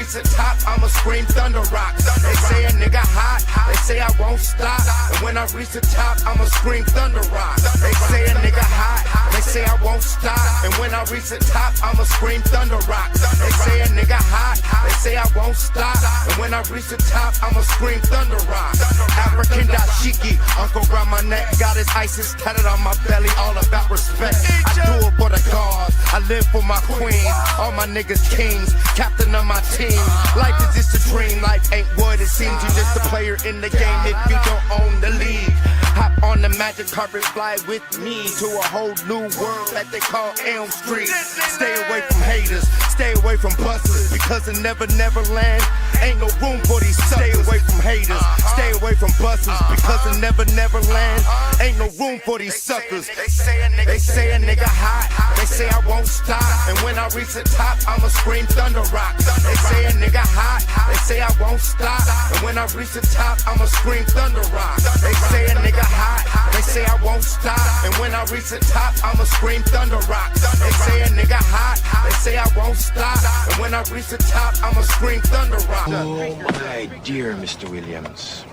reach the top, I'ma scream thunder rock. They say a nigga hot, they say I won't stop. And when I reach the top, I'ma scream thunder rock. They say a nigga hot, they say I won't stop. And when I reach the top, I'ma scream thunder rock. They say a nigga hot, they say I won't stop. And when I reach the top, I'ma scream thunder rock. African dashiki, uncle around my neck, got his ISIS tatted on my belly, all about respect. I do it for the gods, I live for my queen. All my niggas kings, captain of my team. Life is just a dream, life ain't what it seems. You just a player in the game if you don't own the league. Hop on the magic carpet, fly with me to a whole new world that they call Elm Street. Stay away from haters, stay away from busters, because in Never Land ain't no room for these suckers. Stay away from haters, stay away from busters, because in Never Land ain't no room for these suckers. They say a nigga hot, they say I won't stop. And when I reach the top, I'ma scream thunder rock. They say a nigga hot, they say I won't stop. And when I reach the top, I'ma scream thunder rock. They say a nigga hot, they say I won't stop. And when I reach the top, I'ma scream thunder rock. They say a nigga hot, they say I won't stop. And when I reach the top, I'ma scream thunder rock. Oh my dear Mr. Williams.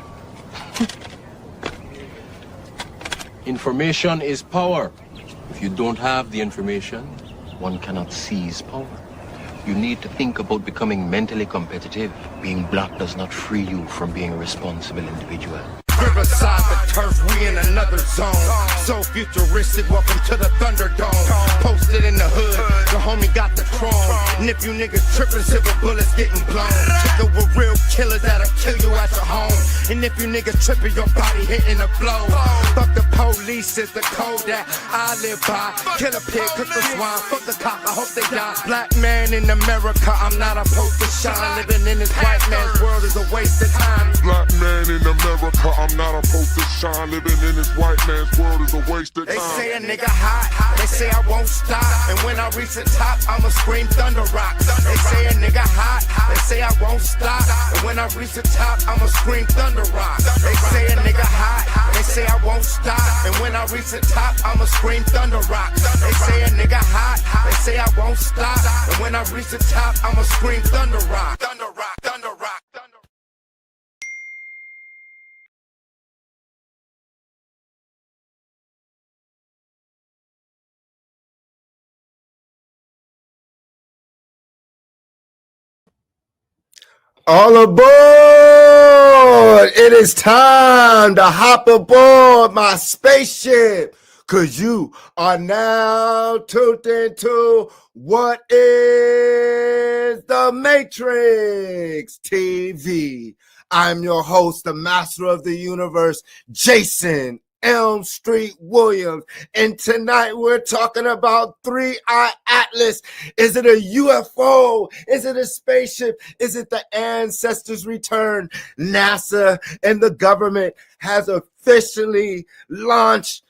Information is power. If you don't have the information, one cannot seize power. You need to think about becoming mentally competitive. Being black does not free you from being a responsible individual. Riverside, the turf, we in another zone. So futuristic, welcome to the Thunderdome. Posted in the hood, the homie got the chrome. And if you niggas tripping, silver bullets getting blown. There were real killers that'll kill you at your home. And if you niggas tripping, your body hitting the blow. Fuck the police is the code that I live by. Kill a pig, cook the swine, fuck the cop, I hope they die. Black man in America, I'm not opposed to shine. Living in this white man's world is a waste of time. Black man in America, I'm not opposed to shine. Living in this white man's world is a waste of time. They say a nigga hot, they say I won't stop. And when I reach the top, I'ma scream thunder rock. They say a nigga hot, they say I won't stop. And when I reach the top, I'ma scream thunder rock. They say a nigga hot, they say I won't stop. And when I reach the top, I'ma scream thunder rock. They say a nigga hot, they say I won't stop. And when I reach the top, I'ma scream thunder rock. Thunder rock, thunder rock, thunder rock. All aboard! It is time to hop aboard my spaceship, cause you are now tuned into What is the Matrix TV. I'm your host, the master of the universe, JasonElmst Williams, and tonight we're talking about 3-Eye Atlas. Is it a UFO? Is it a spaceship? Is it the ancestors' return? NASA and the government has officially launched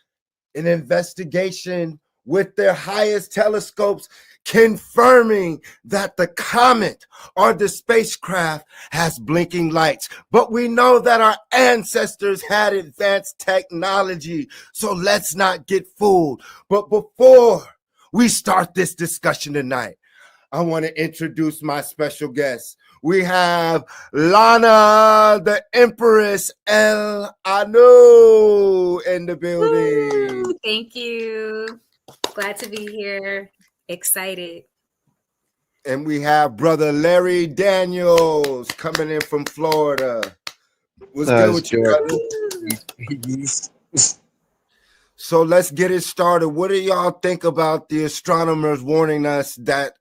an investigation with their highest telescopes, confirming that the comet or the spacecraft has blinking lights. But we know that our ancestors had advanced technology, so let's not get fooled. But before we start this discussion tonight, I want to introduce my special guest. We have Lana, the Empress El Anu in the building. Woo, thank you. Glad to be here. Excited. And we have brother Larry Daniels coming in from Florida. What's good with you, brother? So let's get it started. What do y'all think about the astronomers warning us that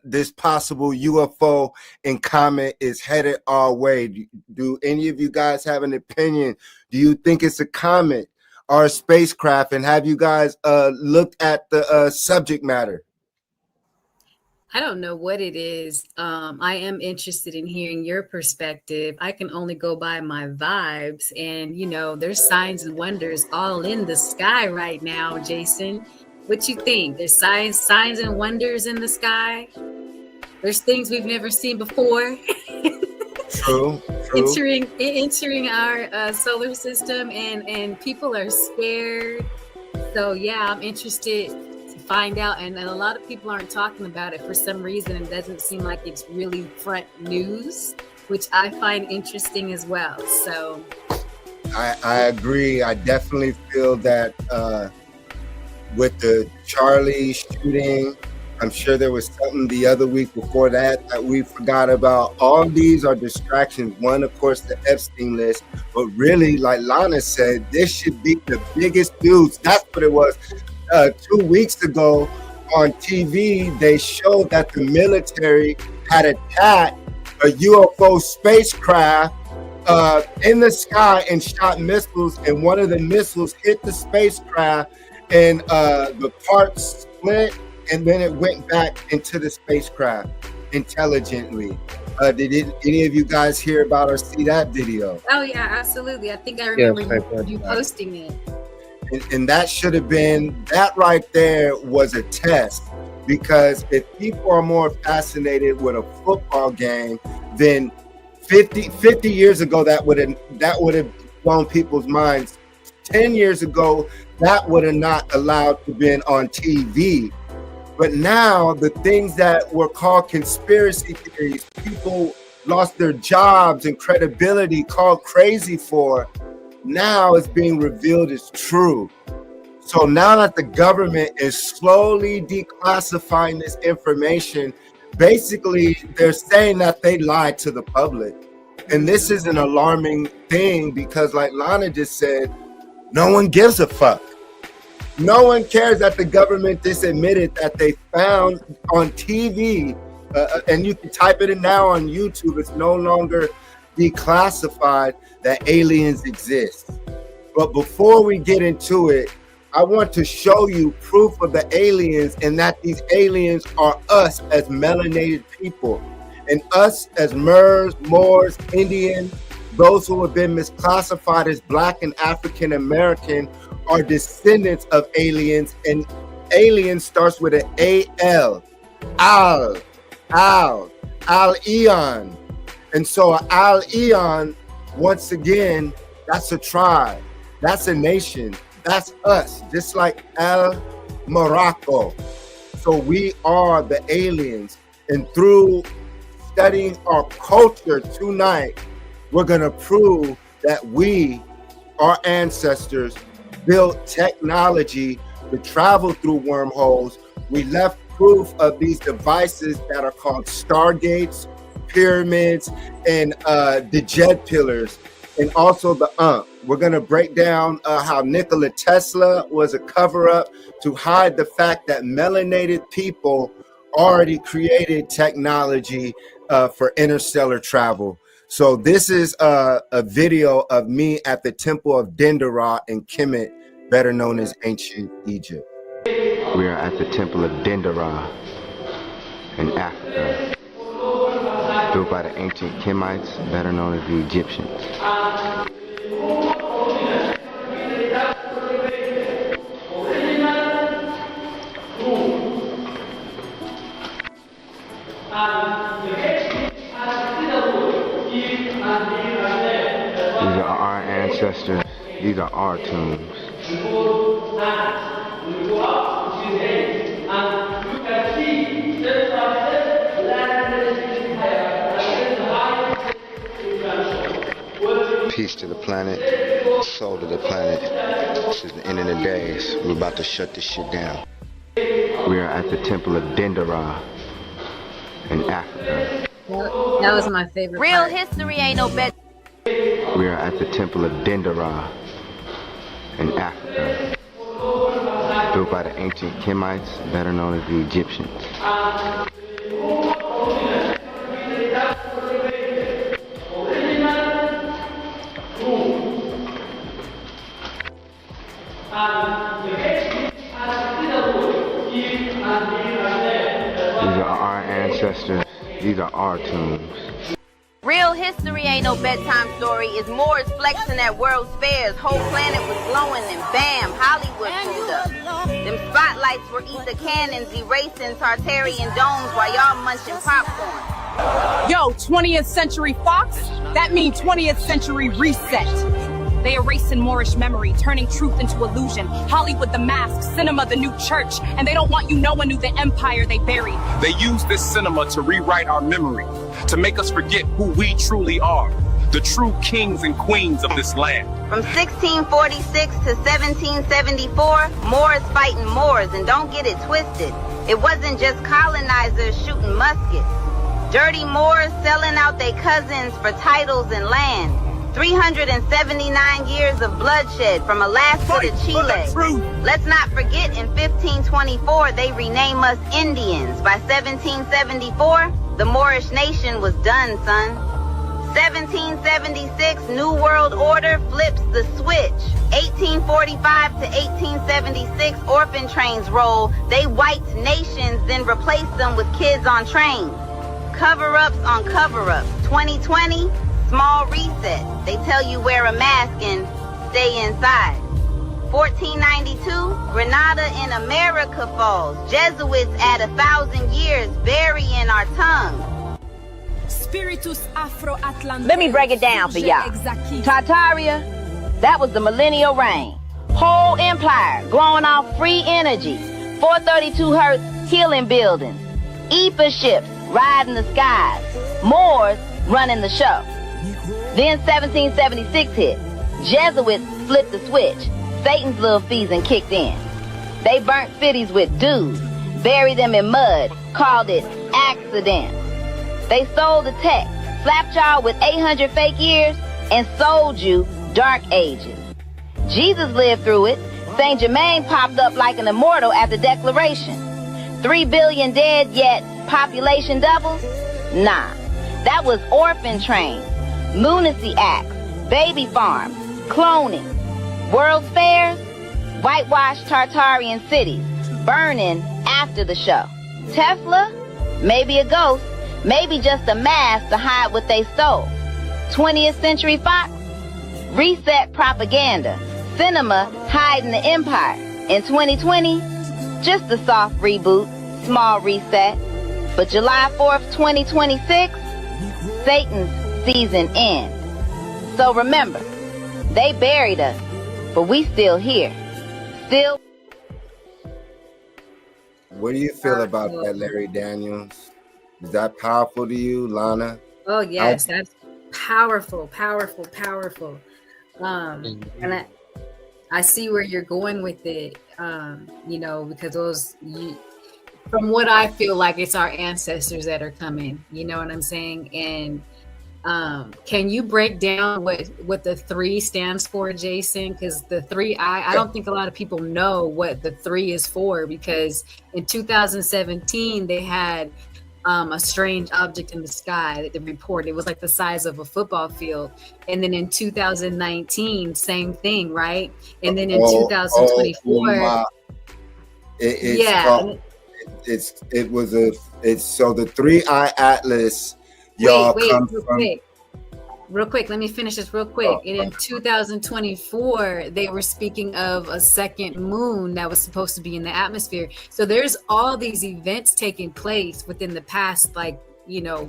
this possible UFO and comet is headed our way? Do any of you guys have an opinion? Do you think it's a comet or a spacecraft? And have you guys looked at the subject matter? I don't know what it is. I am interested in hearing your perspective. I can only go by my vibes. And, you know, there's signs and wonders all in the sky right now, Jason. What you think? There's signs and wonders in the sky. There's things we've never seen before. True. Entering our solar system, and people are scared. So, yeah, I'm interested to find out, and a lot of people aren't talking about it for some reason. It doesn't seem like it's really front news, which I find interesting as well. So I agree. I definitely feel that with the Charlie shooting, I'm sure there was something the other week before that we forgot about. All these are distractions. One, of course, the Epstein list, but really, like Lana said, this should be the biggest news. That's what it was. 2 weeks ago on TV, they showed that the military had attacked a UFO spacecraft in the sky and shot missiles, and one of the missiles hit the spacecraft, and the parts split, and then it went back into the spacecraft intelligently. Did any of you guys hear about or see that video? Oh yeah, absolutely. I think I remember you posting it. And that should have been, that right there was a test, because if people are more fascinated with a football game, then 50 years ago, that would have blown people's minds. 10 years ago, that would have not allowed to been on TV. But now the things that were called conspiracy theories, people lost their jobs and credibility, called crazy for, now it's being revealed as true. So now that the government is slowly declassifying this information, basically they're saying that they lied to the public. And this is an alarming thing, because like Lana just said, no one gives a fuck. No one cares that the government just admitted that they found on TV, and you can type it in now on YouTube, it's no longer declassified, that aliens exist. But before we get into it, I want to show you proof of the aliens, and that these aliens are us as melanated people, and us as Moors, Indians, those who have been misclassified as Black and African American are descendants of aliens, and alien starts with an A-L, Al-Eon. And so Al-Eon, once again, that's a tribe, that's a nation, that's us, just like El Morocco. So we are the aliens, and through studying our culture tonight, we're gonna prove that we, our ancestors, built technology to travel through wormholes. We left proof of these devices that are called Stargates, pyramids, and the jet pillars, and also the We're going to break down how Nikola Tesla was a cover-up to hide the fact that melanated people already created technology for interstellar travel. So this is a video of me at the Temple of Dendera in Kemet, better known as ancient Egypt. We are at the Temple of Dendera in Africa, built by the ancient Kemites, better known as the Egyptians. These are our ancestors. These are our tombs. Peace to the planet, soul to the planet. This is the end of the days. We're about to shut this shit down. We are at the Temple of Dendera in Africa. That was my favorite Real part. history ain't no bet. We are at the Temple of Dendera in Africa, built by the ancient Kemites, better known as the Egyptians. These are our ancestors. These are our tombs. Real history ain't no bedtime story. It's Moors flexing at World's Fairs. Whole planet was glowing and bam, Hollywood pulled up. Them spotlights were ether cannons erasing Tartarian domes while y'all munching popcorn. Yo, 20th Century Fox? That means 20th Century Reset. They erase in Moorish memory, turning truth into illusion. Hollywood the mask, cinema the new church, and they don't want you no one knew the empire they buried. They use this cinema to rewrite our memory, to make us forget who we truly are, the true kings and queens of this land. From 1646 to 1774, Moors fighting Moors, and don't get it twisted. It wasn't just colonizers shooting muskets. Dirty Moors selling out their cousins for titles and land. 379 years of bloodshed from Alaska to Chile. Let's not forget in 1524 they rename us Indians. By 1774, the Moorish nation was done, son. 1776, New World Order flips the switch. 1845 to 1876, orphan trains roll. They wiped nations, then replaced them with kids on trains. Cover-ups on cover-ups. 2020, small reset. They tell you wear a mask and stay inside. 1492, Grenada in America falls. Jesuits add 1,000 years, burying our tongue. Let me break it down for y'all. Tartaria, that was the millennial reign. Whole empire glowing off free energy. 432 hertz healing buildings. Ether ships riding the skies. Moors running the show. Then 1776 hit. Jesuits flipped the switch. Satan's little feasting kicked in. They burnt cities with dudes, buried them in mud, called it accident. They sold the tech, slapped y'all with 800 fake years, and sold you dark ages. Jesus lived through it. Saint Germain popped up like an immortal at the Declaration. 3 billion dead, yet population doubles? Nah, that was orphan trains, lunacy acts, baby farms, cloning, World's fairs, whitewashed Tartarian cities, burning after the show. Tesla? Maybe a ghost, maybe just a mask to hide what they stole. 20th Century Fox? Reset propaganda. Cinema hiding the empire. In 2020, just a soft reboot, small reset. But July 4th, 2026, Satan's season ends. So remember, they buried us, but we still here. Still. What do you feel about that, Larry Daniels? Is that powerful to you, Lana? Oh yes, that's powerful, powerful, powerful. And I see where you're going with it. You know, because from what I feel like, it's our ancestors that are coming. You know what I'm saying? And can you break down what the 3 stands for, Jason? Because the 3, I don't think a lot of people know what the 3 is for, because in 2017 they had a strange object in the sky that they reported. It was like the size of a football field. And then in 2019, same thing, right? And then in 2024, so the 3-eye atlas. Y'all real quick, let me finish this real quick. And in 2024, they were speaking of a second moon that was supposed to be in the atmosphere. So there's all these events taking place within the past,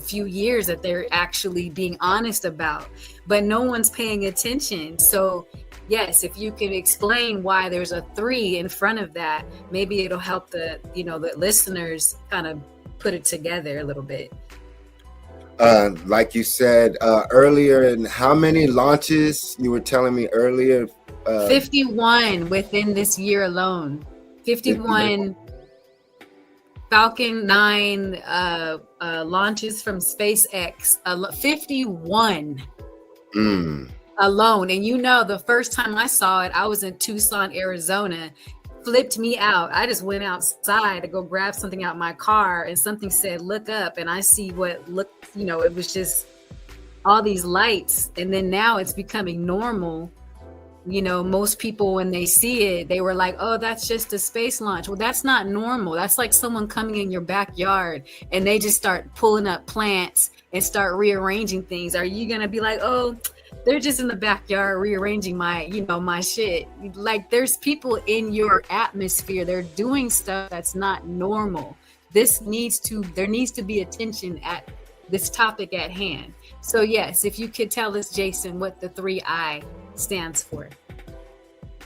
few years that they're actually being honest about, but no one's paying attention. So yes, if you can explain why there's a 3 in front of that, maybe it'll help the listeners kind of put it together a little bit. Like you said earlier, and how many launches you were telling me earlier? 51 within this year alone. 51 Falcon 9 launches from SpaceX. 51 alone. And the first time I saw it, I was in Tucson, Arizona. Flipped me out. I just went outside to go grab something out my car, and something said look up, and I see it was just all these lights. And then now it's becoming normal. Most people, when they see it, they were like, oh, that's just a space launch. Well, that's not normal. That's like someone coming in your backyard and they just start pulling up plants and start rearranging things. Are you gonna be like, oh, they're just in the backyard rearranging my shit? Like, there's people in your atmosphere. They're doing stuff that's not normal. There needs to be attention at this topic at hand. So yes, if you could tell us, Jason, what the 3I stands for.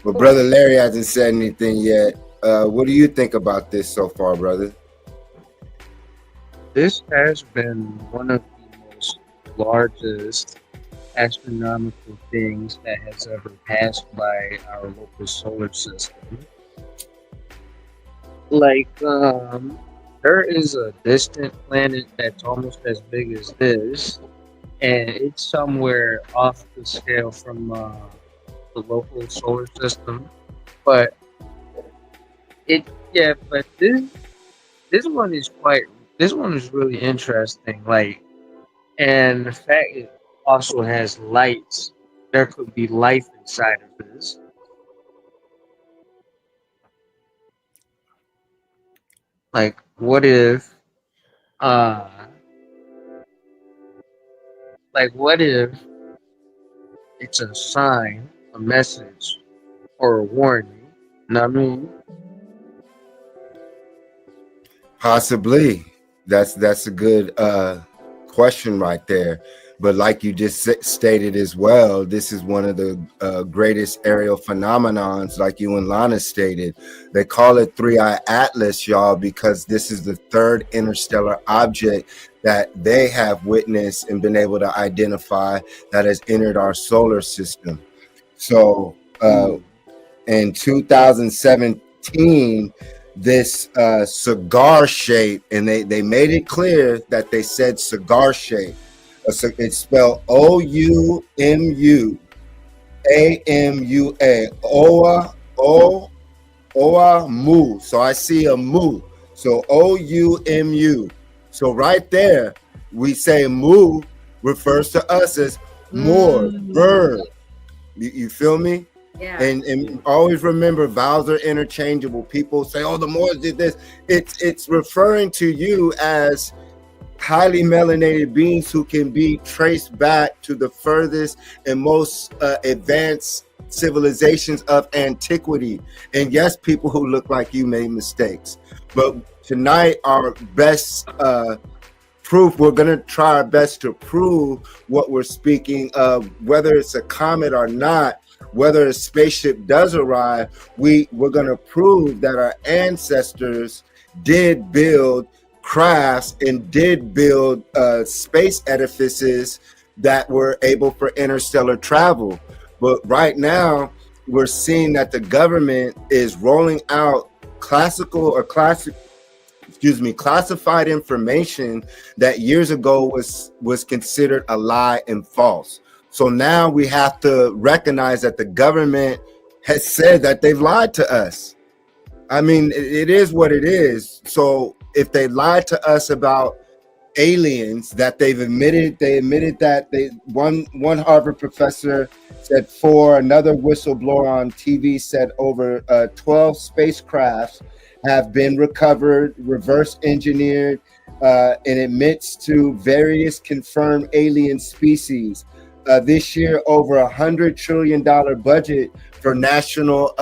Well, Brother Larry hasn't said anything yet. What do you think about this so far, brother? This has been one of the most largest astronomical things that has ever passed by our local solar system. Like, there is a distant planet that's almost as big as this, and it's somewhere off the scale from the local solar system. But but this one is really interesting. Like, and the fact it also has lights. There could be life inside of this. Like, what if it's a sign, a message, or a warning? You know what I mean? Possibly. That's a good question right there. But like you just stated as well, this is one of the greatest aerial phenomenons, like you and Lana stated. They call it 3I Atlas, y'all, because this is the third interstellar object that they have witnessed and been able to identify that has entered our solar system. So in 2017, this cigar shape, and they made it clear that they said cigar shape. It's spelled OUMUAMUA. Oa Mu. So I see a Mu. So OUMU. So right there, we say Mu refers to us as Moor, bird. You feel me? Yeah. And always remember, vowels are interchangeable. People say, "Oh, the Moors did this." It's referring to you as highly melanated beings who can be traced back to the furthest and most advanced civilizations of antiquity. And yes, people who look like you made mistakes. But tonight, our best proof, we're going to try our best to prove what we're speaking of, whether it's a comet or not. Whether a spaceship does arrive, we're going to prove that our ancestors did build crafts and did build space edifices that were able for interstellar travel. But right now, we're seeing that the government is rolling out classified information that years ago was considered a lie and false. So now we have to recognize that the government has said that they've lied to us. I mean, it is what it is. So if they lied to us about aliens, that they admitted that one Harvard professor said 4, another whistleblower on TV said over 12 spacecrafts have been recovered, reverse engineered, and admits to various confirmed alien species. This year, over $100 trillion budget for national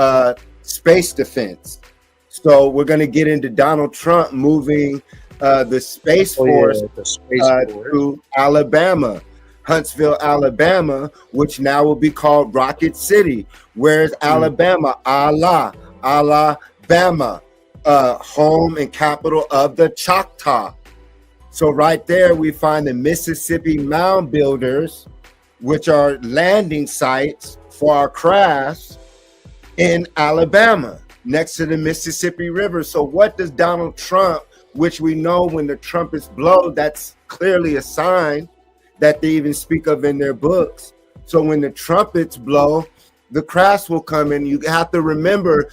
space defense. So we're going to get into Donald Trump moving the Space Force to Alabama, Huntsville, Alabama, which now will be called Rocket City. Where's Alabama? Alabama, home and capital of the Choctaw. So right there, we find the Mississippi Mound Builders, which are landing sites for our crafts in Alabama, next to the Mississippi River. So what does Donald Trump, which we know when the trumpets blow, that's clearly a sign that they even speak of in their books. So when the trumpets blow, the crafts will come in. You have to remember,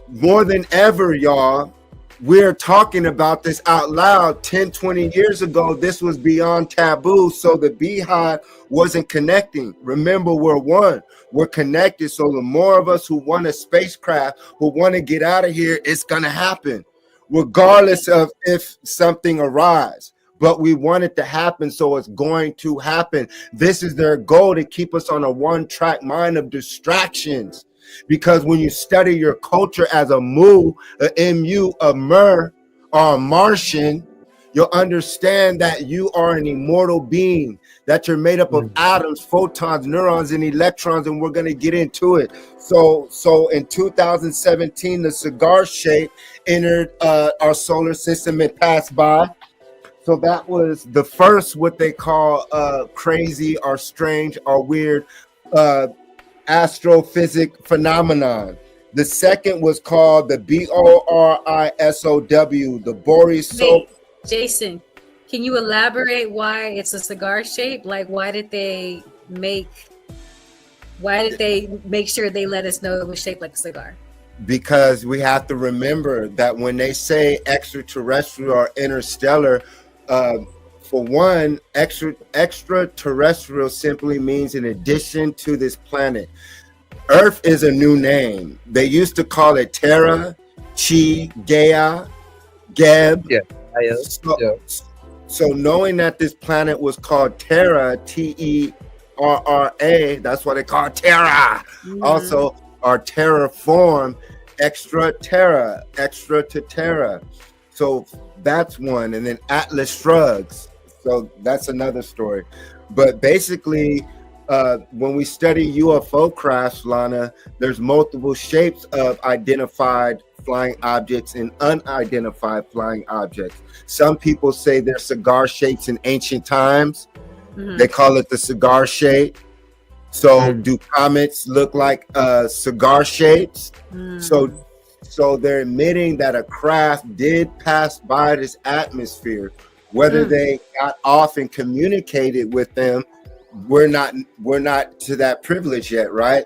more than ever, y'all, we're talking about this out loud. 10, 20 years ago, this was beyond taboo. So the beehive wasn't connecting. Remember, we're one. We're connected. So the more of us who want a spacecraft, who want to get out of here, it's going to happen, regardless of if something arrives. But we want it to happen, so it's going to happen. This is their goal, to keep us on a one-track mind of distractions. Because when you study your culture as a Mu, a MU, a Mer, or a Martian, you'll understand that you are an immortal being, that you're made up of atoms, photons, neurons, and electrons, and we're going to get into it. So in 2017, the cigar shape entered our solar system and passed by. So that was the first, what they call crazy or strange or weird astrophysic phenomenon. The second was called the BORISOW, the Boris. Wait, Jason, can you elaborate why it's a cigar shape? Like, why did they make sure they let us know it was shaped like a cigar? Because we have to remember that when they say extraterrestrial or interstellar, for one, extraterrestrial simply means in addition to this planet. Earth is a new name. They used to call it Terra, Chi, Gaia, Geb. Yeah. So knowing that this planet was called Terra, Terra, that's why they call it Terra. Also, our terraform, extra terra, extra to terra. So that's one. And then Atlas Shrugs. So that's another story. But basically, when we study UFO crafts, Lana, there's multiple shapes of identified flying objects and unidentified flying objects. Some people say they're cigar shapes in ancient times. They call it the cigar shape. So do comets look like cigar shapes? So they're admitting that a craft did pass by this atmosphere. Whether they got off and communicated with them, we're not to that privilege yet, right?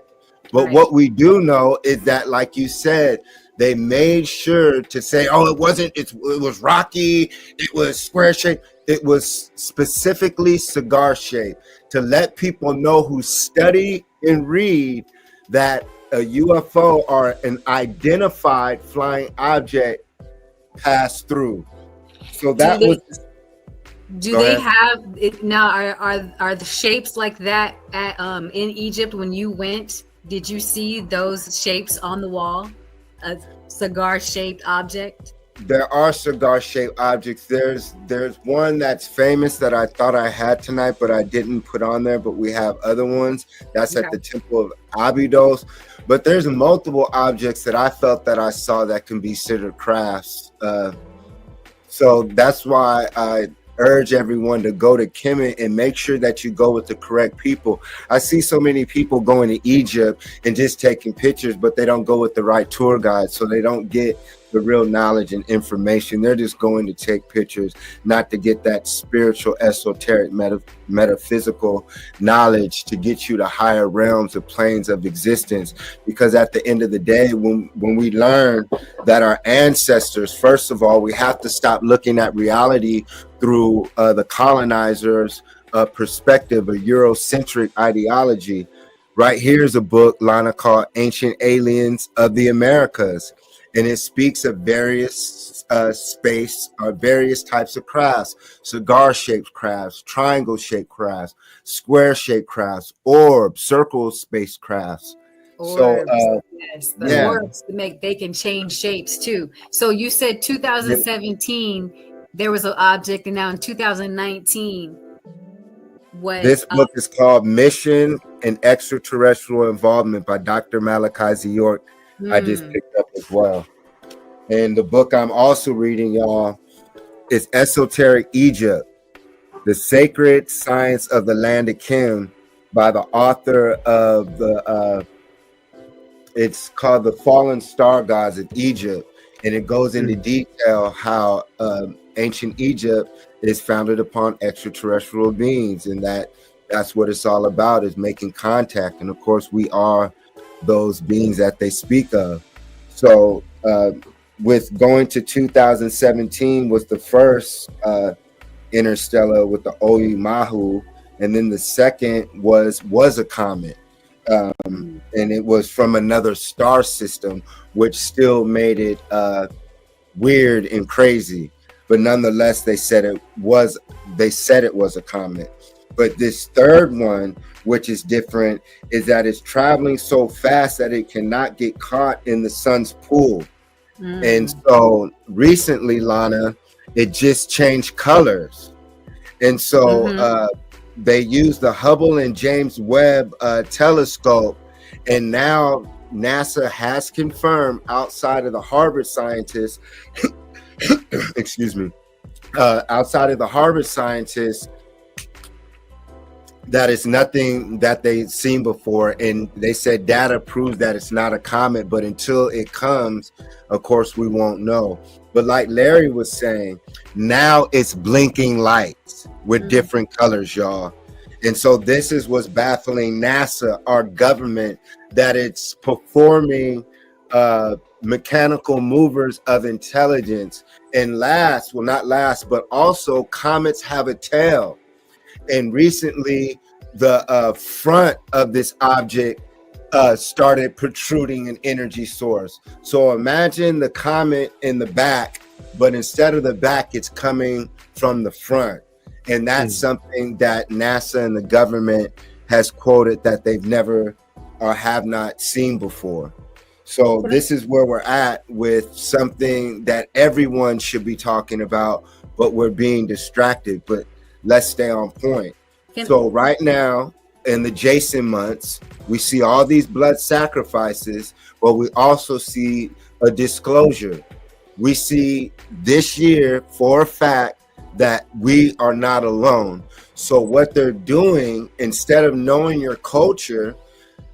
But what we do know is that, like you said, they made sure to say, oh, it was rocky, it was square shaped. It was specifically cigar shaped to let people know who study and read that a UFO or an identified flying object passed through. So that Do they have it now? Are the shapes like that at in Egypt when you went? Did you see those shapes on the wall? A cigar-shaped object? There are cigar-shaped objects. There's one that's famous that I thought I had tonight, but I didn't put on there. But we have other ones. That's at the Temple of Abydos. But there's multiple objects that I felt that I saw that can be considered crafts. So that's why I urge everyone to go to Kemet and make sure that you go with the correct people. I see so many people going to Egypt and just taking pictures, but they don't go with the right tour guide, so they don't get the real knowledge and information. They're just going to take pictures, not to get that spiritual, esoteric, metaphysical knowledge to get you to higher realms of planes of existence. Because at the end of the day, when we learn that our ancestors, first of all, we have to stop looking at reality through the colonizers' perspective, a Eurocentric ideology. Right here's a book, Lana, called Ancient Aliens of the Americas. And it speaks of various various types of crafts: cigar-shaped crafts, triangle-shaped crafts, square-shaped crafts, orb, circle space crafts. Orbs, So, yes, the orbs they can change shapes too. So you said 2017 there was an object, and now in 2019, this book is called Mission and Extraterrestrial Involvement by Dr. Malachi York. I just picked up as well. And the book I'm also reading, y'all, is Esoteric Egypt, The Sacred Science of the Land of Kim, by the author of it's called The Fallen Star Gods of Egypt. And it goes into detail how ancient Egypt is founded upon extraterrestrial beings, and that's what it's all about, is making contact. And of course, we are those beings that they speak of. So with going to 2017 was the first interstellar with the Oumuamua, and then the second was a comet, and it was from another star system, which still made it weird and crazy. But nonetheless, they said it was a comet. But this third one, which is different, is that it's traveling so fast that it cannot get caught in the sun's pull. And so recently, Lana, It just changed colors. And so they used the Hubble and James Webb telescope, and now NASA has confirmed outside of the Harvard scientists, excuse me, outside of the Harvard scientists, that it's nothing that they've seen before. And they said data proves that it's not a comet, but until it comes, of course, we won't know. But like Larry was saying, now it's blinking lights with different colors, y'all. And so this is what's baffling NASA, our government, that it's performing mechanical movers of intelligence. And last, well, not last, but also comets have a tail. And recently, the front of this object started protruding an energy source. So imagine the comet in the back, but instead of the back, it's coming from the front. And that's something that NASA and the government has quoted that they've never or have not seen before. So this is where we're at with something that everyone should be talking about, but we're being distracted. But let's stay on point. So right now in the Jason months, we see all these blood sacrifices, but we also see a disclosure. We see this year for a fact that we are not alone. So what they're doing, instead of knowing your culture,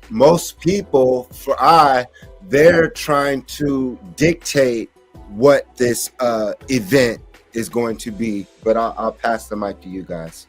most people, they're trying to dictate what this event is going to be. But I'll pass the mic to you guys.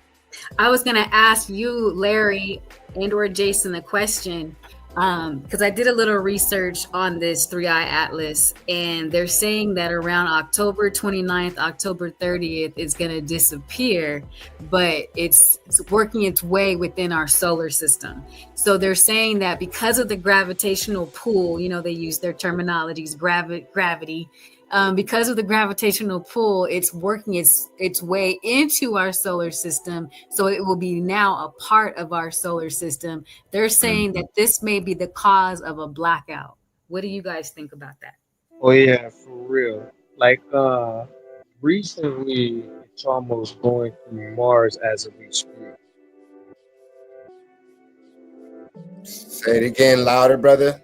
I was going to ask you, Larry, and or Jason, a question, because I did a little research on this 3i Atlas, and they're saying that around October 29th, October 30th, it's going to disappear, but it's working its way within our solar system. So they're saying that because of the gravitational pull, they use their terminologies, gravity, because of the gravitational pull, it's working its way into our solar system. So it will be now a part of our solar system. They're saying that this may be the cause of a blackout. What do you guys think about that? Oh yeah, for real. Like recently it's almost going through Mars as we speak. Say it again, louder, brother.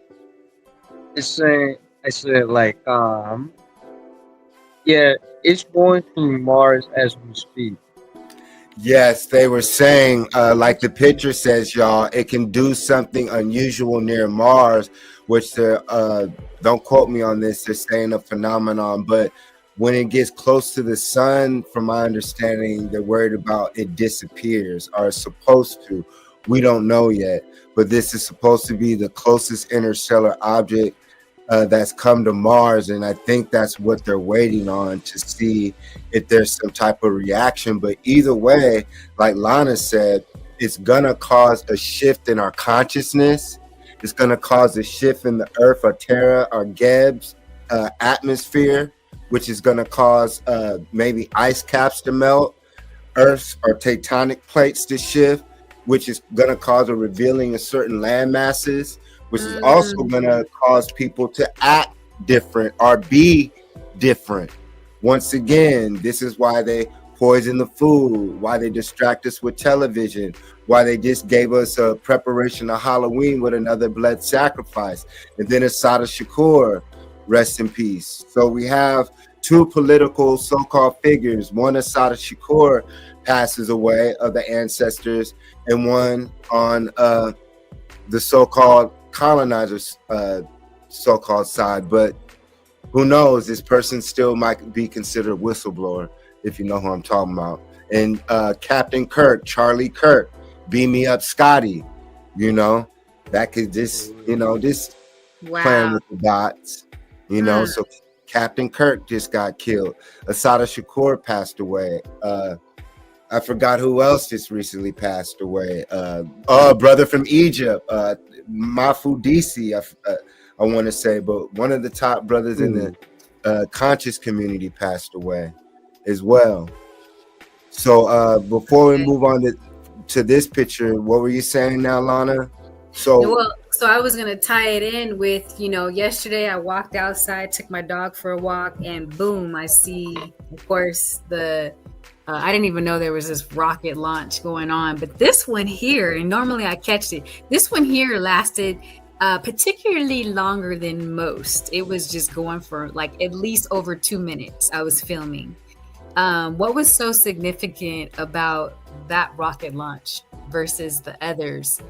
I said like yeah, it's going through Mars as we speak. Yes, they were saying, like the picture says, y'all, it can do something unusual near Mars, which they're, don't quote me on this, they're saying a phenomenon, but when it gets close to the sun, from my understanding, they're worried about it disappears, or it's supposed to. We don't know yet, but this is supposed to be the closest interstellar object that's come to Mars, and I think that's what they're waiting on to see if there's some type of reaction. But either way, like Lana said, it's gonna cause a shift in our consciousness. It's gonna cause a shift in the Earth, or Terra, or Geb's atmosphere, which is gonna cause maybe ice caps to melt, Earth's or tectonic plates to shift, which is gonna cause a revealing of certain land masses, which is also going to cause people to act different or be different. Once again, this is why they poison the food, why they distract us with television, why they just gave us a preparation of Halloween with another blood sacrifice. And then Assata Shakur, rest in peace. So we have two political so-called figures. One, Assata Shakur, passes away of the ancestors, and one on the so-called colonizers so-called side. But who knows, this person still might be considered a whistleblower, if you know who I'm talking about. And Captain Kirk, Charlie Kirk, beam me up Scotty, that could just just playing with the dots, so Captain Kirk just got killed. Assata Shakur passed away. I forgot who else just recently passed away. A brother from Egypt, Mafudisi, I want to say, but one of the top brothers in the conscious community passed away as well. So before we move on to this picture, what were you saying now, Lana? So I was going to tie it in with, yesterday I walked outside, took my dog for a walk, and boom, I see Of course, I didn't even know there was this rocket launch going on, but this one here, and normally I catch it, this one here lasted particularly longer than most. It was just going for like at least over 2 minutes. I was filming. What was so significant about that rocket launch versus the others?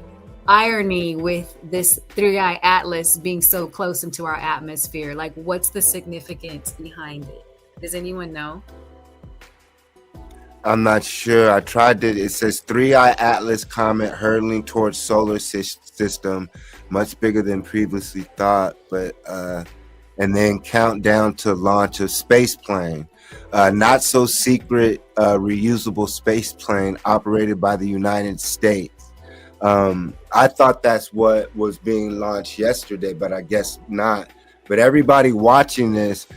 Irony with this 3i Atlas being so close into our atmosphere. Like, what's the significance behind it? Does anyone know? I'm not sure. I tried to. It says 3i Atlas comet hurtling towards solar system, much bigger than previously thought. But and then countdown to launch of space plane, not so secret reusable space plane operated by the United States. I thought that's what was being launched yesterday, but I guess not. But everybody watching this,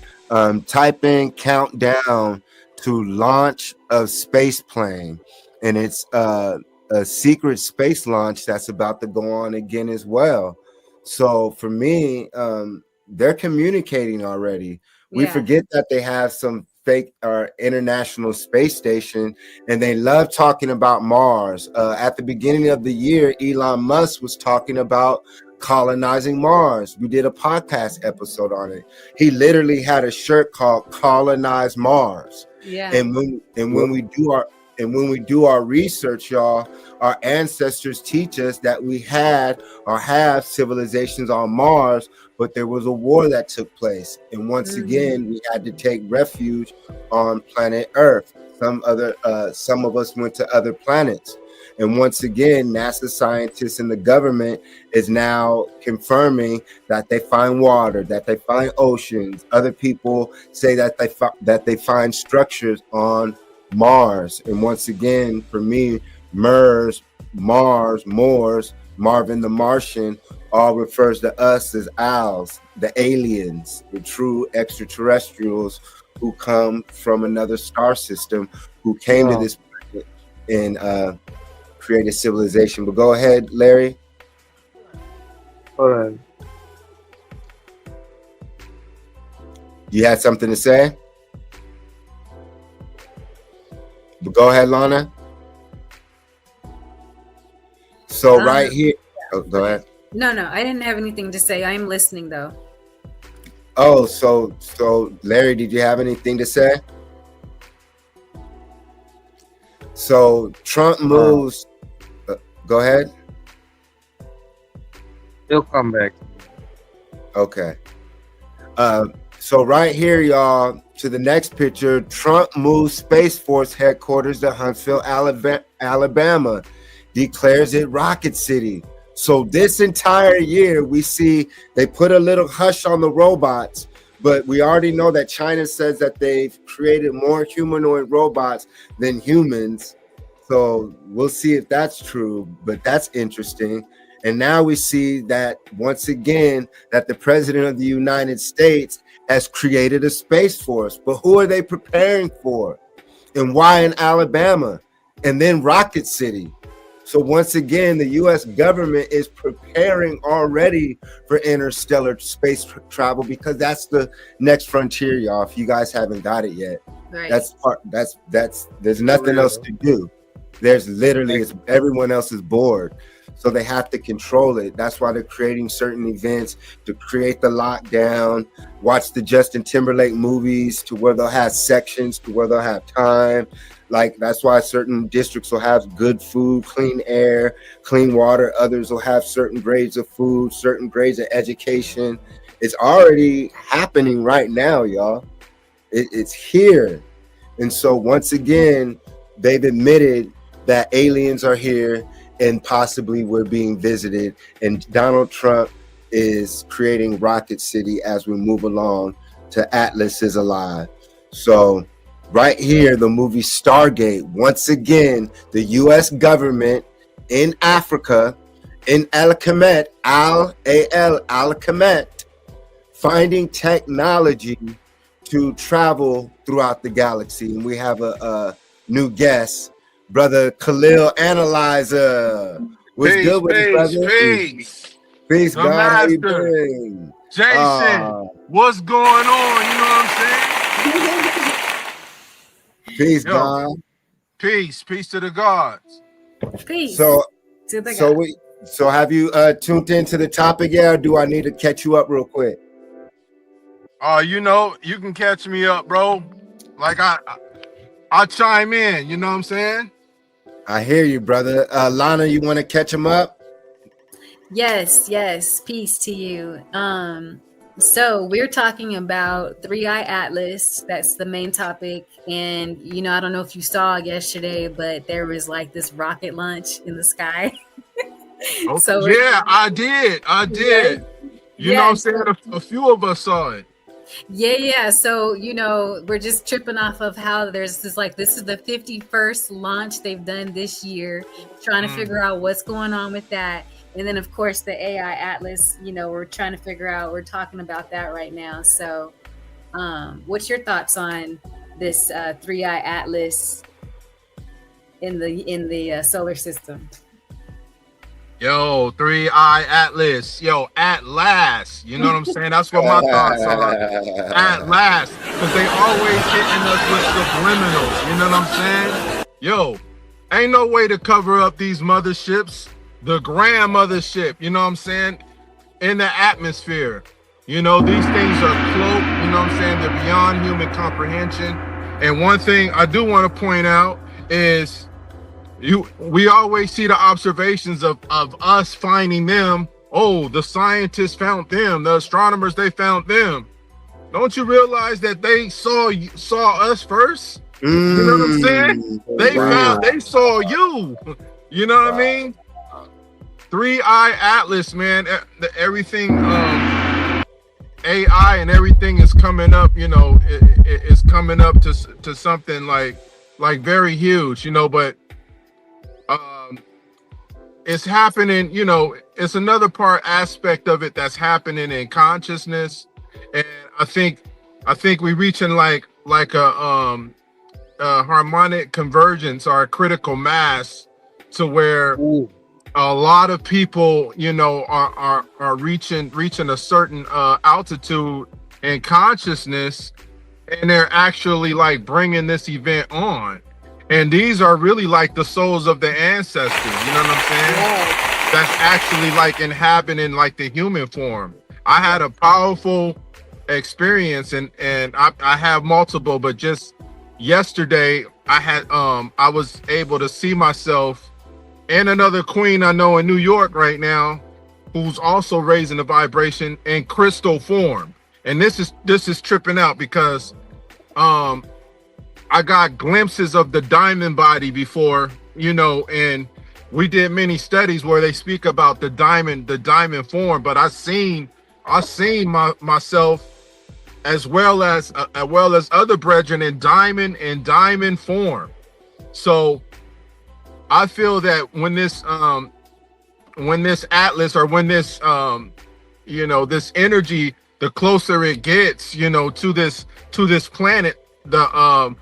type in countdown to launch of space plane, and it's a secret space launch that's about to go on again as well. So for me, they're communicating already. We forget that they have some fake international space station, and they love talking about Mars. At the beginning of the year, Elon Musk was talking about colonizing Mars. We did a podcast episode on it. He literally had a shirt called "Colonize Mars." Yeah. And when we do our research, y'all, our ancestors teach us that we had or have civilizations on Mars, but there was a war that took place, and once again we had to take refuge on planet Earth. Some of us went to other planets. And once again, NASA scientists and the government is now confirming that they find water, that they find oceans. Other people say that they find structures on Mars. And once again, for me, Mars, Moors, Marvin the Martian, all refers to us as owls, the aliens, the true extraterrestrials who come from another star system, who came to this planet and created civilization. But go ahead, Larry. Hold on. You had something to say? But go ahead, Lana. So right here, go ahead. No, I didn't have anything to say. I'm listening though. Oh, so Larry, did you have anything to say? So Trump moves. Go ahead. He'll come back. Okay. So right here, y'all, to the next picture, Trump moves Space Force headquarters to Huntsville, Alabama, declares it Rocket City. So this entire year, we see they put a little hush on the robots, but we already know that China says that they've created more humanoid robots than humans. So we'll see if that's true, but that's interesting. And now we see that once again, that the president of the United States has created a space force. But who are they preparing for? And why in Alabama? And then Rocket City. So once again, the U.S. government is preparing already for interstellar space travel, because that's the next frontier, y'all. If you guys haven't got it yet, Right. There's nothing else to do. There's literally, everyone else is bored. So they have to control it. That's why they're creating certain events to create the lockdown. Watch the Justin Timberlake movies to where they'll have sections, to where they'll have time. Like, that's why certain districts will have good food, clean air, clean water. Others will have certain grades of food, certain grades of education. It's already happening right now, y'all. It's here. And so once again, they've admitted that aliens are here and possibly we're being visited. And Donald Trump is creating Rocket City as we move along to Atlas is Alive. So right here, the movie Stargate, once again, the U.S. government in Africa, in Comet, Comet, finding technology to travel throughout the galaxy. And we have a new guest, Brother Khalil Analyzer. What's good with you, brother? Peace, God. How you doing? Jason, what's going on? You know what I'm saying? Peace, Yo, God. peace to the gods. Peace. So, to the so God. so have you tuned into the topic yet, or do I need to catch you up real quick? You know, you can catch me up, bro. Like I chime in, you know what I'm saying? I hear you, brother. Lana, you want to catch him up? Yes. Peace to you. So we're talking about Three Eye Atlas. That's the main topic. And you know, I don't know if you saw yesterday, but there was like this rocket launch in the sky. So Yeah, I did. Yes. You know what I'm saying? A few of us saw it. Yeah. So, you know, we're just tripping off of how there's this this is the 51st launch they've done this year, trying to figure out what's going on with that. And then, of course, the AI Atlas, you know, we're trying to figure out, we're talking about that right now. So what's your thoughts on this Three Eye Atlas in the solar system? Yo, Three Eye Atlas. Yo, at last. You know what I'm saying? That's what my thoughts are. At last. Because they always hitting us with subliminals. You know what I'm saying? Yo, ain't no way to cover up these motherships. The grand mothership, you know what I'm saying? In the atmosphere. You know, these things are cloaked. You know what I'm saying? They're beyond human comprehension. And one thing I do want to point out is we always see the observations of us finding them. Oh, the scientists found them, the astronomers, they found them. Don't you realize that they saw us first? You know what I'm saying? They saw you. You know what I mean? Three Eye Atlas, man. Everything AI and everything is coming up, you know, it's coming up to something like very huge, you know, but it's happening, you know, it's another aspect of it that's happening in consciousness. And I think we're reaching like a harmonic convergence or a critical mass to where a lot of people, you know, are reaching a certain altitude in consciousness, and they're actually like bringing this event on. And these are really like the souls of the ancestors, you know what I'm saying? Yeah. That's actually like inhabiting like the human form. I had a powerful experience, and I have multiple, but just yesterday I was able to see myself and another queen I know in New York right now, who's also raising the vibration in crystal form. And this is tripping out because I got glimpses of the diamond body before, you know, and we did many studies where they speak about the diamond form, but I seen myself as well as other brethren in diamond form. So I feel that when this atlas, or when this you know, this energy, the closer it gets, you know, to this planet, the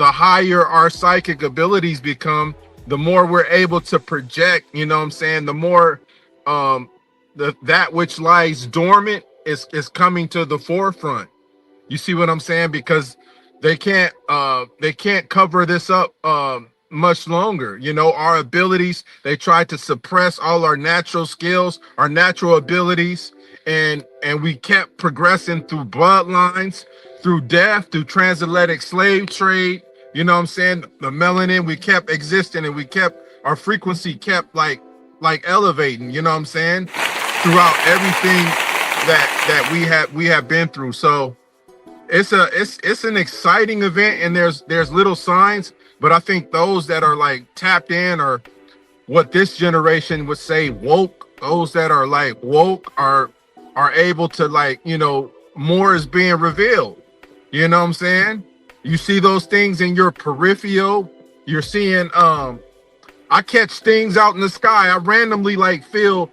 higher our psychic abilities become, the more we're able to project, you know what I'm saying? The more that which lies dormant is coming to the forefront. You see what I'm saying? Because they can't cover this up much longer. You know, our abilities, they try to suppress all our natural skills, our natural abilities, and we kept progressing through bloodlines, through death, through transatlantic slave trade. You know what I'm saying? The melanin, we kept existing, and our frequency kept like elevating, you know what I'm saying? Throughout everything that we have been through. So it's an exciting event, and there's little signs, but I think those that are like tapped in, or what this generation would say woke, those that are like woke are able to, like, you know, more is being revealed. You know what I'm saying? You see those things in your peripheral. You're seeing I catch things out in the sky. I randomly like film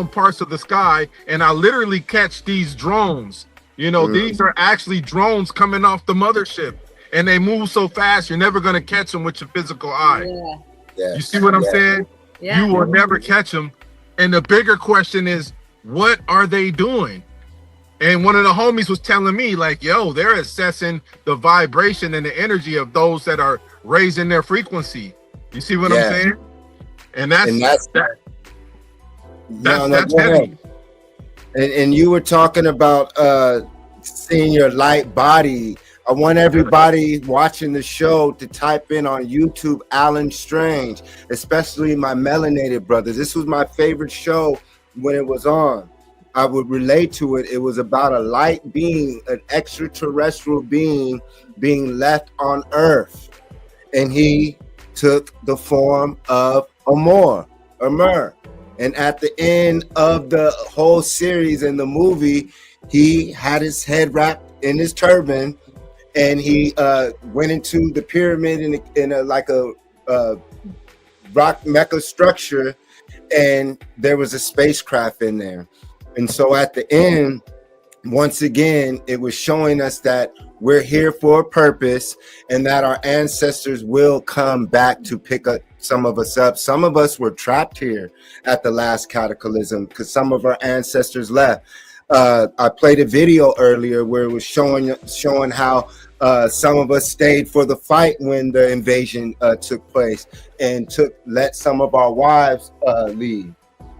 parts of the sky, and I literally catch these drones. You know, these are actually drones coming off the mothership, and they move so fast you're never going to catch them with your physical eye. Yeah. You see what I'm saying? Yeah. You will never catch them. And the bigger question is, what are they doing? And one of the homies was telling me, like, yo, they're assessing the vibration and the energy of those that are raising their frequency. You see what I'm saying? And that's heavy. And you were talking about seeing your light body. I want everybody watching the show to type in on YouTube Alan Strange, especially my melanated brothers. This was my favorite show when it was on. I would relate to it. It was about a light being, an extraterrestrial being left on Earth. And he took the form of a Moor. And at the end of the whole series in the movie, he had his head wrapped in his turban, and he went into the pyramid in a rock mecha structure, and there was a spacecraft in there. And so at the end, once again, it was showing us that we're here for a purpose and that our ancestors will come back to pick up some of us up. Some of us were trapped here at the last cataclysm because some of our ancestors left. I played a video earlier where it was showing how some of us stayed for the fight when the invasion took place and let some of our wives leave.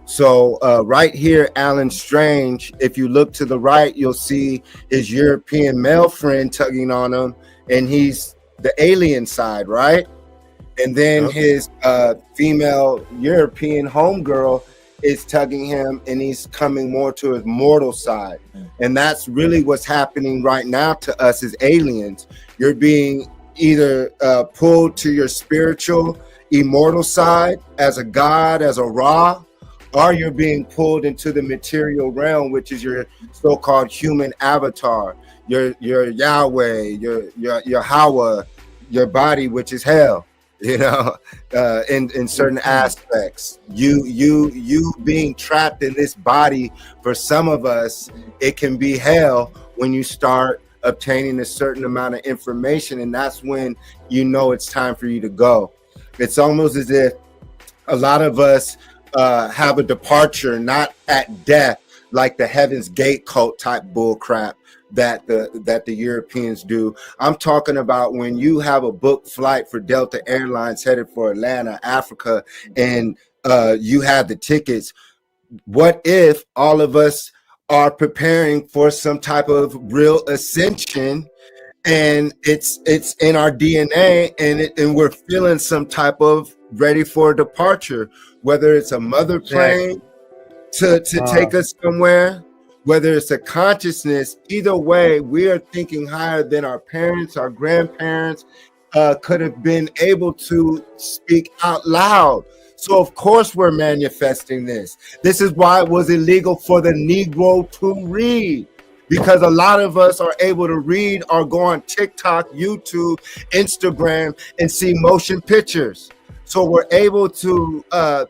So right here, Alan Strange, if you look to the right, you'll see his European male friend tugging on him, and he's the alien side, right? And then his female European homegirl is tugging him, and he's coming more to his mortal side. And that's really what's happening right now to us as aliens. You're being either pulled to your spiritual, immortal side as a god, as a Ra, or you're being pulled into the material realm, which is your so-called human avatar, your Yahweh, your Hawa, your body, which is hell. You know, in certain aspects, you being trapped in this body, for some of us, it can be hell when you start obtaining a certain amount of information, and that's when you know it's time for you to go. It's almost as if a lot of us have a departure, not at death, like the Heaven's Gate cult type bull crap that the Europeans do. I'm talking about when you have a booked flight for Delta Airlines headed for Atlanta, Africa, and you have the tickets. What if all of us are preparing for some type of real ascension, and it's in our DNA, and we're feeling some type of ready for departure, whether it's a mother plane to take us somewhere, whether it's a consciousness. Either way, we are thinking higher than our parents, our grandparents could have been able to speak out loud. So of course we're manifesting this. This is why it was illegal for the Negro to read, because a lot of us are able to read or go on TikTok, YouTube, Instagram, and see motion pictures. So we're able to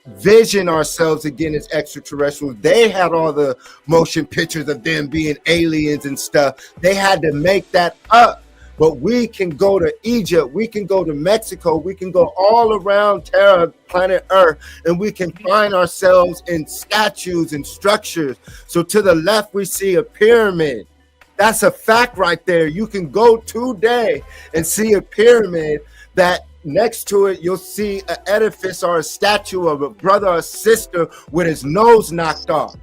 vision ourselves again as extraterrestrials. They had all the motion pictures of them being aliens and stuff. They had to make that up. But we can go to Egypt, we can go to Mexico, we can go all around Terra, planet Earth, and we can find ourselves in statues and structures. So to the left, we see a pyramid. That's a fact right there. You can go today and see a pyramid that next to it, you'll see an edifice or a statue of a brother or sister with his nose knocked off.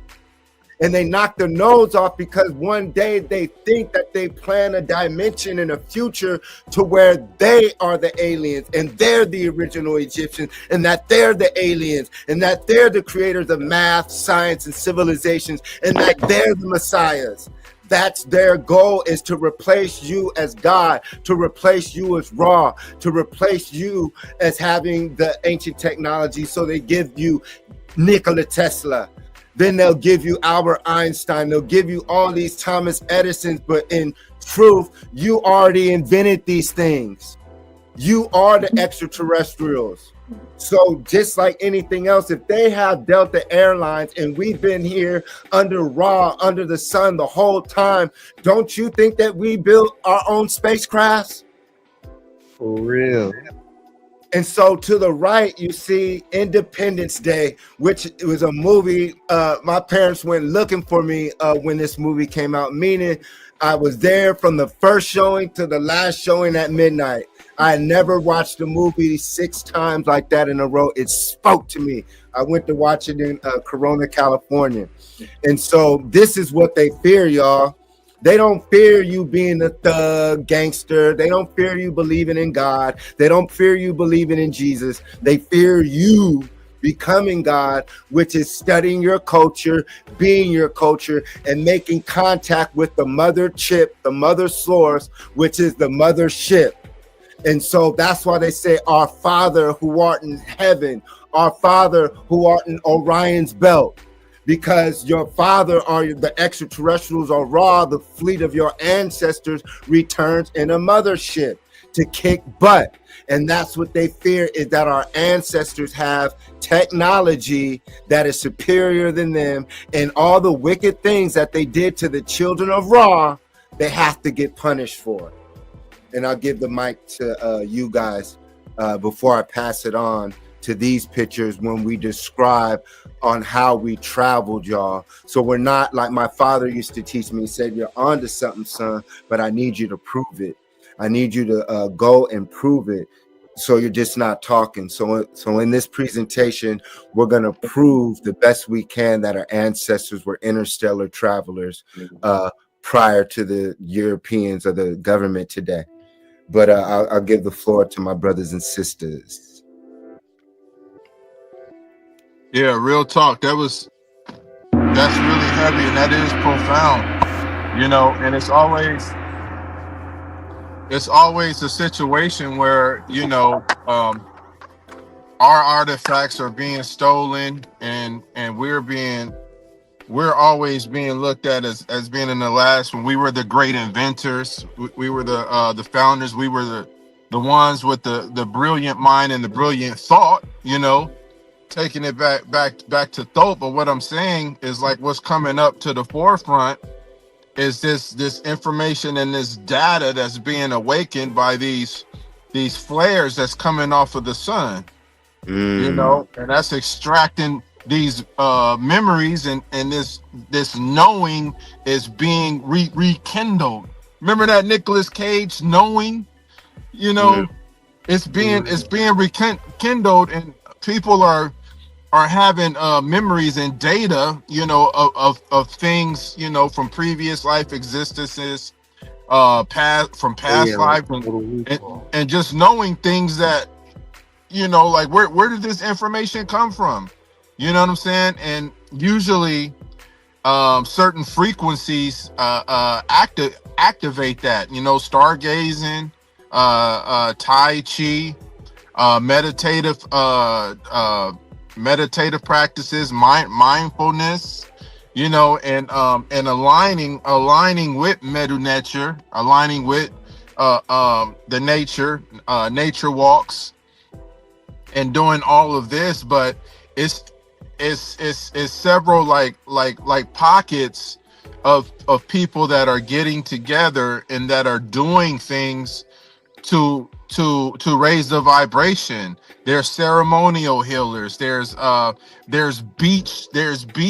And they knock their nose off because one day they think that they plan a dimension in a future to where they are the aliens and they're the original Egyptians, and that they're the aliens, and that they're the creators of math, science, and civilizations, and that they're the messiahs. That's their goal, is to replace you as God, to replace you as Ra, to replace you as having the ancient technology. So they give you Nikola Tesla. Then they'll give you Albert Einstein. They'll give you all these Thomas Edisons. But in truth, you already invented these things. You are the extraterrestrials. So just like anything else, if they have Delta Airlines and we've been here under Ra, under the sun the whole time, don't you think that we built our own spacecrafts? For real. And so to the right, you see Independence Day, which was a movie. My parents went looking for me when this movie came out, meaning I was there from the first showing to the last showing at midnight. I never watched a movie 6 times like that in a row. It spoke to me. I went to watch it in Corona, California. And so this is what they fear, y'all. They don't fear you being a thug gangster. They don't fear you believing in God. They don't fear you believing in Jesus. They fear you becoming God, which is studying your culture, being your culture, and making contact with the mother chip, the mother source, which is the mother ship. And so that's why they say, our Father who art in heaven, our Father who art in Orion's belt. Because your father or the extraterrestrials or Ra, the fleet of your ancestors, returns in a mothership to kick butt. And that's what they fear, is that our ancestors have technology that is superior than them, and all the wicked things that they did to the children of Ra, they have to get punished for. And I'll give the mic to you guys before I pass it on to these pictures when we describe on how we traveled, y'all. So we're not like my father used to teach me. He said, you're onto something, son, but I need you to prove it. I need you to go and prove it. So you're just not talking. So in this presentation, we're going to prove the best we can that our ancestors were interstellar travelers prior to the Europeans or the government today. But I'll give the floor to my brothers and sisters. Yeah, real talk. That's really heavy, and that is profound, you know. And it's always a situation where, you know, our artifacts are being stolen, and we're always being looked at as being in the last. When we were the great inventors, we were the founders, we were the ones with the brilliant mind and the brilliant thought, you know. Taking it back to thought. But what I'm saying is, like, what's coming up to the forefront is this information and this data that's being awakened by these flares that's coming off of the sun, you know, and that's extracting these memories, and this knowing is being rekindled. Remember that Nicolas Cage knowing, you know, it's being rekindled, and people are having memories and data, you know, of things, you know, from previous life existences, past life, and just knowing things that, you know, like where did this information come from? You know what I'm saying? And usually certain frequencies activate that, you know, stargazing, Tai Chi, meditative practices, mindfulness, you know, and aligning with Medu Nature, aligning with the nature walks, and doing all of this. But it's several like pockets of people that are getting together and that are doing things to raise the vibration. There's ceremonial healers. There's beach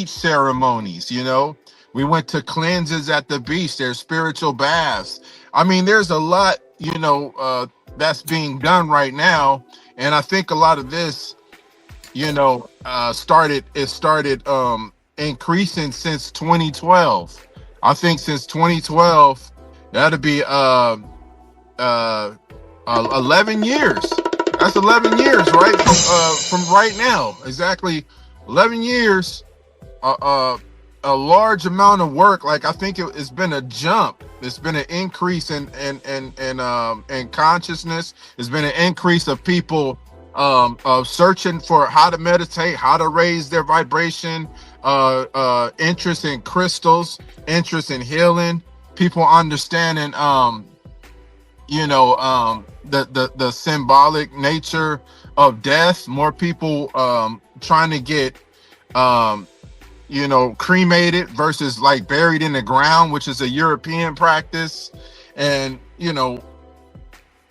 ceremonies, you know. We went to cleanses at the beach. There's spiritual baths. I mean, there's a lot, you know, that's being done right now. And I think a lot of this, you know, started increasing since 2012. I think since 2012, that'll be 11 years. That's 11 years, right? From right now, exactly 11 years. A large amount of work. Like, I think it's been a jump. It's been an increase in consciousness. It's been an increase of people searching for how to meditate, how to raise their vibration, interest in crystals, interest in healing. People understanding, you know, the symbolic nature of death. More people trying to get you know, cremated versus like buried in the ground, which is a European practice. And, you know,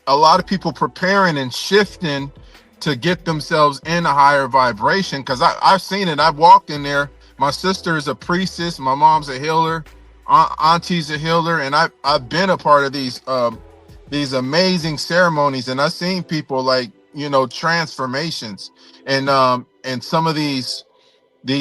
a lot of people preparing and shifting to get themselves in a higher vibration. Because I've seen it. I've walked in there. My sister is a priestess. My mom's a healer. Auntie's a healer, and I've been a part of these amazing ceremonies, and I've seen people like, you know, transformations, and some of these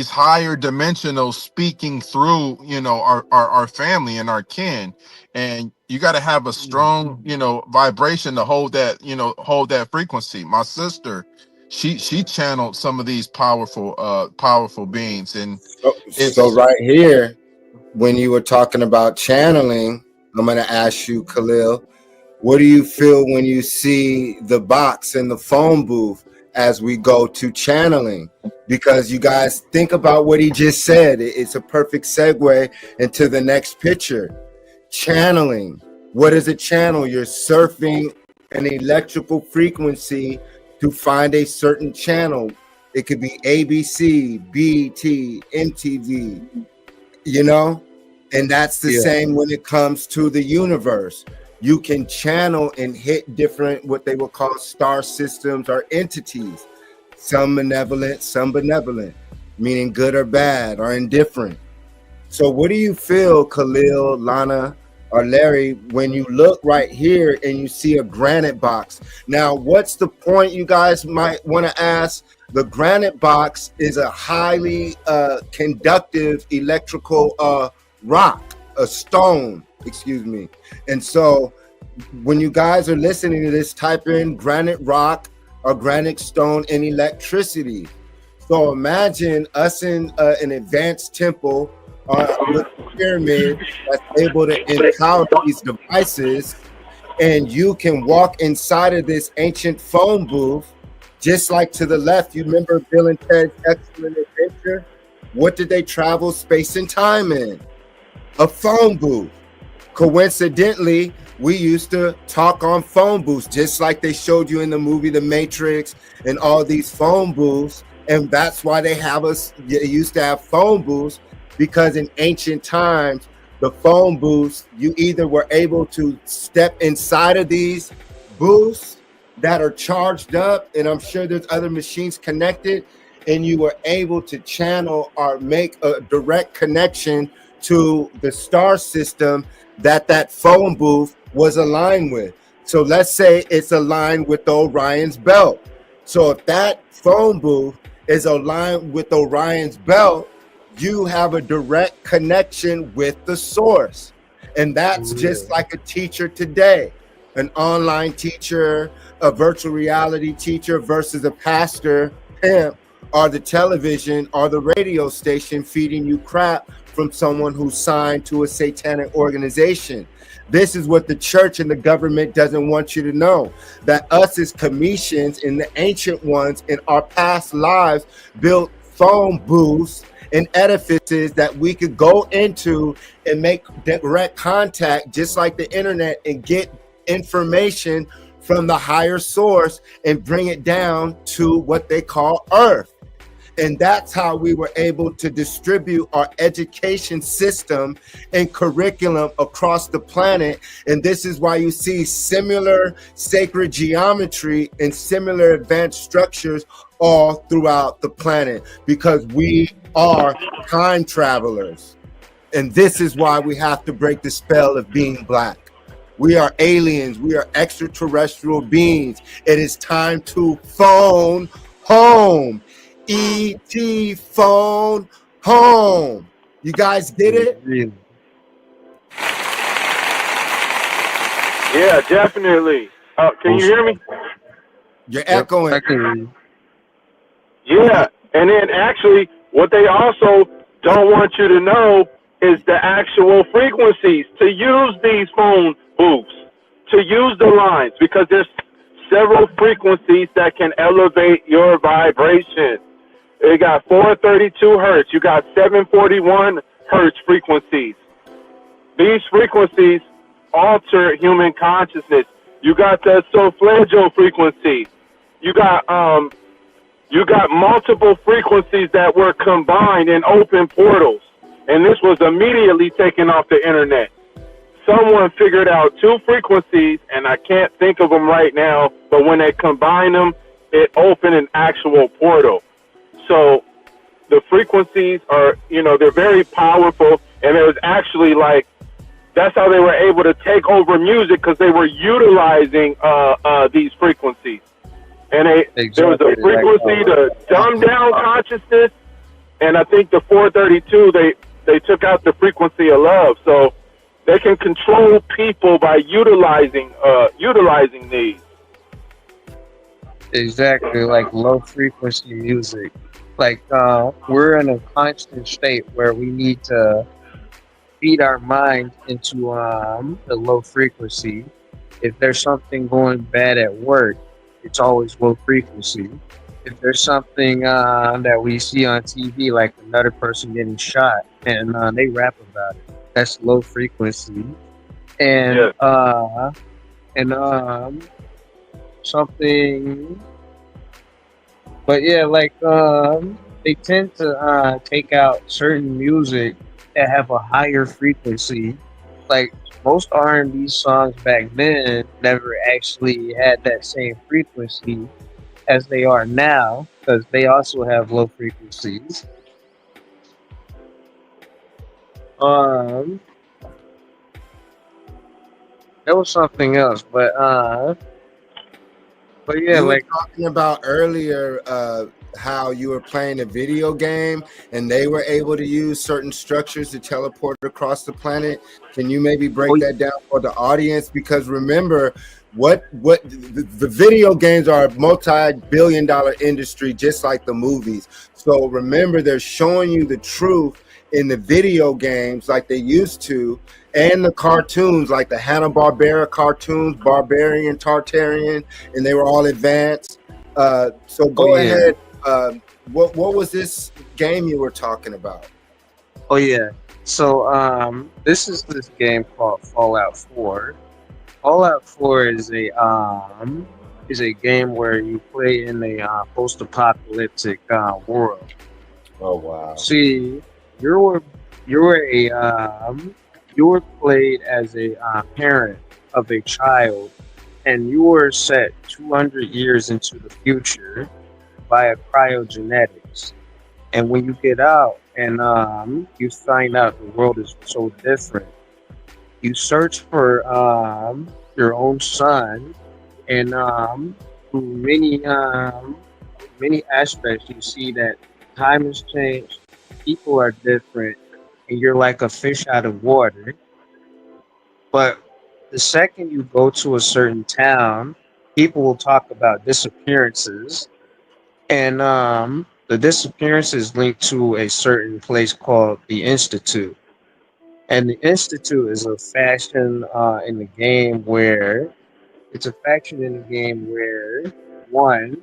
higher dimensional speaking through, you know, our family and our kin. And you got to have a strong, you know, vibration to hold that frequency. My sister, she channeled some of these powerful beings. And so right here, when you were talking about channeling, I'm going to ask you, Khalil, what do you feel when you see the box in the phone booth as we go to channeling? Because you guys think about what he just said. It's a perfect segue into the next picture. Channeling. What is a channel? You're surfing an electrical frequency to find a certain channel. It could be ABC, BT, MTV, you know? And that's the same when it comes to the universe. You can channel and hit different, what they will call star systems or entities. Some malevolent, some benevolent, meaning good or bad or indifferent. So what do you feel, Khalil, Lana, or Larry, when you look right here and you see a granite box? Now, what's the point, you guys might want to ask? The granite box is a highly conductive electrical rock, a stone, excuse me. And so when you guys are listening to this, type in granite rock or granite stone and electricity. So imagine us in an advanced temple with a pyramid that's able to encounter these devices, and you can walk inside of this ancient phone booth, just like to the left. You remember Bill and Ted's Excellent Adventure? What did they travel space and time in? A phone booth. Coincidentally, we used to talk on phone booths, just like they showed you in the movie The Matrix and all these phone booths. And that's why they used to have phone booths, because in ancient times, the phone booths, you either were able to step inside of these booths that are charged up, and I'm sure there's other machines connected, and you were able to channel or make a direct connection to the star system that phone booth was aligned with. So let's say it's aligned with the Orion's belt. So if that phone booth is aligned with Orion's belt, you have a direct connection with the source. And that's just like a teacher today, an online teacher, a virtual reality teacher versus a pastor, pimp, or the television or the radio station feeding you crap from someone who's signed to a satanic organization. This is what the church and the government doesn't want you to know, that us as Cometians and the ancient ones in our past lives built phone booths and edifices that we could go into and make direct contact, just like the internet, and get information from the higher source and bring it down to what they call Earth. And that's how we were able to distribute our education system and curriculum across the planet. And this is why you see similar sacred geometry and similar advanced structures all throughout the planet, because we are time travelers. And this is why we have to break the spell of being black. We are aliens. We are extraterrestrial beings. It is time to phone home. E.T. phone home. You guys get it? Yeah, definitely. Can you hear me? You're echoing. Yeah, and then actually, what they also don't want you to know is the actual frequencies to use these phone booths, to use the lines, because there's several frequencies that can elevate your vibration. You got 432 hertz. You got 741 hertz frequencies. These frequencies alter human consciousness. You got the solfeggio frequency. You got multiple frequencies that were combined in open portals, and this was immediately taken off the internet. Someone figured out two frequencies, and I can't think of them right now, but when they combine them, it opened an actual portal. So the frequencies are, they're very powerful, and it was actually like, that's how they were able to take over music, because they were utilizing these frequencies. And there was a frequency to dumb down consciousness, and I think the 432, they took out the frequency of love. So they can control people by utilizing these. Exactly, like low frequency music. Like we're in a constant state where we need to feed our mind into the low frequency. If there's something going bad at work, it's always low frequency. If there's something that we see on TV, like another person getting shot, and they rap about it, that's low frequency. And something, but yeah, like they tend to take out certain music that have a higher frequency. Like most R&B songs back then never actually had that same frequency as they are now, because they also have low frequencies. There was something else, but yeah, you were like talking about earlier how you were playing a video game and they were able to use certain structures to teleport across the planet. Can you maybe break that down for the audience? Because remember, what the video games are a multi-billion-dollar industry, just like the movies. So remember, they're showing you the truth in the video games like they used to, and the cartoons like the Hanna-Barbera cartoons, Barbarian, Tartarian, and they were all advanced. So go ahead. What was this game you were talking about? Oh yeah. So this is this game called Fallout 4. Fallout 4 is a game where you play in a post-apocalyptic world. Oh wow. See, you were played as a parent of a child, and you were set 200 years into the future via cryogenetics. And when you get out and you find out the world is so different, you search for your own son, and through many aspects, you see that time has changed, people are different, and you're like a fish out of water. But the second you go to a certain town, people will talk about disappearances, and the disappearances linked to a certain place called the Institute. And the Institute is a faction in the game where one,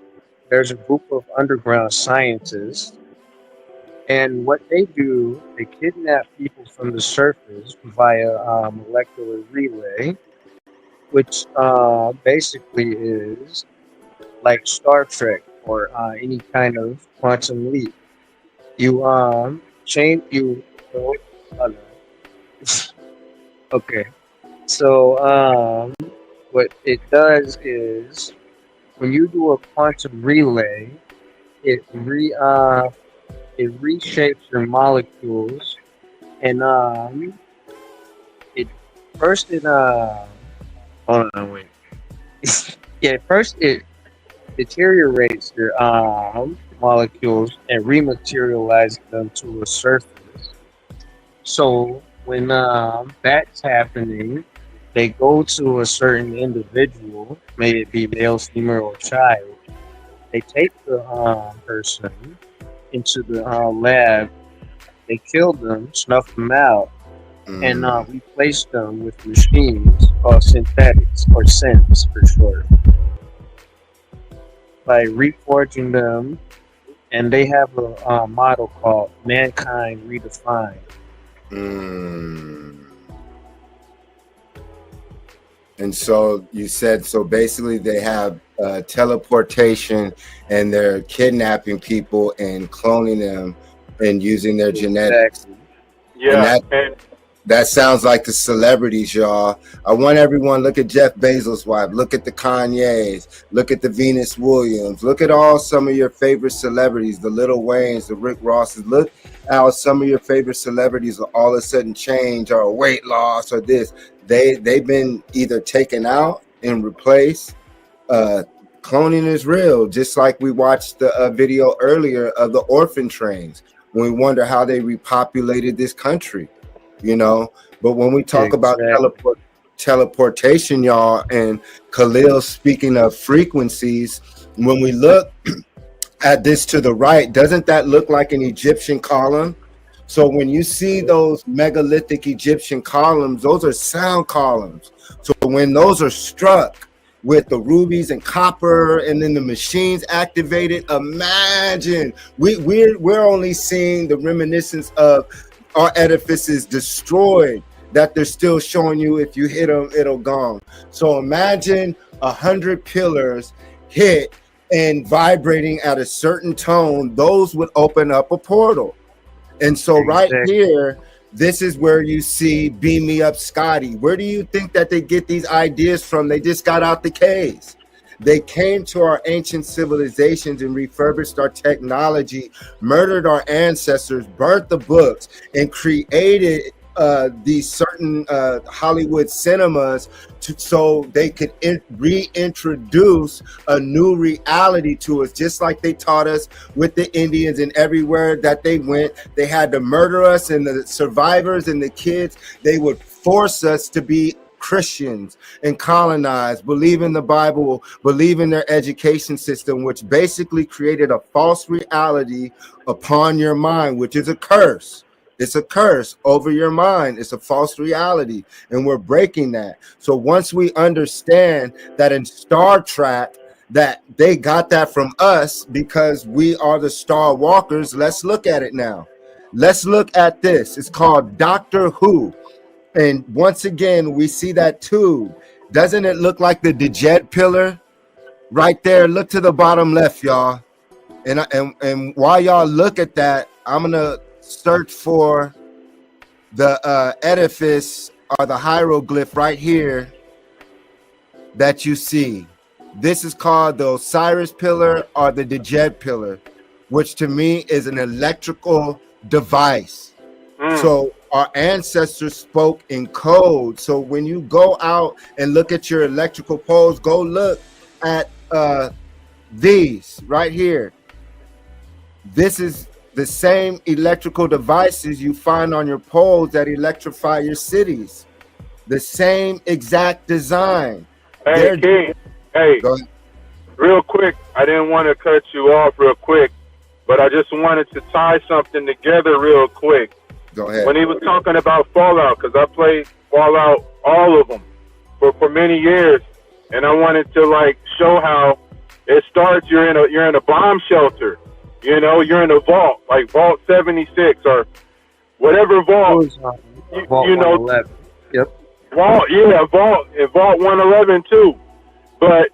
there's a group of underground scientists, and what they do, they kidnap people from the surface via molecular relay, which basically is like Star Trek or any kind of quantum leap. You okay. So what it does is when you do a quantum relay, it reshapes your molecules, and it hold on, wait. Yeah, first it deteriorates your molecules and rematerializes them to a surface. So when that's happening, they go to a certain individual, may it be male, female, or child. They take the person into the lab, they kill them, snuff them out, and replace them with machines called synthetics, or synths for short, by reforging them. And they have a model called Mankind Redefined. And so you said, so basically they have teleportation, and they're kidnapping people and cloning them and using their genetics. Yeah, That sounds like the celebrities, y'all. I want everyone look at Jeff Bezos' wife, look at the Kanyes, look at the Venus Williams, look at all some of your favorite celebrities, the Lil Waynes, the Rick Rosses. Look how some of your favorite celebrities will all of a sudden change or weight loss or this. They've been either taken out and replaced. Cloning is real, just like we watched the video earlier of the orphan trains when we wonder how they repopulated this country. You know, but when we talk about teleportation, y'all, and Khalil speaking of frequencies, when we look at this to the right, doesn't that look like an Egyptian column? So when you see those megalithic Egyptian columns, those are sound columns. So when those are struck with the rubies and copper, and then the machines activated, imagine we're only seeing the reminiscence of our edifices destroyed, that they're still showing you if you hit them, it'll gone. So imagine 100 pillars hit and vibrating at a certain tone, those would open up a portal. And so right here, this is where you see Beam Me Up Scotty. Where do you think that they get these ideas from? They just got out the caves. They came to our ancient civilizations and refurbished our technology, murdered our ancestors, burnt the books, and created these certain Hollywood cinemas so they could reintroduce a new reality to us, just like they taught us with the Indians, and everywhere that they went, they had to murder us, and the survivors and the kids, they would force us to be Christians and colonize, believe in the Bible, believe in their education system, which basically created a false reality upon your mind, which is a curse. It's a curse over your mind. It's a false reality, and we're breaking that. So once we understand that in Star Trek, that they got that from us because we are the Star Walkers, let's look at it now. Let's look at this. It's called Doctor Who. And once again, we see that too. Doesn't it look like the Djed pillar right there? Look to the bottom left, y'all. And while y'all look at that, I'm gonna search for the edifice or the hieroglyph right here that you see. This is called the Osiris pillar or the Djed pillar, which to me is an electrical device. So our ancestors spoke in code. So when you go out and look at your electrical poles, go look at these right here. This is the same electrical devices you find on your poles that electrify your cities. The same exact design. Hey, King. Hey, real quick, I didn't want to cut you off real quick, but I just wanted to tie something together real quick. Go ahead. When he was talking about Fallout, because I played Fallout, all of them, for many years, and I wanted to like show how it starts. You're in a bomb shelter, you know, you're in a vault, like Vault 76 or whatever vault. Vault you know, 111. Yep. Vault 111 too. But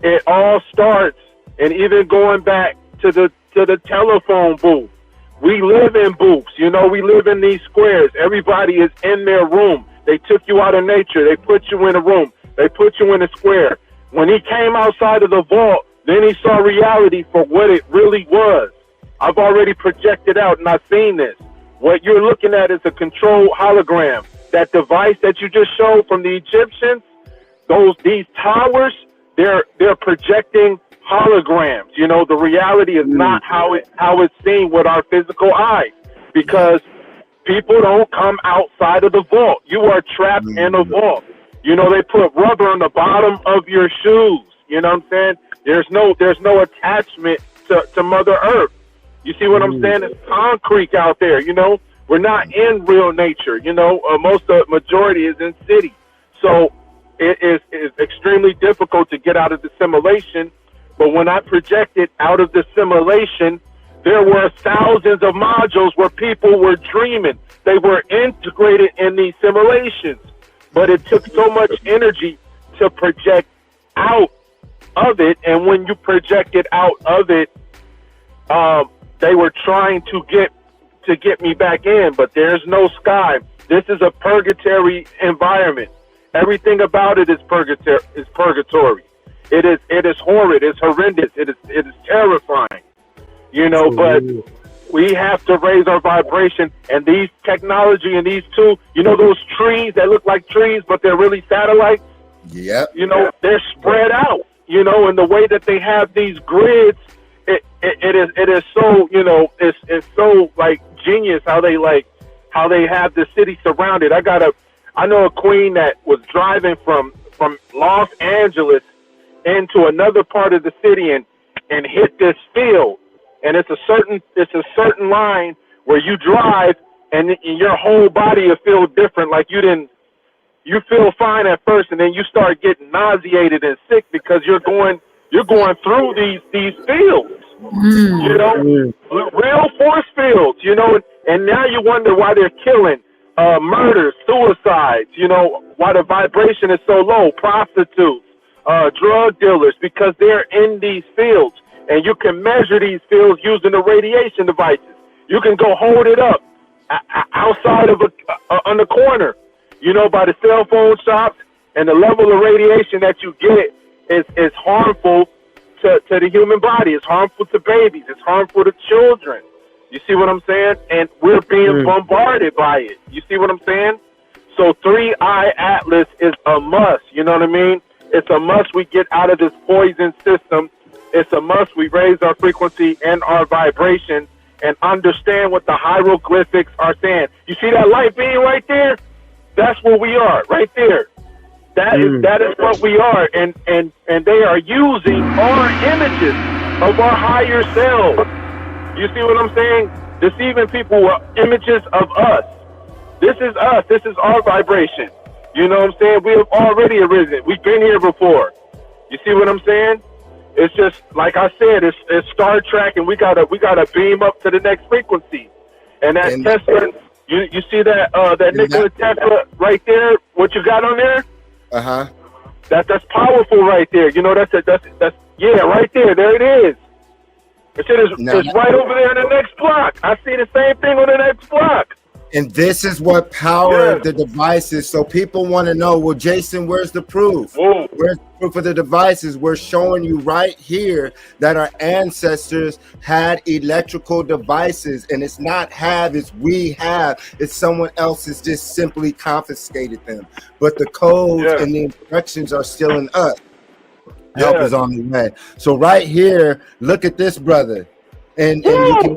it all starts, and even going back to the telephone booth. We live in booths, you know, we live in these squares. Everybody is in their room. They took you out of nature. They put you in a room. They put you in a square. When he came outside of the vault, then he saw reality for what it really was. I've already projected out, and I've seen this. What you're looking at is a controlled hologram. That device that you just showed from the Egyptians, these towers, they're projecting holograms. You know, the reality is not how it's seen with our physical eyes, because people don't come outside of the vault. You are trapped in a vault. You know, they put rubber on the bottom of your shoes. You know what I'm saying? There's no attachment to Mother Earth. You see what I'm saying? It's concrete out there. You know, we're not in real nature. You know, majority is in city. So it is extremely difficult to get out of the simulation. But when I projected out of the simulation, there were thousands of modules where people were dreaming. They were integrated in these simulations. But it took so much energy to project out of it. And when you projected out of it, they were trying to get to get me back in, but there's no sky. This is a purgatory environment. Everything about it is purgatory. It is horrid. It's horrendous. It is terrifying. You know, but we have to raise our vibration. And these technology and these tools, you know, those trees that look like trees, but they're really satellites. Yep. You know, they're spread out. You know, and the way that they have these grids, it is so, you know, it's so like genius how they have the city surrounded. I know a queen that was driving from Los Angeles into another part of the city and hit this field. And it's a certain line where you drive and your whole body will feel different. Like you feel fine at first, and then you start getting nauseated and sick because you're going through these fields. You know, real force fields. You know, and now you wonder why they're killing, murders, suicides. You know, why the vibration is so low. Prostitutes, drug dealers, because they're in these fields, and you can measure these fields using the radiation devices. You can go hold it up outside of on the corner. You know, by the cell phone shops, and the level of radiation that you get is harmful to the human body. It's harmful to babies. It's harmful to children. You see what I'm saying? And we're being bombarded by it. You see what I'm saying? So 3-Eye Atlas is a must. You know what I mean? It's a must we get out of this poison system. It's a must we raise our frequency and our vibration and understand what the hieroglyphics are saying. You see that light beam right there? That's what we are, right there. That is what we are, and they are using our images of our higher selves. You see what I'm saying? Deceiving people with images of us. This is us. This is our vibration. You know what I'm saying? We have already arisen. We've been here before. You see what I'm saying? It's just like I said. It's Star Trek, and we gotta beam up to the next frequency. And that Tesla. You see that Nikola Tesla right there? What you got on there? That's powerful right there. You know, that's right there. There it is. It is right over there in the next block. I see the same thing on the next block. And this is what powered the devices. So people want to know, well, Jason, where's the proof? Where's the proof of the devices? We're showing you right here that our ancestors had electrical devices, and it's not it's we have. It's someone else has just simply confiscated them. But the codes and the instructions are still in us. Help is on the way. So right here, look at this, brother. And you can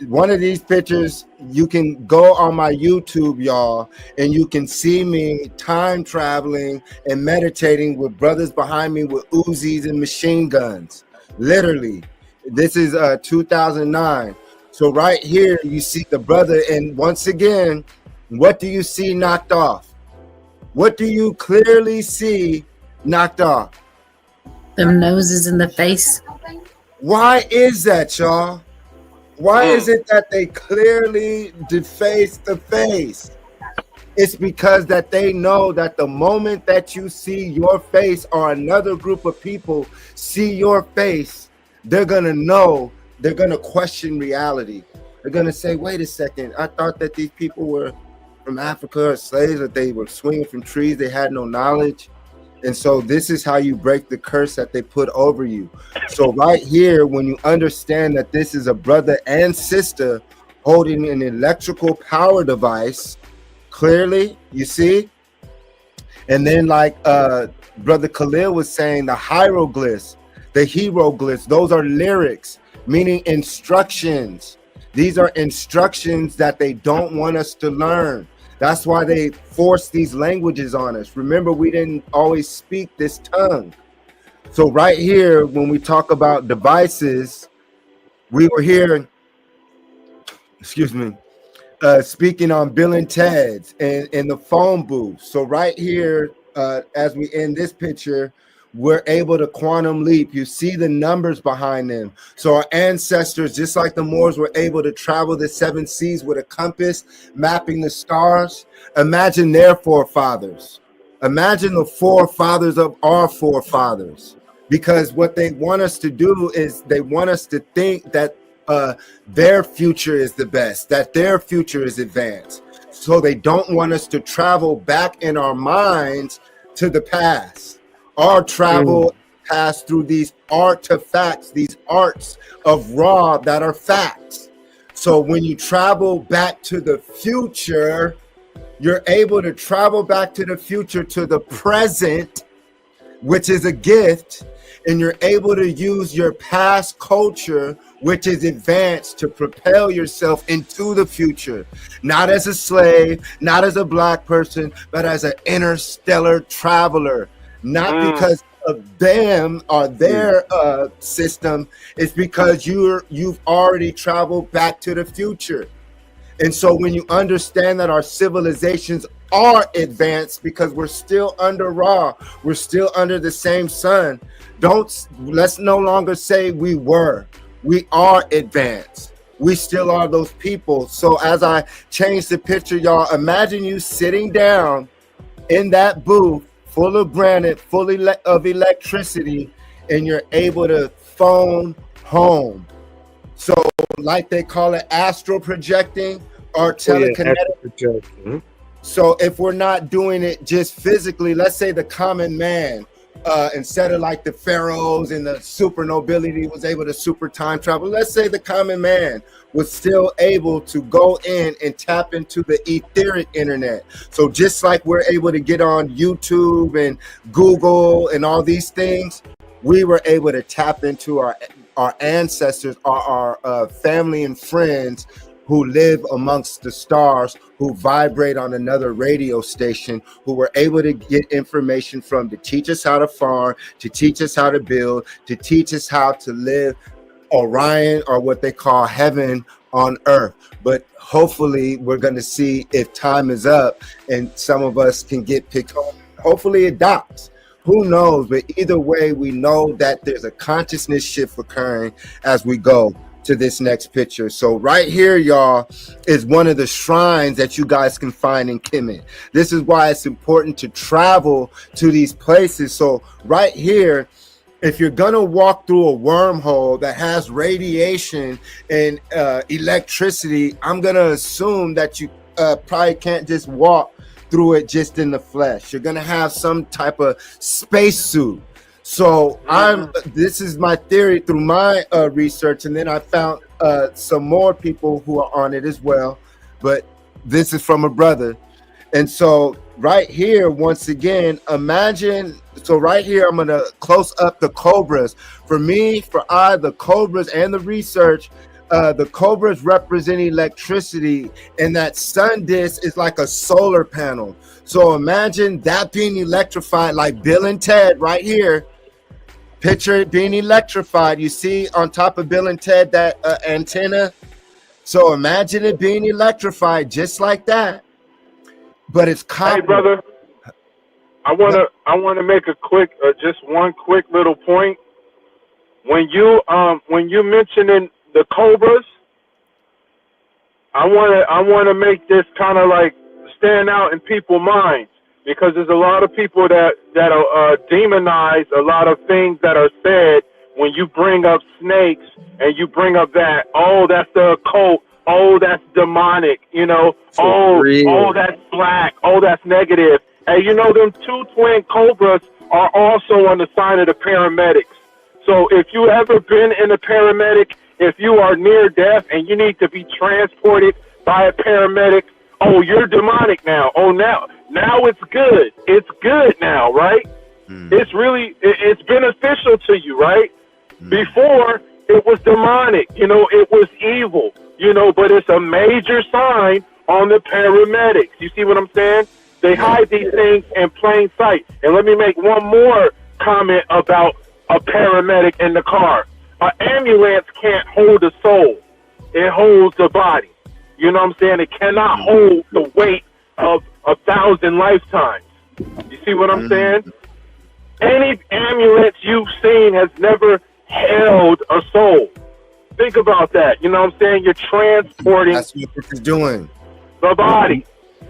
one of these pictures, you can go on my YouTube, y'all, and you can see me time traveling and meditating with brothers behind me with Uzis and machine guns. Literally, this is 2009. So right here, you see the brother, and once again, what do you see knocked off? What do you clearly see knocked off? Them noses in the face. Why is that, y'all? Why is it that they clearly deface the face? It's because that they know that the moment that you see your face or another group of people see your face, they're going to know, they're going to question reality. They're going to say, wait a second, I thought that these people were from Africa or slaves, that they were swinging from trees, they had no knowledge. And so this is how you break the curse that they put over you. So right here, when you understand that this is a brother and sister holding an electrical power device, clearly, you see? And then like Brother Khalil was saying, the hieroglyphs, the hieroglyphs, those are lyrics, meaning instructions. These are instructions that they don't want us to learn. That's why they force these languages on us. Remember, we didn't always speak this tongue. So right here, when we talk about devices, we were here, speaking on Bill and Ted's and in the phone booth. So right here, as we end this picture, we're able to quantum leap. You see the numbers behind them. So our ancestors, just like the Moors, were able to travel the 7 seas with a compass, mapping the stars. Imagine their forefathers. Imagine the forefathers of our forefathers. Because what they want us to do is they want us to think that their future is the best, that their future is advanced. So they don't want us to travel back in our minds to the past. Our travel pass through these artifacts, these arts of Ra that are facts. So when you travel back to the future, you're able to travel back to the future to the present, which is a gift, and you're able to use your past culture, which is advanced, to propel yourself into the future, not as a slave, not as a black person, but as an interstellar traveler, not because of them or their system. It's because you've already traveled back to the future. And so when you understand that our civilizations are advanced because we're still under Ra, we're still under the same sun, let's no longer say we are advanced. We still are those people. So as I change the picture, y'all, imagine you sitting down in that booth full of granite, full of electricity, and you're able to phone home. So like they call it astral projecting or telekinetic. So if we're not doing it just physically, let's say the common man, instead of like the pharaohs and the super nobility was able to super time travel, let's say the common man was still able to go in and tap into the etheric internet. So just like we're able to get on YouTube and Google and all these things, we were able to tap into our ancestors, our family and friends who live amongst the stars, who vibrate on another radio station, who were able to get information from to teach us how to farm, to teach us how to build, to teach us how to live Orion, or what they call heaven on earth. But hopefully we're going to see if time is up and some of us can get picked up. Hopefully it docks. Who knows? But either way, we know that there's a consciousness shift occurring as we go to this next picture. So right here, y'all, is one of the shrines that you guys can find in Kemet. This is why it's important to travel to these places. So right here, if you're gonna walk through a wormhole that has radiation and electricity, I'm gonna assume that you probably can't just walk through it just in the flesh. You're gonna have some type of spacesuit. So this is my theory through my research, and then I found some more people who are on it as well, but this is from a brother. And so right here, once again, imagine, so right here, I'm gonna close up the cobras. For me, the cobras and the research, the cobras represent electricity, and that sun disk is like a solar panel. So imagine that being electrified, like Bill and Ted right here. Picture it being electrified. You see on top of Bill and Ted that antenna. So imagine it being electrified just like that. But it's copper. Hey, brother, I wanna make a quick, just one quick little point. When you mentioning the cobras, I wanna make this kind of like stand out in people's minds, because there's a lot of people that demonize a lot of things that are said when you bring up snakes and you bring up that, oh, that's the occult, oh, that's demonic, you know, oh, that's black, oh, that's negative. And you know, them two twin cobras are also on the sign of the paramedics. So if you ever been in a paramedic, if you are near death and you need to be transported by a paramedic, oh, you're demonic now. Oh, now it's good. It's good now, right? It's really, it's beneficial to you, right? Before, it was demonic, you know, it was evil, you know, but it's a major sign on the paramedics. You see what I'm saying? They hide these things in plain sight. And let me make one more comment about a paramedic in the car. An ambulance can't hold a soul. It holds the body. You know what I'm saying? It cannot hold the weight of 1,000 lifetimes. You see what I'm saying? Any ambulance you've seen has never held a soul. Think about that. You know what I'm saying? You're transporting. That's what this is doing. The body.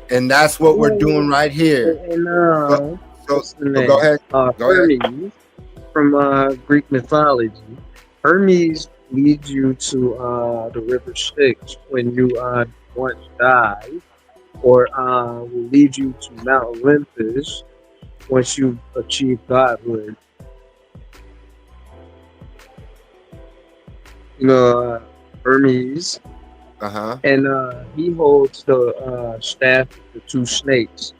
And that's what we're doing right here. And go ahead. Hermes, from Greek mythology. Hermes leads you to the river Styx when you once die, or will lead you to Mount Olympus once you achieve godhood. You know, Hermes, and he holds the staff of the two snakes.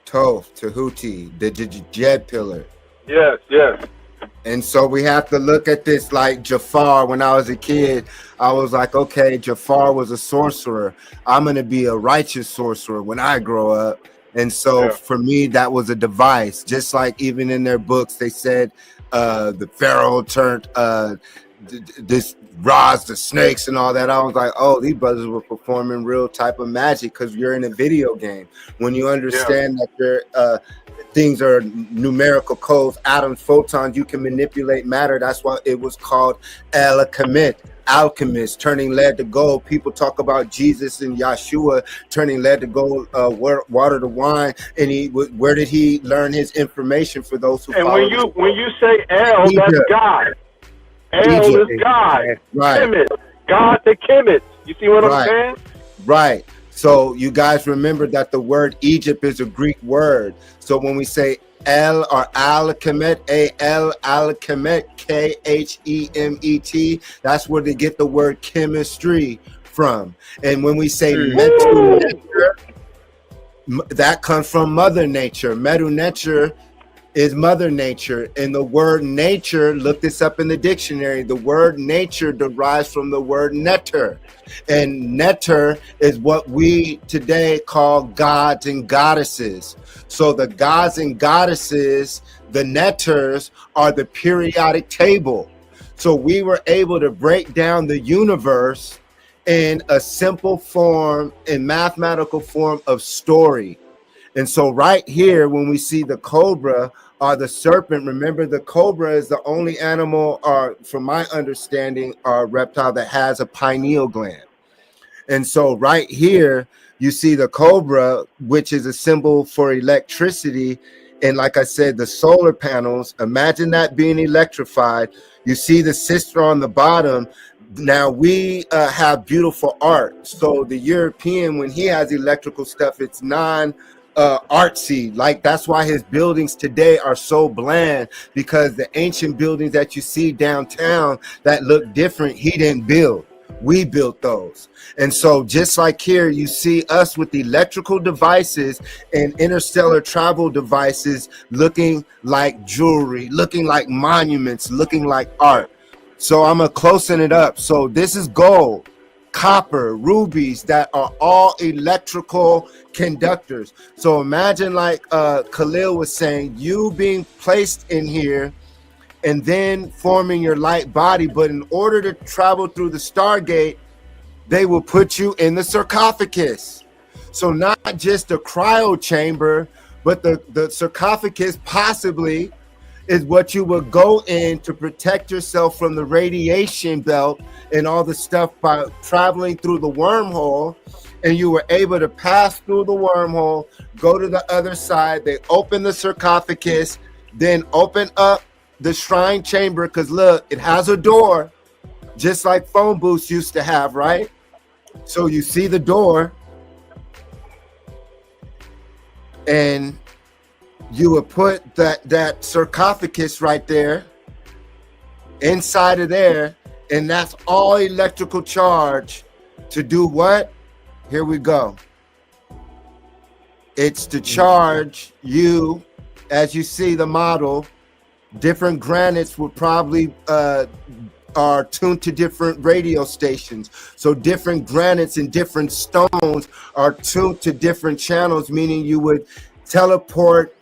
Toph, Tahuti, the Jed pillar. Yes, yes. And so we have to look at this like Jafar. When I was a kid, I was like, okay, Jafar was a sorcerer. I'm going to be a righteous sorcerer when I grow up. And so for me, that was a device. Just like even in their books, they said the Pharaoh turned this rods, the snakes and all that. I was like, oh, these brothers were performing real type of magic because you're in a video game. When you understand that you're things are numerical codes, atoms, photons, you can manipulate matter. That's why it was called alchemist, turning lead to gold. People talk about Jesus and Yeshua turning lead to gold, water to wine. And where did he learn his information for those who and follow? when you say El, that's God. El is God. Right. Kemet. God the Kemet. You see what I'm saying? Right. So you guys remember that the word Egypt is a Greek word. So when we say El or Al-Kemet, A-L, Al-Kemet, K-H-E-M-E-T, that's where they get the word chemistry from. And when we say Metu Nature, that comes from Mother Nature. Metu Nature is Mother Nature. And the word nature, look this up in the dictionary, the word nature derives from the word netter. And netter is what we today call gods and goddesses. So the gods and goddesses, the netters, are the periodic table. So we were able to break down the universe in a simple form, in mathematical form of story. And so right here, when we see the cobra or the serpent, remember the cobra is the only animal, or from my understanding, or reptile that has a pineal gland. And so right here, you see the cobra, which is a symbol for electricity. And like I said, the solar panels, imagine that being electrified. You see the sister on the bottom. Now we have beautiful art. So the European, when he has electrical stuff, it's artsy. Like that's why his buildings today are so bland, because the ancient buildings that you see downtown that look different, he didn't build. We built those. And so just like here, you see us with electrical devices and interstellar travel devices looking like jewelry, looking like monuments, looking like art. So I'm gonna closing it up. So this is gold, copper, rubies that are all electrical conductors. So imagine, like Khalil was saying, you being placed in here and then forming your light body. But in order to travel through the Stargate, they will put you in the sarcophagus. So not just a cryo chamber, but the sarcophagus possibly is what you would go in to protect yourself from the radiation belt and all the stuff by traveling through the wormhole. And you were able to pass through the wormhole, go to the other side. They open the sarcophagus, then open up the shrine chamber, because look, it has a door, just like phone booths used to have, right? So you see the door, and you would put that sarcophagus right there inside of there, and that's all electrical charge to do what? Here we go. It's to charge you, as you see the model. Different granites would probably are tuned to different radio stations. So different granites and different stones are tuned to different channels, meaning you would teleport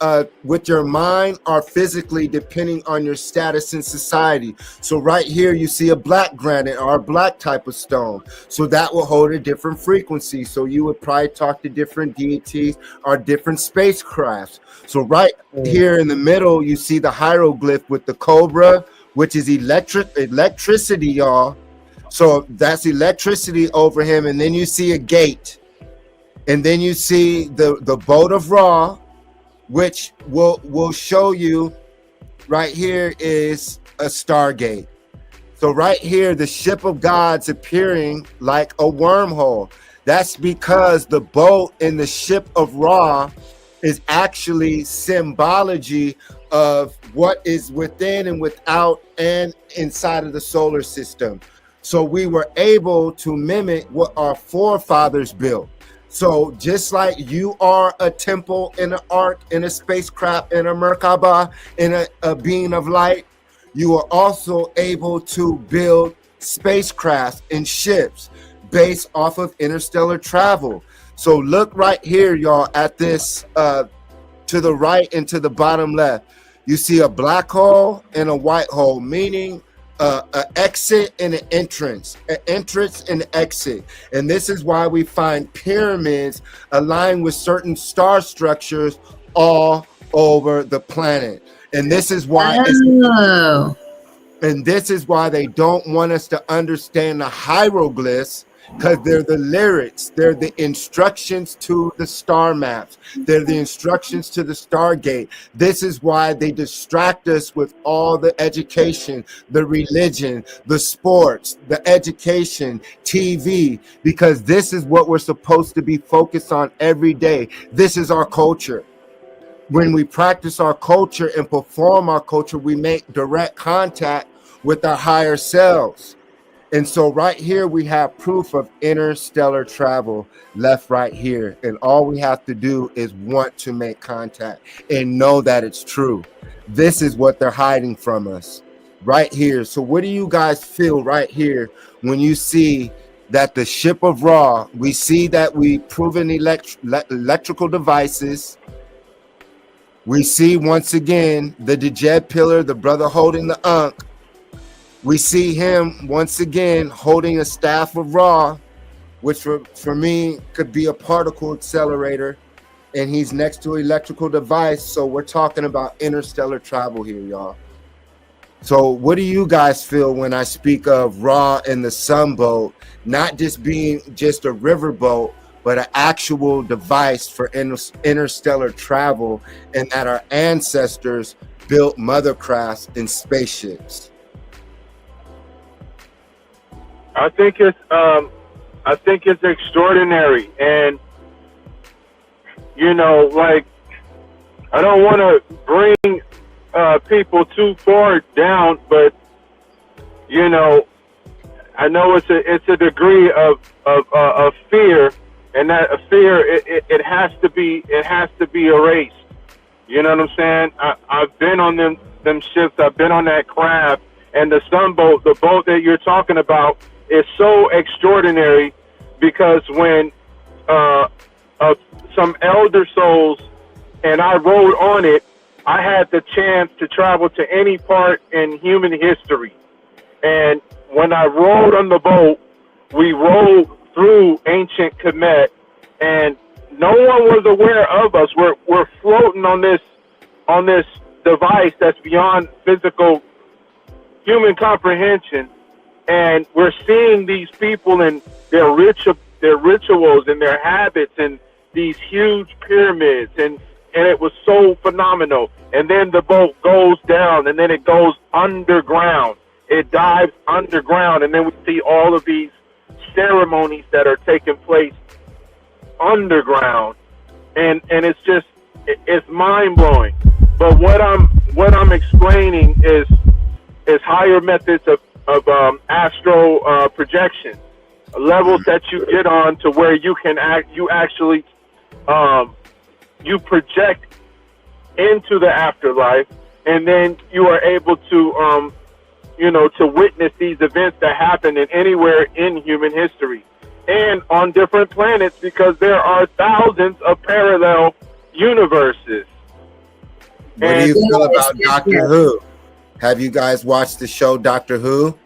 with your mind or physically, depending on your status in society. So right here you see a black granite or a black type of stone, so that will hold a different frequency. So you would probably talk to different deities or different spacecrafts. So right here in the middle you see the hieroglyph with the cobra, which is electricity, y'all. So that's electricity over him. And then you see a gate. And then you see the boat of Ra, which will show you right here is a Stargate. So right here, the ship of God's appearing like a wormhole. That's because the boat in the ship of Ra is actually symbology of what is within and without and inside of the solar system. So we were able to mimic what our forefathers built. So just like you are a temple in an ark, in a spacecraft, in a Merkaba, in a being of light, you are also able to build spacecraft and ships based off of interstellar travel. So look right here, y'all, at this to the right and to the bottom left. You see a black hole and a white hole, meaning an exit and an entrance and an exit. And this is why we find pyramids aligned with certain star structures all over the planet. And this is why and this is why they don't want us to understand the hieroglyphs, because they're the lyrics, they're the instructions to the star maps, they're the instructions to the Stargate. This is why they distract us with all the education, the religion, the sports, the education, TV, because this is what we're supposed to be focused on every day. This is our culture. When we practice our culture and perform our culture, we make direct contact with our higher selves. And so right here, we have proof of interstellar travel left right here. And all we have to do is want to make contact and know that it's true. This is what they're hiding from us right here. So what do you guys feel right here when you see that the ship of Ra, we see that we've proven electrical devices. We see once again the Djed pillar, the brother holding the Ankh. We see him once again holding a staff of Ra, which for me could be a particle accelerator, and he's next to an electrical device. So we're talking about interstellar travel here, y'all. So what do you guys feel when I speak of Ra and the sun boat, not just being just a river boat, but an actual device for interstellar travel, and that our ancestors built mothercrafts and spaceships? I think it's extraordinary, and you know, like, I don't want to bring people too far down, but you know, I know it's a degree of fear. And that fear, it has to be erased. You know what I'm saying? I've been on them ships. I've been on that craft, and the sun boat, the boat that you're talking about, is so extraordinary because when some elder souls and I rode on it, I had the chance to travel to any part in human history. And when I rode on the boat, we rode through ancient Comet, and no one was aware of us. We're floating on this device that's beyond physical human comprehension, and we're seeing these people and their rituals and their habits and these huge pyramids, and it was so phenomenal. And then the boat goes down, and then it goes underground. It dives underground, and then we see all of these ceremonies that are taking place underground, and it's mind-blowing. But what I'm explaining is higher methods of astro projection, levels that you get on to where you can actually you project into the afterlife, and then you are able to to witness these events that happen in anywhere in human history and on different planets, because there are thousands of parallel universes. What do you feel about Doctor Who? Have you guys watched the show Doctor Who?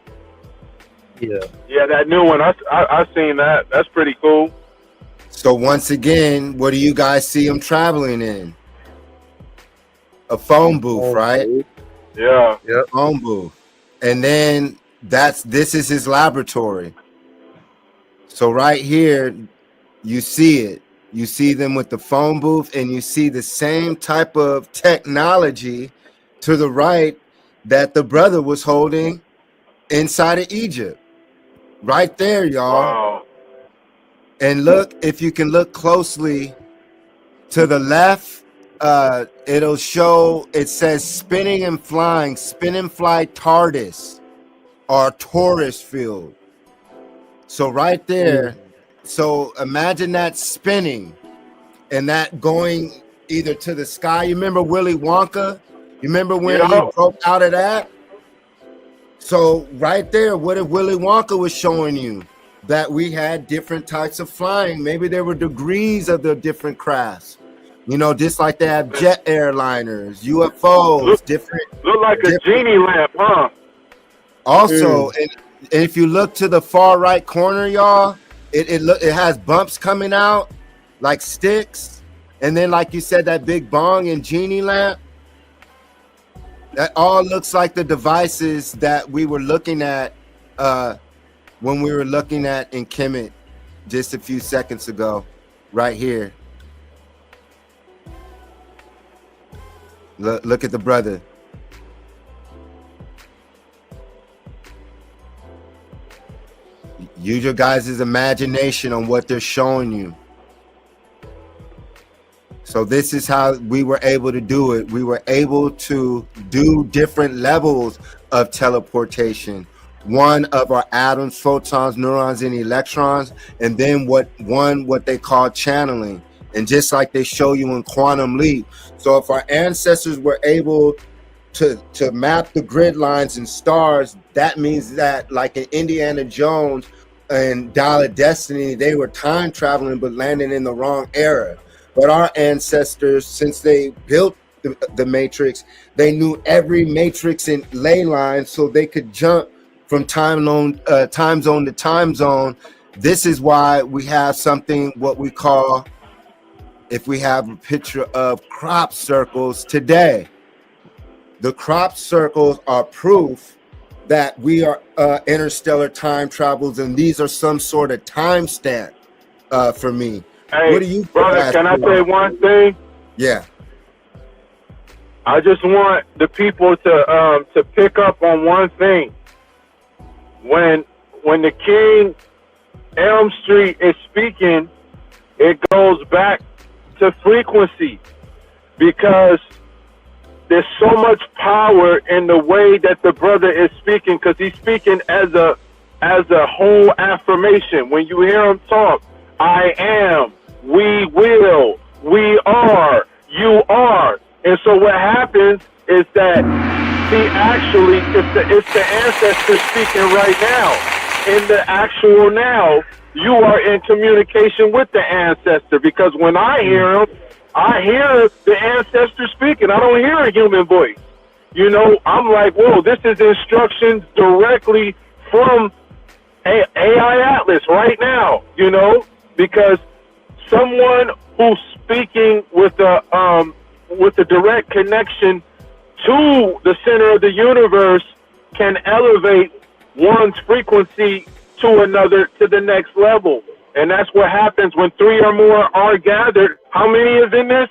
Yeah, that new one. I've seen that. That's pretty cool. So once again, what do you guys see him traveling in? A phone booth, right? Yeah. Yep. Phone booth. And then this is his laboratory. So right here, you see it. You see them with the phone booth, and you see the same type of technology to the right that the brother was holding inside of Egypt. Right there, y'all. Wow. And look, if you can look closely to the left, it'll show, it says spinning and flying, spin and fly TARDIS or Taurus field. So right there, so imagine that spinning and that going either to the sky. You remember Willy Wonka? You remember when he broke out of that? So right there, what if Willy Wonka was showing you that we had different types of flying? Maybe there were degrees of the different crafts. You know, just like they have jet airliners, UFOs, different. Look like a genie lamp, huh? Also, and if you look to the far right corner, y'all, it has bumps coming out like sticks, and then like you said, that big bong and genie lamp. That all looks like the devices that we were looking at when we were looking at in Comet just a few seconds ago, right here. Look at the brother. Use your guys' imagination on what they're showing you. So this is how we were able to do it. We were able to do different levels of teleportation. One of our atoms, photons, neurons, and electrons, and then what they call channeling. And just like they show you in Quantum Leap. So if our ancestors were able to map the grid lines and stars, that means that like in Indiana Jones and Dial of Destiny, they were time traveling but landing in the wrong era. But our ancestors, since they built the matrix, they knew every matrix and ley line, so they could jump from time zone to time zone. This is why we have something what we call, if we have a picture of crop circles today. The crop circles are proof that we are interstellar time travels, and these are some sort of timestamp for me. Hey, what do you brother, can I say one thing? Yeah. I just want the people to pick up on one thing. When the King Elm Street is speaking, it goes back to frequency, because there's so much power in the way that the brother is speaking, because he's speaking as a whole affirmation. When you hear him talk, I am, we will, we are, you are. And so what happens is that it's the ancestor speaking right now. In the actual now, you are in communication with the ancestor, because when I hear him, I hear the ancestor speaking. I don't hear a human voice. You know, I'm like, whoa, this is instructions directly from AI Atlas right now, you know, because someone who's speaking with a direct connection to the center of the universe can elevate one's frequency to another, to the next level. And that's what happens when 3 or more are gathered. How many is in this?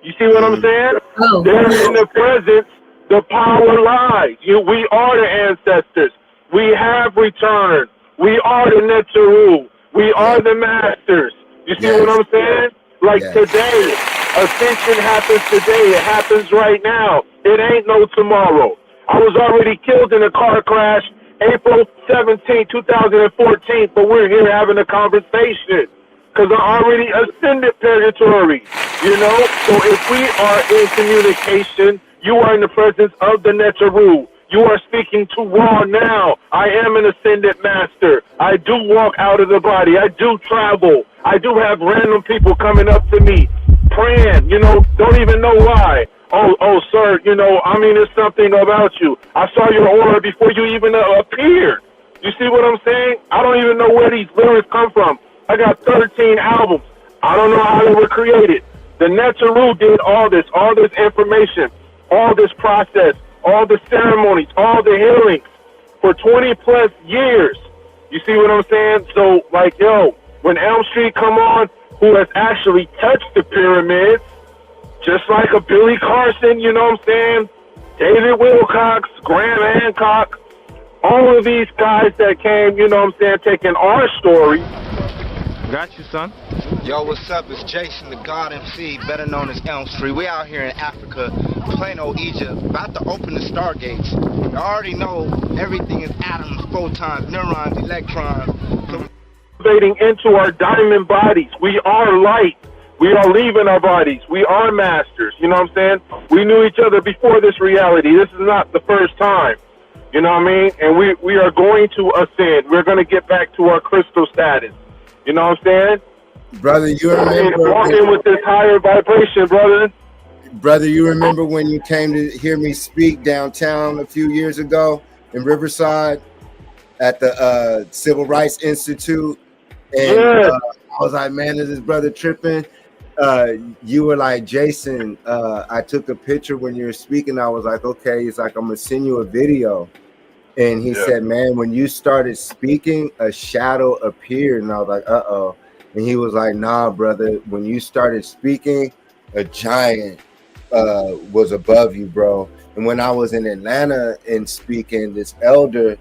You see what I'm saying? Oh. There in the presence, the power lies. We are the ancestors. We have returned. We are the Netzeru. We are the masters. You see what I'm saying? Like today, ascension happens today. It happens right now. It ain't no tomorrow. I was already killed in a car crash April 17, 2014, but we're here having a conversation because I already ascended purgatory, you know? So if we are in communication, you are in the presence of the Netzeru. You are speaking to Ra now. I am an ascended master. I do walk out of the body. I do travel. I do have random people coming up to me, praying, you know, don't even know why. Oh, sir, you know, I mean, there's something about you. I saw your aura before you even appeared. You see what I'm saying? I don't even know where these lyrics come from. I got 13 albums. I don't know how they were created. The Netzeru did all this information, all this process, all the ceremonies, all the healings for 20 plus years. You see what I'm saying? So, like, yo, when Elm Street come on, who has actually touched the pyramids, just like a Billy Carson, you know what I'm saying? David Wilcox, Graham Hancock, all of these guys that came, you know what I'm saying, taking our story. Got you, son. Yo, what's up? It's Jason, the God MC, better known as Elm Street. We out here in Africa, plain old Egypt, about to open the Stargates. You already know everything is atoms, photons, neurons, electrons. So Elevating into our diamond bodies. We are light. We are leaving our bodies. We are masters. You know what I'm saying? We knew each other before this reality. This is not the first time. You know what I mean? And we are going to ascend. We're going to get back to our crystal status. You know what I'm saying? Brother, you remember walking with this higher vibration, brother. Brother, you remember when you came to hear me speak downtown a few years ago in Riverside at the Civil Rights Institute? And I was like, man, is this brother tripping? You were like, Jason, I took a picture when you were speaking. I was like, okay. He's like, I'm gonna send you a video. And he said, man, when you started speaking, a shadow appeared. And I was like, uh-oh. And he was like, nah, brother, when you started speaking, a giant was above you, bro. And when I was in Atlanta and speaking, this elder,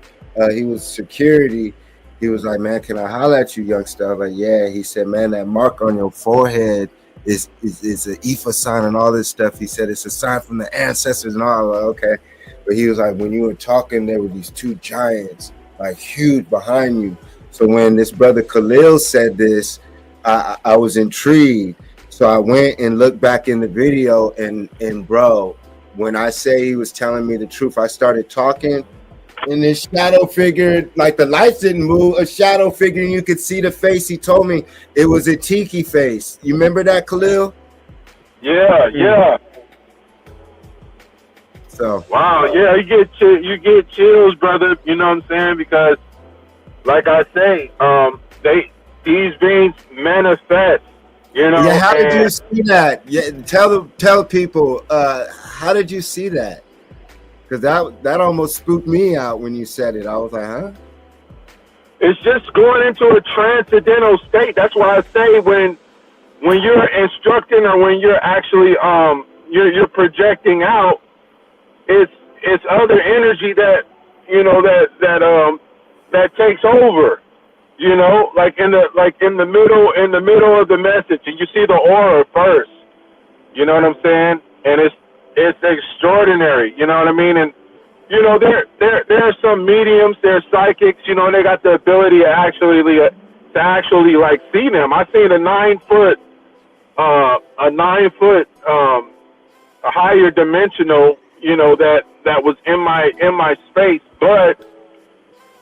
he was security. He was like, man, can I holler at you, youngster? I was like, yeah. He said, man, that mark on your forehead is an Ifa sign and all this stuff. He said, it's a sign from the ancestors and all. I was like, okay. But he was like, when you were talking, there were these two giants, like huge behind you. So when this brother Khalil said this, I was intrigued. So I went and looked back in the video, and bro, when I say he was telling me the truth, I started talking, and this shadow figure, like the lights didn't move, a shadow figure, and you could see the face. He told me it was a tiki face. You remember that, Khalil? Yeah, yeah. So wow, yeah, you get chills, brother. You know what I'm saying? Because, like I say, these beings manifest. You know. Yeah, how did you see that? Yeah, tell people. How did you see that? Because that almost spooked me out when you said it. I was like, huh? It's just going into a transcendental state. That's why I say when you're instructing or when you're actually you're projecting out. It's other energy that you know that takes over, you know, like in the middle of the message, and you see the aura first, you know what I'm saying, and it's extraordinary, you know what I mean, and you know there are some mediums, there's psychics, you know, and they got the ability to actually like see them. I seen a 9 foot a higher dimensional, you know, that was in my space, but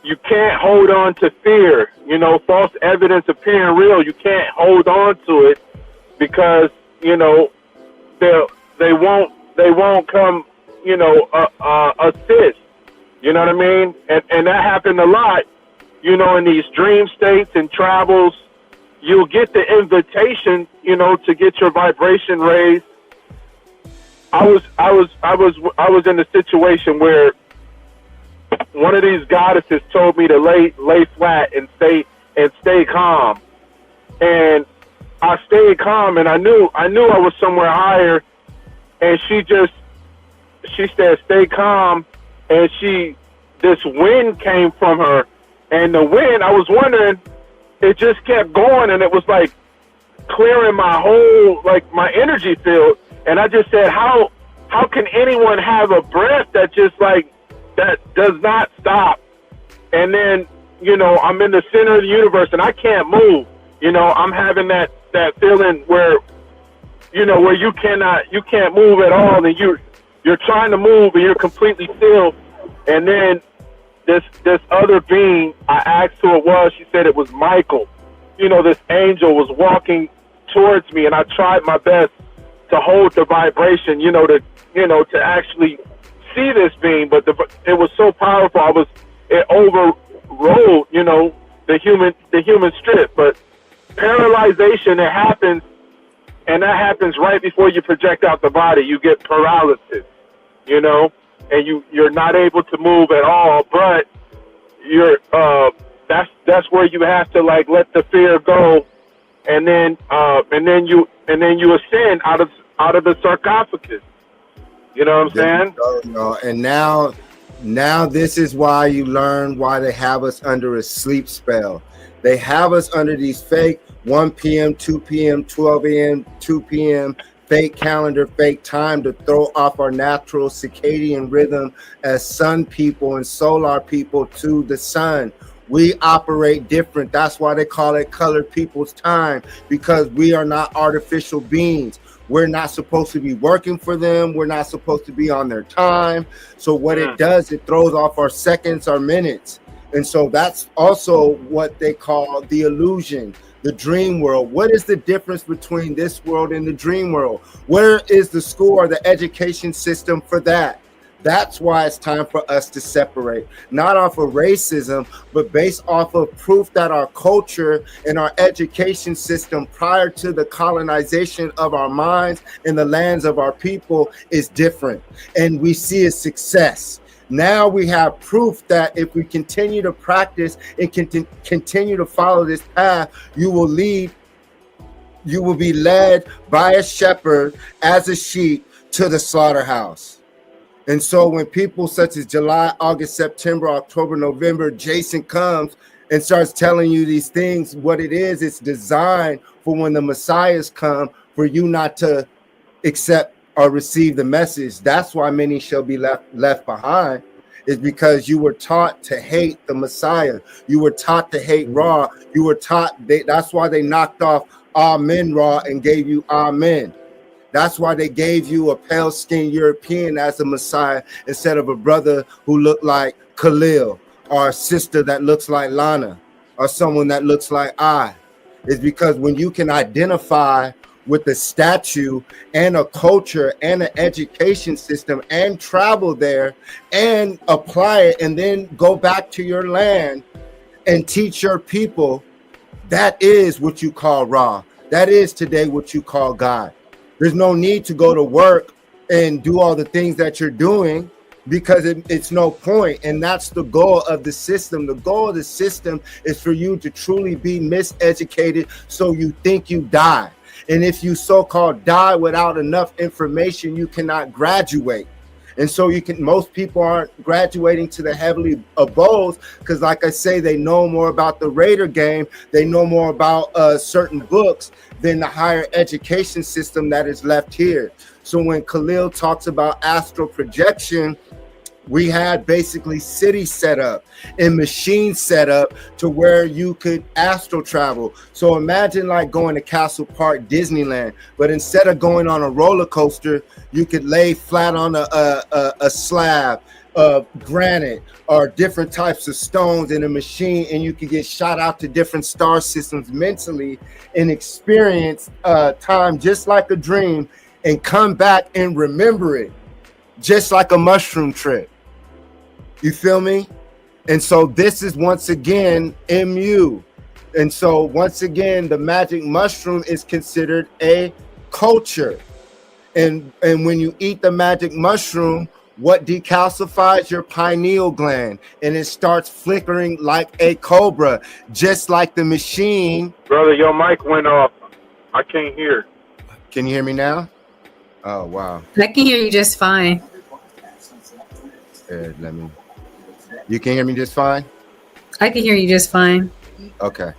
you can't hold on to fear, you know, false evidence appearing real. You can't hold on to it because, you know, they won't come, you know, assist, you know what I mean? And that happened a lot, you know, in these dream states and travels. You'll get the invitation, you know, to get your vibration raised. I was in a situation where one of these goddesses told me to lay flat and stay calm, and I stayed calm, and I knew I was somewhere higher, and she said stay calm, and this wind came from her, and the wind, I was wondering, it just kept going, and it was like clearing my whole, like my energy field. And I just said, how can anyone have a breath that just like, that does not stop? And then, you know, I'm in the center of the universe and I can't move. You know, I'm having that feeling where, you know, where you can't move at all. And you're trying to move and you're completely still. And then this other being, I asked who it was. She said it was Michael. You know, this angel was walking towards me, and I tried my best to hold the vibration, to actually see this being, but it was so powerful. It overrode, the human strip. But paralyzation, it happens, and that happens right before you project out the body. You get paralysis, and you're not able to move at all. But that's where you have to like let the fear go, and then you ascend out of the sarcophagus. You know what I'm saying? And now Now this is why you learn why they have us under a sleep spell. They have us under these fake 1 p.m., 2 p.m., 12 a.m., 2 p.m., fake calendar, fake time to throw off our natural circadian rhythm as sun people and solar people to the sun. We operate different. That's why they call it colored people's time, because we are not artificial beings. We're not supposed to be working for them. We're not supposed to be on their time. So what it does, it throws off our seconds, our minutes. And so that's also what they call the illusion, the dream world. What is the difference between this world and the dream world? Where is the school or the education system for that? That's why it's time for us to separate, not off of racism, but based off of proof that our culture and our education system prior to the colonization of our minds and the lands of our people is different. And we see a success. Now we have proof that if we continue to practice and continue to follow this path, you will be led by a shepherd as a sheep to the slaughterhouse. And so when people such as July, August, September, October, November, Jason comes and starts telling you these things, what it is, it's designed for when the Messiahs come, for you not to accept or receive the message. That's why many shall be left behind, is because you were taught to hate the Messiah. You were taught to hate Ra. You were taught, that's why they knocked off Amen Ra and gave you Amen. That's why they gave you a pale-skinned European as a Messiah instead of a brother who looked like Khalil, or a sister that looks like Lana, or someone that looks like I. It's because when you can identify with a statue and a culture and an education system and travel there and apply it and then go back to your land and teach your people, that is what you call Ra. That is today what you call God. There's no need to go to work and do all the things that you're doing, because it's no point. And that's the goal of the system. The goal of the system is for you to truly be miseducated so you think you die. And if you so-called die without enough information, you cannot graduate. And so most people aren't graduating to the heavenly abodes because, like I say, they know more about the Raider game. They know more about certain books than the higher education system that is left here. So when Khalil talks about astral projection, we had basically cities set up and machines set up to where you could astral travel. So imagine like going to Castle Park, Disneyland, but instead of going on a roller coaster, you could lay flat on a slab of granite or different types of stones in a machine, and you could get shot out to different star systems mentally and experience time just like a dream and come back and remember it just like a mushroom trip. You feel me? And so this is once again MU. And so once again, the magic mushroom is considered a culture. And when you eat the magic mushroom, what decalcifies your pineal gland, and it starts flickering like a cobra, just like the machine. Brother, your mic went off. I can't hear. Can you hear me now? Oh, wow. I can hear you just fine. You can hear me just fine? I can hear you just fine. Okay.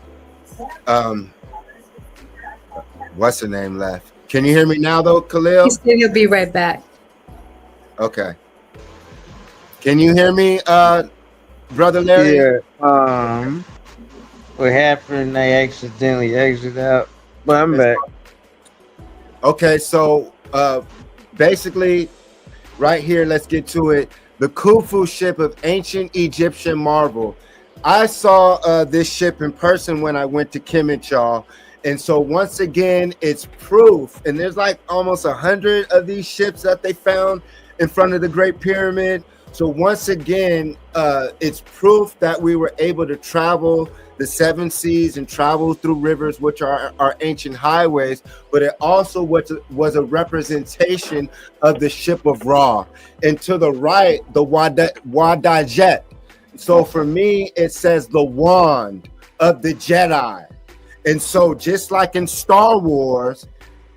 What's her name left? Can you hear me now though, Khalil? He said he'll be right back. Okay. Can you hear me, Brother Larry? Yeah. What happened? I accidentally exited out, but I'm back. Okay, so basically, right here, let's get to it. The Khufu ship of ancient Egyptian marvel. I saw this ship in person when I went to Kemet, y'all. And so once again, it's proof. And there's like almost 100 of these ships that they found in front of the Great Pyramid. So once again, it's proof that we were able to travel the 7 seas and travel through rivers, which are our ancient highways, but it also was a representation of the ship of Ra. And to the right, the Wadajet. So for me, it says the wand of the Jedi. And so just like in Star Wars,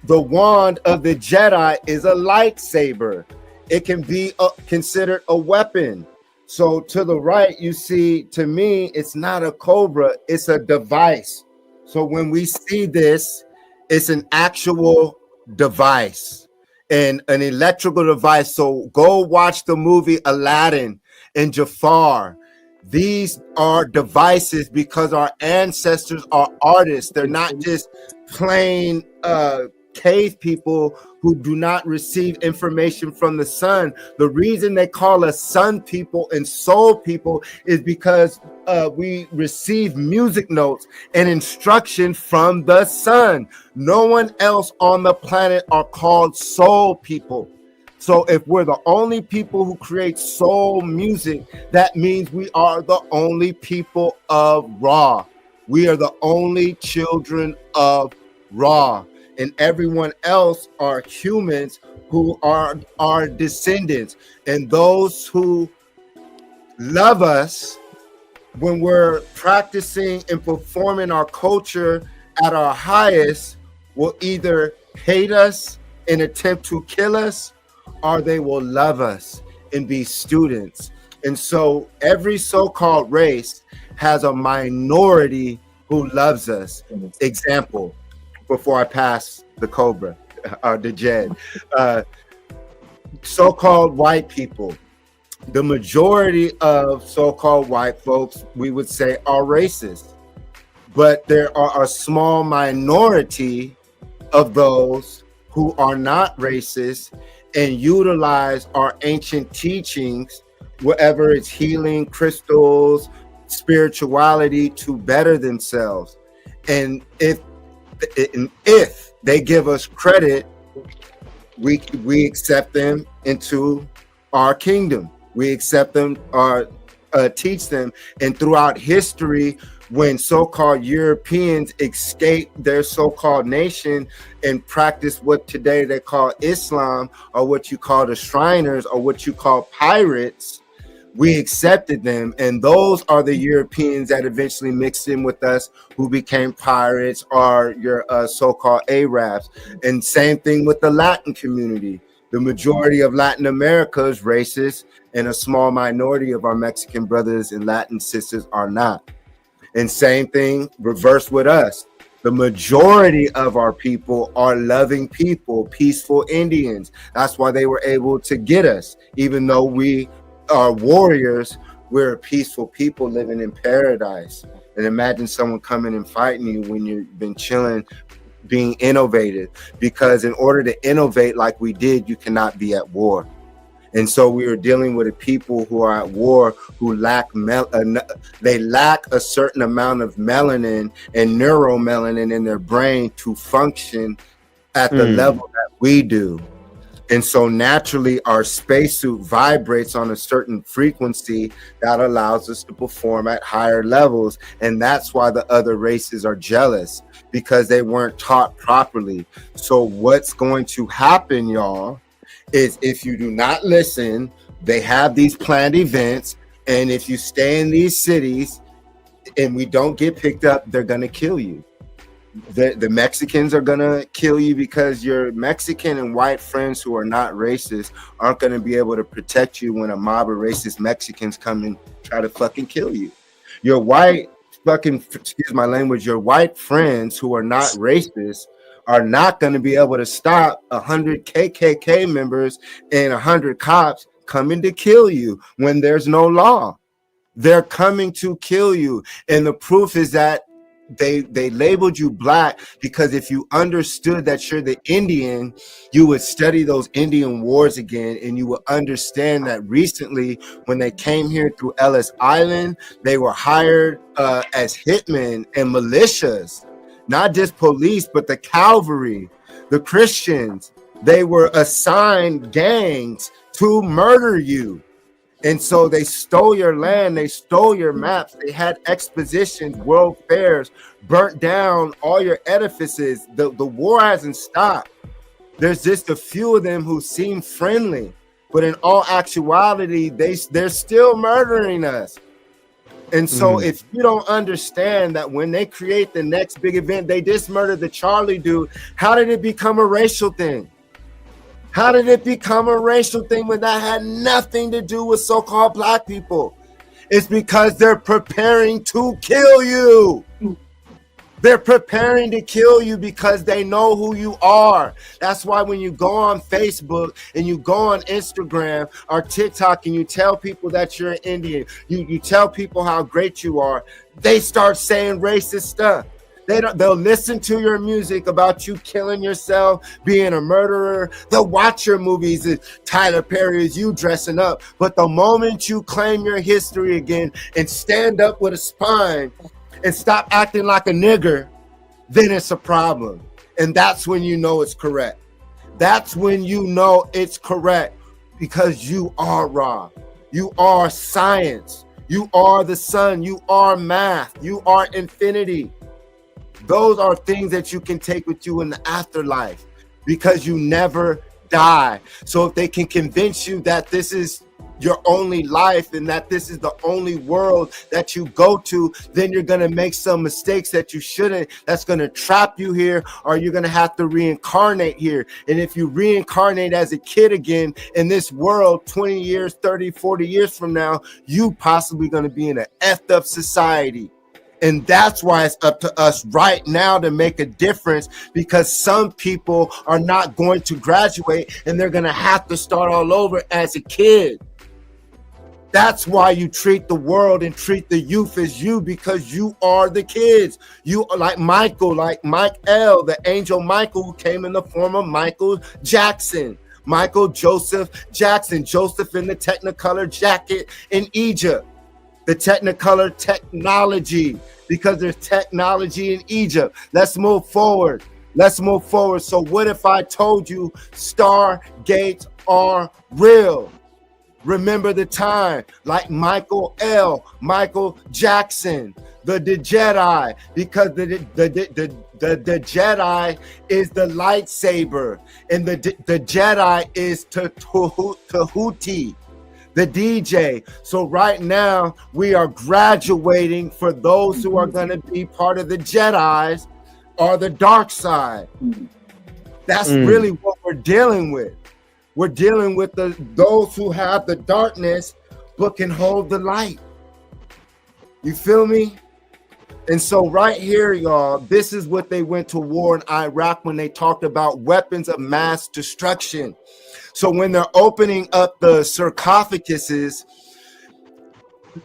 the wand of the Jedi is a lightsaber. It can be considered a weapon. So to the right, you see, to me, it's not a cobra, it's a device. So when we see this, it's an actual device and an electrical device. So go watch the movie Aladdin and Jafar. These are devices because our ancestors are artists. They're not just plain cave people who do not receive information from the sun. The reason they call us sun people and soul people is because we receive music notes and instruction from the sun. No one else on the planet are called soul people. So if we're the only people who create soul music, that means we are the only people of Ra. We are the only children of Ra. And everyone else are humans who are our descendants. And those who love us when we're practicing and performing our culture at our highest will either hate us and attempt to kill us, or they will love us and be students. And so every so-called race has a minority who loves us. Example, before I pass the Cobra, the Jed, so-called white people. The majority of so-called white folks, we would say, are racist. But there are a small minority of those who are not racist and utilize our ancient teachings, whatever it's healing, crystals, spirituality, to better themselves. And if they give us credit, we accept them into our kingdom. We accept them or teach them. And throughout history, when so-called Europeans escaped their so-called nation and practiced what today they call Islam, or what you call the Shriners, or what you call pirates, we accepted them. And those are the Europeans that eventually mixed in with us, who became pirates, or your so-called Arabs. And same thing with the Latin community. The majority of Latin America is racist, and a small minority of our Mexican brothers and Latin sisters are not. And same thing reversed with us. The majority of our people are loving people, peaceful Indians. That's why they were able to get us. Even though we are warriors, we're a peaceful people living in paradise. And imagine someone coming and fighting you when you've been chilling, being innovative. Because in order to innovate like we did, you cannot be at war. And so we are dealing with a people who are at war, who lack they lack a certain amount of melanin and neuromelanin in their brain to function at the level that we do. And so naturally our spacesuit vibrates on a certain frequency that allows us to perform at higher levels. And that's why the other races are jealous, because they weren't taught properly. So what's going to happen, y'all, is if you do not listen, they have these planned events, and if you stay in these cities and we don't get picked up, they're gonna kill you. The Mexicans are gonna kill you, because your Mexican and white friends who are not racist aren't gonna be able to protect you when a mob of racist Mexicans come and try to fucking kill you. Your white fucking, excuse my language, your white friends who are not racist are not going to be able to stop 100 KKK members and 100 cops coming to kill you when there's no law. They're coming to kill you. And the proof is that they labeled you black, because if you understood that you're the Indian, you would study those Indian wars again, and you would understand that recently when they came here through Ellis Island, they were hired as hitmen and militias. Not just police, but the cavalry, the Christians. They were assigned gangs to murder you. And so they stole your land, they stole your maps, they had expositions, world fairs, burnt down all your edifices. The war hasn't stopped. There's just a few of them who seem friendly, but in all actuality, they're still murdering us. And so if you don't understand that when they create the next big event, they just murdered the Charlie dude, how did it become a racial thing? How did it become a racial thing when that had nothing to do with so-called black people? It's because they're preparing to kill you. They're preparing to kill you because they know who you are. That's why when you go on Facebook and you go on Instagram or TikTok and you tell people that you're an Indian, you tell people how great you are, they start saying racist stuff. They'll listen to your music about you killing yourself, being a murderer. They'll watch your movies as Tyler Perry is you dressing up. But the moment you claim your history again and stand up with a spine and stop acting like a nigger, then it's a problem. And that's when you know it's correct. That's when you know it's correct, because you are Ra. You are science. You are the sun. You are math. You are infinity. Those are things that you can take with you in the afterlife, because you never die. So if they can convince you that this is your only life and that this is the only world that you go to, then you're going to make some mistakes that you shouldn't. That's going to trap you here, or you're going to have to reincarnate here. And if you reincarnate as a kid again in this world 20 years, 30, 40 years from now, you possibly going to be in an effed up society. And that's why it's up to us right now to make a difference, because some people are not going to graduate and they're going to have to start all over as a kid. That's why you treat the world and treat the youth as you, because you are the kids. You are like Michael, like Mike L, the angel Michael, who came in the form of Michael Jackson. Michael Joseph Jackson, Joseph in the Technicolor jacket in Egypt. The Technicolor technology, because there's technology in Egypt. Let's move forward. Let's move forward. So what if I told you Stargates are real? Remember the time, like Michael L, Michael Jackson, the Jedi, because the Jedi is the lightsaber, and the Jedi is Tahuti, the DJ. So right now we are graduating for those who are going to be part of the Jedis or the dark side. That's really what we're dealing with. We're dealing with those who have the darkness but can hold the light. You feel me? And so right here, y'all, this is what they went to war in Iraq when they talked about weapons of mass destruction. So when they're opening up the sarcophaguses,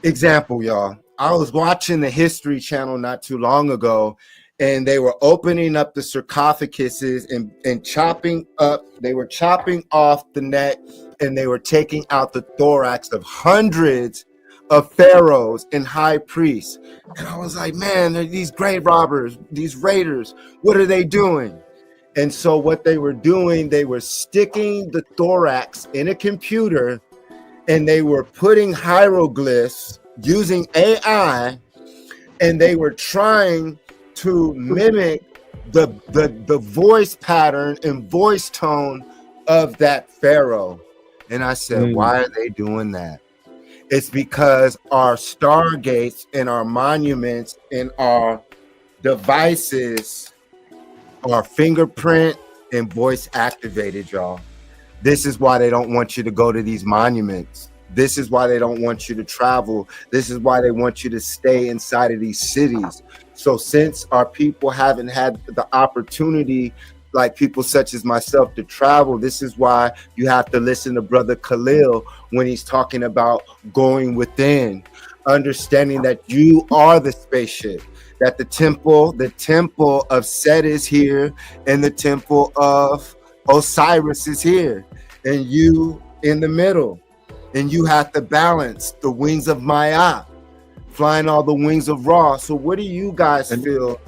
example, y'all, I was watching the History Channel not too long ago, and they were opening up the sarcophaguses and chopping up, they were chopping off the neck, and they were taking out the thorax of hundreds of pharaohs and high priests. And I was like, man, these grave robbers, these raiders, what are they doing? And so what they were doing, they were sticking the thorax in a computer, and they were putting hieroglyphs using AI, and they were trying to mimic the voice pattern and voice tone of that pharaoh. And I said, why are they doing that? It's because our stargates and our monuments and our devices are fingerprint and voice activated, y'all. This is why they don't want you to go to these monuments. This is why they don't want you to travel. This is why they want you to stay inside of these cities. So since our people haven't had the opportunity, like people such as myself, to travel, this is why you have to listen to Brother Khalil when he's talking about going within, understanding that you are the spaceship, that the temple of Set is here, and the temple of Osiris is here, and you in the middle. And you have to balance the wings of Maya, flying all the wings of Ra. So what do you guys feel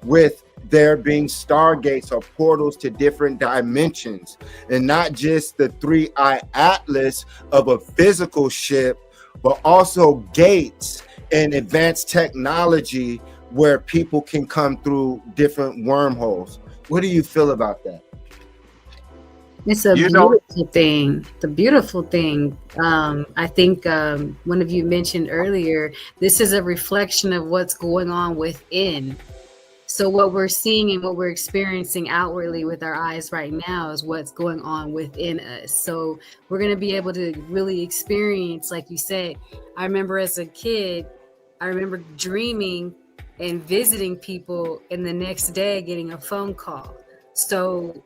with there being stargates or portals to different dimensions, and not just the 3-eye atlas of a physical ship, but also gates and advanced technology where people can come through different wormholes? What do you feel about that? It's a beautiful thing. The beautiful thing. I think one of you mentioned earlier, this is a reflection of what's going on within. So what we're seeing and what we're experiencing outwardly with our eyes right now is what's going on within us. So we're going to be able to really experience, like you said. I remember as a kid, I remember dreaming and visiting people, and the next day getting a phone call. So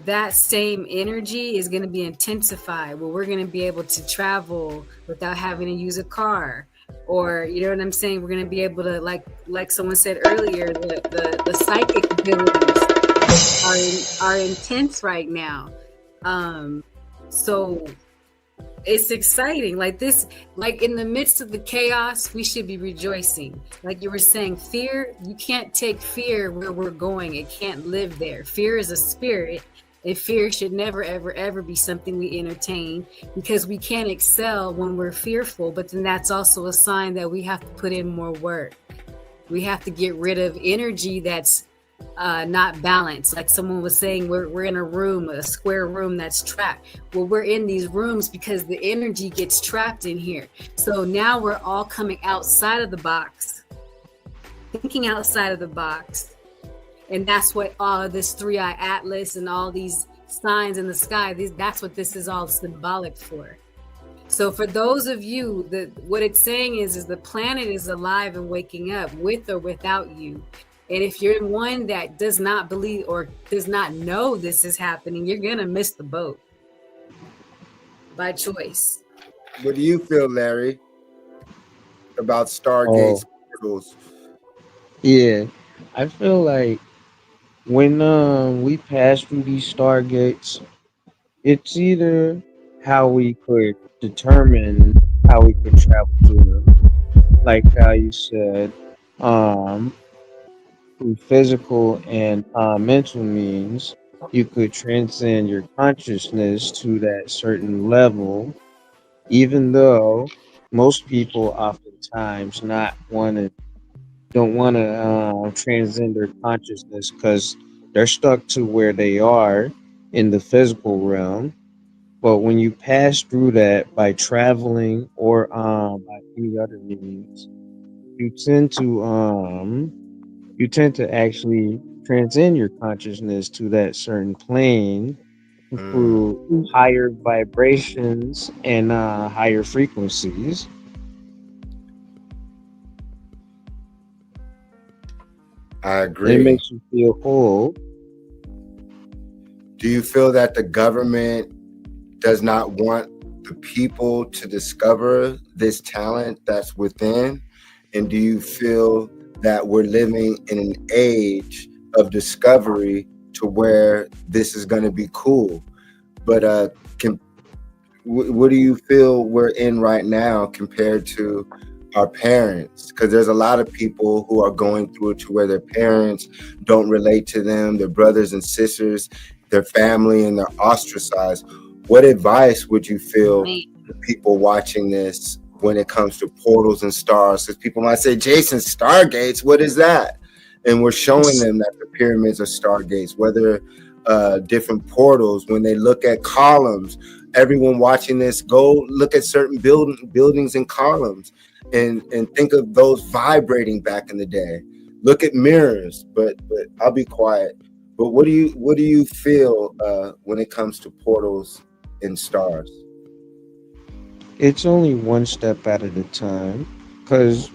that same energy is going to be intensified, where we're going to be able to travel without having to use a car, or you know what I'm saying, we're going to be able to, like someone said earlier, the psychic abilities are intense right now. So it's exciting. Like this, like in the midst of the chaos, we should be rejoicing. Like you were saying, fear, you can't take fear where we're going. It can't live there. Fear is a spirit, and fear should never, ever, ever be something we entertain, because we can't excel when we're fearful. But then that's also a sign that we have to put in more work. We have to get rid of energy that's not balanced. Like someone was saying, we're in a room, a square room that's trapped. Well, we're in these rooms because the energy gets trapped in here. So now we're all coming outside of the box, thinking outside of the box. And that's what all of this 3-eye atlas and all these signs in the sky, that's what this is all symbolic for. So for those of you, what it's saying is the planet is alive and waking up with or without you. And if you're one that does not believe or does not know this is happening, you're going to miss the boat by choice. What do you feel, Larry, about Stargate's portals? Yeah, I feel like when we pass through these stargates, it's either how we could determine how we could travel through them, like how you said, through physical and mental means, you could transcend your consciousness to that certain level, even though most people oftentimes not want to don't want to transcend their consciousness because they're stuck to where they are in the physical realm. But when you pass through that by traveling or by any other means, you tend to actually transcend your consciousness to that certain plane through higher vibrations and higher frequencies. I And it agree. makes you feel whole. Do you feel that the government does not want the people to discover this talent that's within? And do you feel that we're living in an age of discovery to where this is going to be cool? But what do you feel we're in right now compared to our parents? Because there's a lot of people who are going through it to where their parents don't relate to them, their brothers and sisters, their family, and they're ostracized. What advice would you feel to people watching this when it comes to portals and stars? Because people might say, Jason, Stargates, what is that? And we're showing them that the pyramids are stargates, whether different portals, when they look at columns. Everyone watching this, go look at certain buildings and columns and think of those vibrating back in the day. Look at mirrors, but I'll be quiet. But what do you feel when it comes to portals and stars? It's only one step at a time, because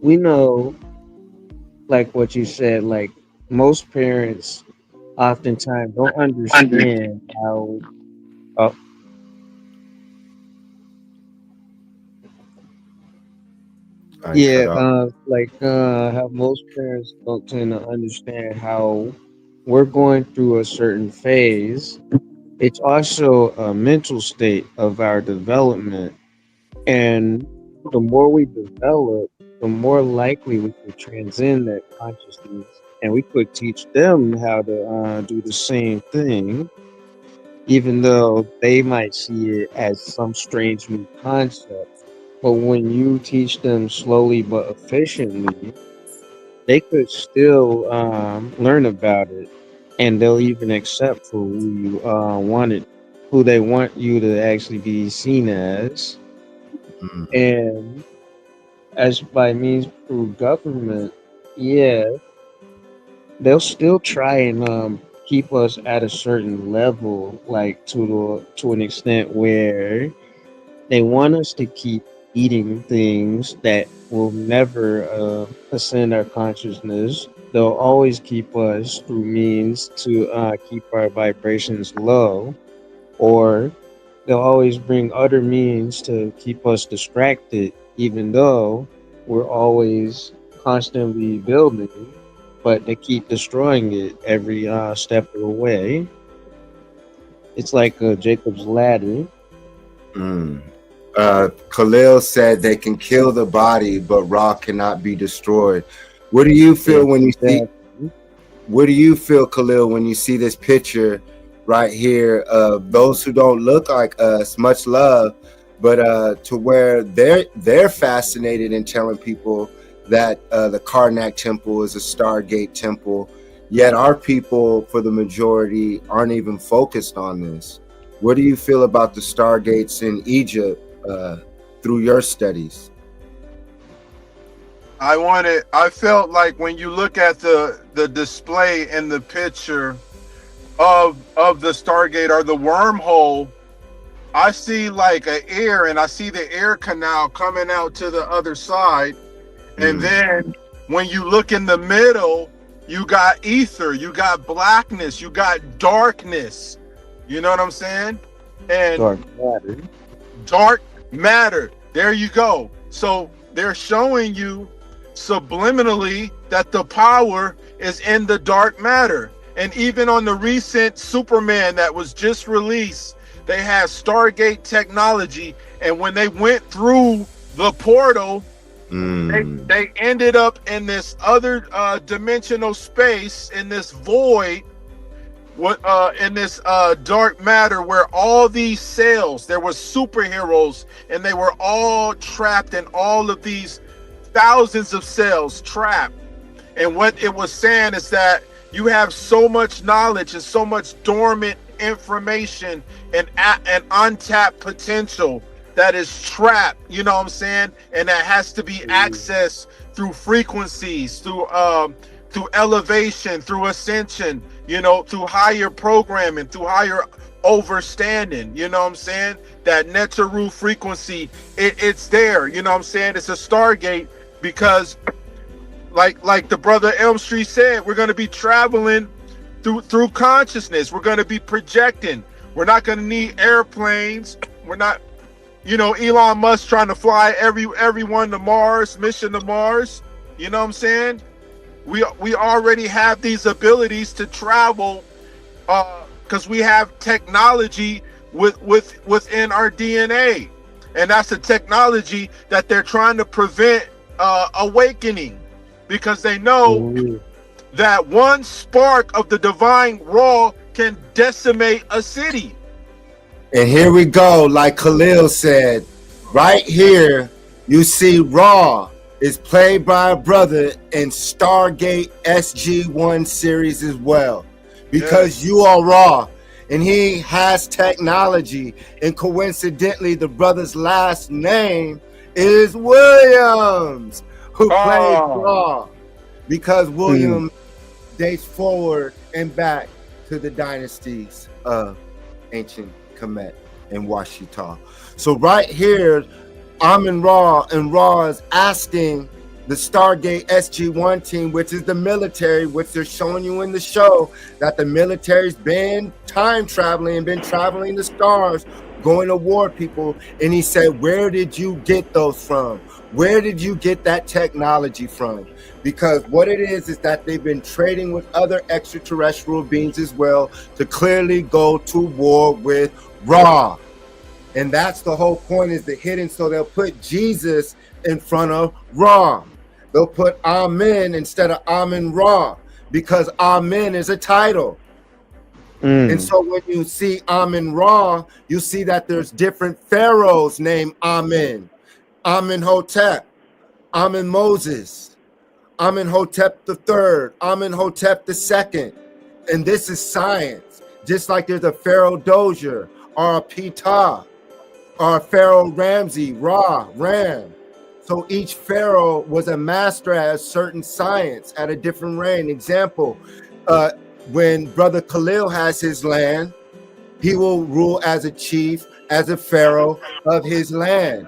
we know, like what you said, like most parents oftentimes don't understand how how most parents don't tend to understand how we're going through a certain phase. It's also a mental state of our development. And the more we develop, the more likely we could transcend that consciousness. And we could teach them how to do the same thing, even though they might see it as some strange new concept. But when you teach them slowly but efficiently, they could still learn about it, and they'll even accept for who you who they want you to actually be seen as. And as by means through government, yeah, they'll still try and keep us at a certain level, like to an extent where they want us to keep eating things that will never ascend our consciousness. They'll always keep us through means to keep our vibrations low, or they'll always bring other means to keep us distracted, even though we're always constantly building, but they keep destroying it every step of the way. It's like a Jacob's ladder. Khalil said they can kill the body, but Ra cannot be destroyed. What do you feel when you see? What do you feel, Khalil, when you see this picture right here of those who don't look like us? Much love, but to where they're fascinated in telling people that the Karnak temple is a Stargate temple, yet our people, for the majority, aren't even focused on this. What do you feel about the Stargates in Egypt through your studies? I felt like when you look at the display in the picture of the Stargate or the wormhole, I see like an air, and I see the air canal coming out to the other side. And then when you look in the middle, you got ether, you got blackness, you got darkness. You know what I'm saying? And dark matter. There you go. So they're showing you subliminally that the power is in the dark matter. And even on the recent Superman that was just released, they had Stargate technology. And when they went through the portal, they ended up in this other dimensional space, in this void, in this dark matter, where all these cells, there were superheroes, and they were all trapped in all of these thousands of cells trapped. And what it was saying is that you have so much knowledge and so much dormant information and untapped potential that is trapped, you know what I'm saying? And that has to be accessed through frequencies, through elevation, through ascension, you know, through higher programming, through higher overstanding, you know what I'm saying? That Neteru frequency, it's there, you know what I'm saying? It's a Stargate, because like the brother Elm Street said, we're going to be traveling through consciousness. We're going to be projecting. We're not going to need airplanes. We're not, you know, Elon Musk trying to fly everyone to Mars, mission to Mars. You know what I'm saying? We already have these abilities to travel because we have technology within our DNA, and that's the technology that they're trying to prevent awakening, because they know that one spark of the divine Ra can decimate a city. And here we go, like Khalil said, right here, you see Ra is played by a brother in Stargate SG-1 series as well. Because you are Ra, and he has technology, and coincidentally, the brother's last name is Williams, who plays Ra. Because Williams dates forward and back to the dynasties of ancient Comet and Washita. So right here, Amun-Ra, and Ra is asking the Stargate SG-1 team, which is the military, which they're showing you in the show, that the military's been time traveling and been traveling the stars, going to war people. And he said, where did you get those from? Where did you get that technology from? Because what it is that they've been trading with other extraterrestrial beings as well to clearly go to war with Ra. And that's the whole point, is the hidden. So they'll put Jesus in front of Ra. They'll put Amen instead of Amun-Ra, because Amen is a title. And so when you see Amun-Ra, you see that there's different pharaohs named Amen. Amenhotep, Amen Moses, Amenhotep III, Amenhotep II. And this is science. Just like there's a Pharaoh Dozier, or a Ptah, or Pharaoh Ramsey, Ra, Ram. So each pharaoh was a master at a certain science, at a different reign. Example, when Brother Khalil has his land, he will rule as a chief, as a pharaoh of his land.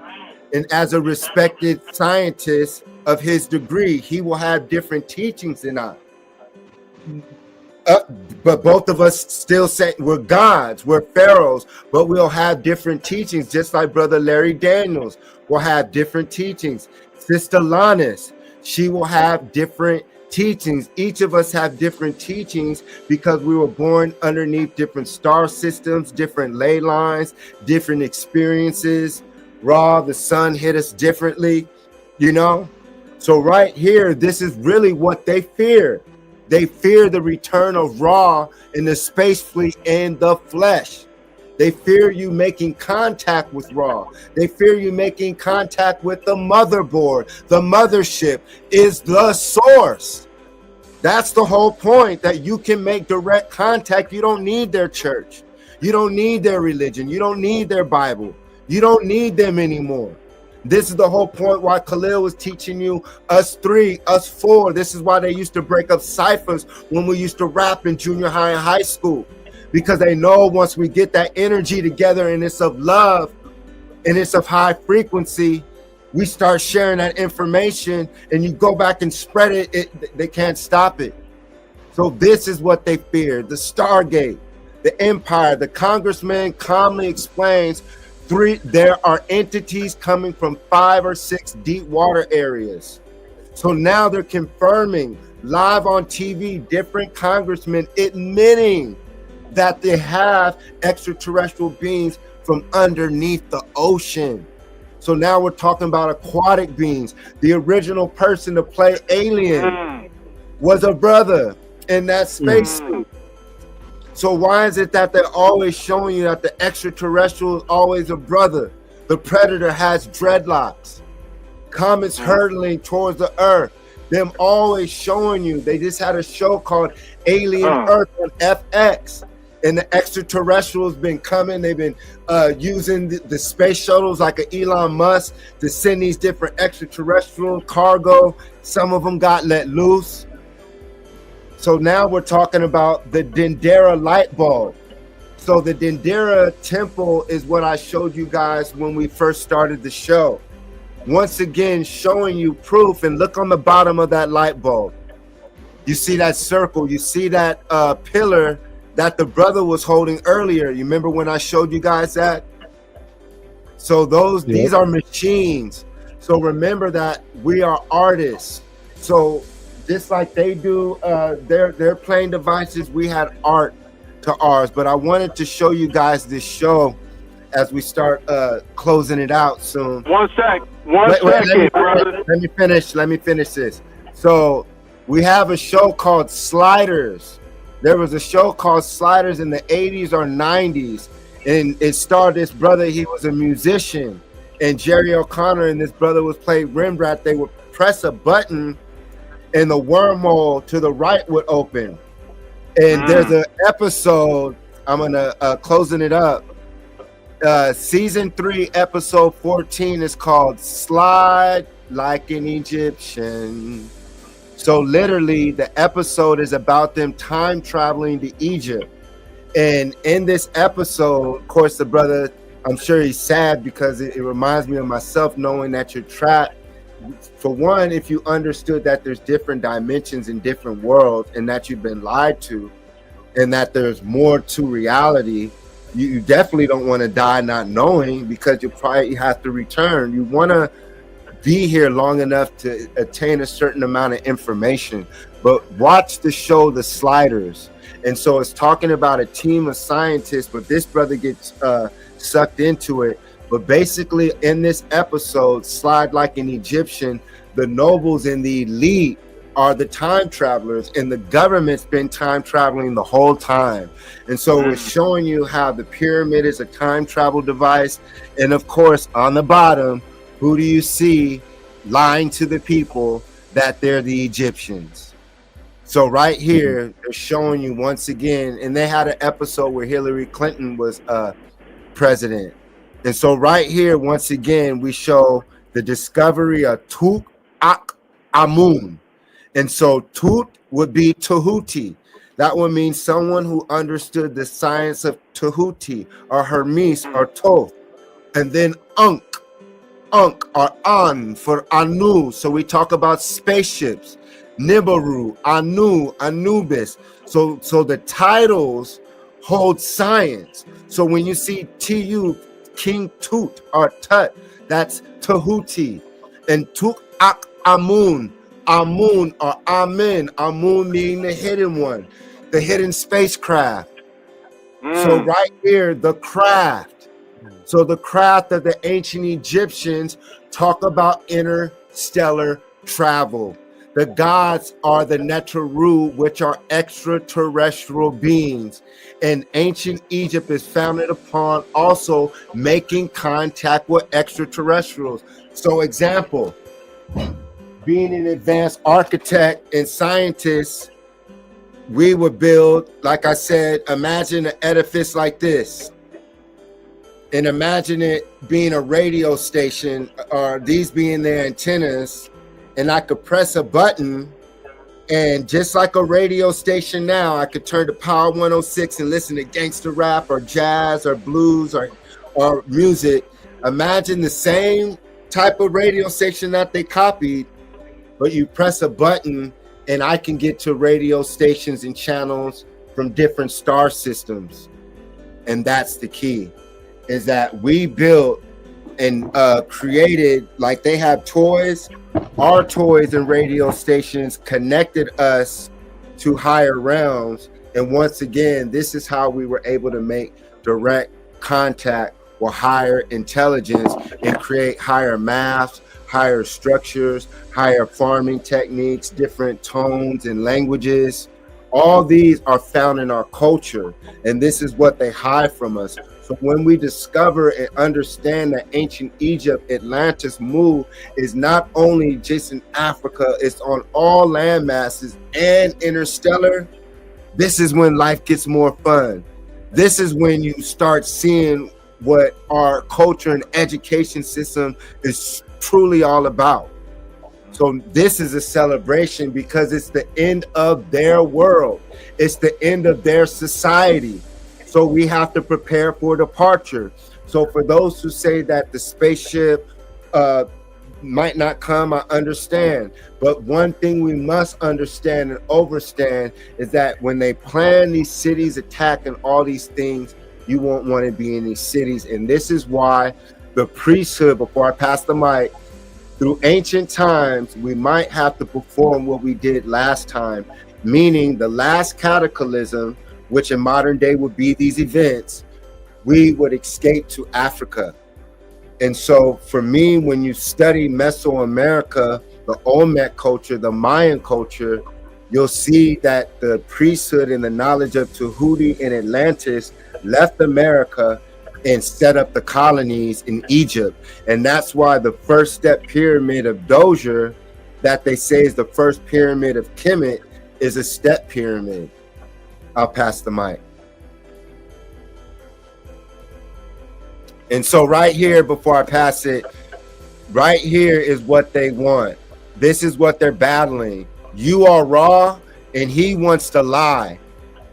And as a respected scientist of his degree, he will have different teachings than I. But both of us still say we're gods, we're pharaohs, but we'll have different teachings, just like Brother Larry Daniels will have different teachings. Sister Lannis, she will have different teachings. Each of us have different teachings because we were born underneath different star systems, different ley lines, different experiences. The sun hit us differently, you know? So right here, this is really what they fear. They fear the return of Ra in the space fleet and the flesh. They fear you making contact with Ra. They fear you making contact with the motherboard. The mothership is the source. That's the whole point, that you can make direct contact. You don't need their church. You don't need their religion. You don't need their Bible. You don't need them anymore. This is the whole point why Khalil was teaching you us three, us four. This is why they used to break up ciphers when we used to rap in junior high and high school. Because they know once we get that energy together and it's of love and it's of high frequency, we start sharing that information and you go back and spread it, they can't stop it. So this is what they fear. The Stargate, the Empire, the congressman calmly explains there are entities coming from 5 or 6 deep water areas. So now they're confirming live on TV, different congressmen admitting that they have extraterrestrial beings from underneath the ocean. So now we're talking about aquatic beings. The original person to play Alien was a brother in that spacesuit. So why is it that they're always showing you that the extraterrestrial is always a brother? The predator has dreadlocks. Comets hurtling towards the earth. Them always showing you. They just had a show called Alien Earth on FX. And the extraterrestrials been coming. They've been using the space shuttles like an Elon Musk to send these different extraterrestrial cargo. Some of them got let loose. So now we're talking about the Dendera light bulb. So the Dendera temple is what I showed you guys when we first started the show. Once again, showing you proof, and look on the bottom of that light bulb. You see that circle, you see that pillar that the brother was holding earlier. You remember when I showed you guys that? So these are machines. So remember that we are artists. So just like they do their playing devices, we had art to ours. But I wanted to show you guys this show as we start closing it out soon. One second, brother. Let me finish this. So we have a show called Sliders. There was a show called Sliders in the 80s or 90s, and it starred this brother. He was a musician, and Jerry O'Connor and this brother was playing Rembrandt. They would press a button and the wormhole to the right would open. And there's an episode, I'm gonna closing it up. Season 3, episode 14 is called Slide Like an Egyptian. So literally the episode is about them time traveling to Egypt. And in this episode, of course, the brother, I'm sure he's sad because it reminds me of myself, knowing that you're trapped. For one, if you understood that there's different dimensions in different worlds and that you've been lied to and that there's more to reality, you definitely don't want to die not knowing, because you probably have to return. You want to be here long enough to attain a certain amount of information. But watch the show The Sliders. And so it's talking about a team of scientists, but this brother gets sucked into it. But basically in this episode, Slide Like an Egyptian, the nobles and the elite are the time travelers, and the government's been time traveling the whole time. And so it's showing you how the pyramid is a time travel device. And of course, on the bottom, who do you see lying to the people that they're the Egyptians? So right here, they're showing you once again, and they had an episode where Hillary Clinton was president. And so right here, once again, we show the discovery of Tut Ak Amun. And so Tut would be Tahuti. That would mean someone who understood the science of Tahuti or Hermes or Thoth. And then Ankh or An for Anu. So we talk about spaceships. Nibiru, Anu, Anubis. So the titles hold science. So when you see Tu, King Tut or Tut, that's Tahuti. And Tut Ak Amun, Amun or Amen, Amun meaning the hidden one, the hidden spacecraft. So right here, the craft. So the craft of the ancient Egyptians talk about interstellar travel. The gods are the Neteru, which are extraterrestrial beings. And ancient Egypt is founded upon also making contact with extraterrestrials. So example, being an advanced architect and scientist, we would build, like I said, imagine an edifice like this. And imagine it being a radio station, or these being their antennas, and I could press a button, and just like a radio station now, I could turn to Power 106 and listen to gangster rap or jazz or blues or music. Imagine the same type of radio station that they copied, but you press a button and I can get to radio stations and channels from different star systems. And that's the key, is that we built and created, like they have toys, our toys and radio stations connected us to higher realms. And once again, this is how we were able to make direct contact with higher intelligence and create higher maths, higher structures, higher farming techniques, different tones and languages. All these are found in our culture, and this is what they hide from us. So when we discover and understand that ancient Egypt, Atlantis, Mu is not only just in Africa, it's on all land masses and interstellar, this is when life gets more fun. This is when you start seeing what our culture and education system is truly all about. So this is a celebration because it's the end of their world. It's the end of their society. So we have to prepare for departure. So for those who say that the spaceship might not come, I understand. But one thing we must understand and overstand is that when they plan these cities, attack and all these things, you won't want to be in these cities. And this is why the priesthood, before I pass the mic, through ancient times, we might have to perform what we did last time, meaning the last cataclysm, which in modern day would be these events, we would escape to Africa. And so for me, when you study Mesoamerica, the Olmec culture, the Mayan culture, you'll see that the priesthood and the knowledge of Tahuti and Atlantis left America and set up the colonies in Egypt. And that's why the first step pyramid of Dozier, that they say is the first pyramid of Kemet, is a step pyramid. I'll pass the mic. And so right here, before I pass it, right here is what they want. This is what they're battling. You are Ra, and he wants to lie.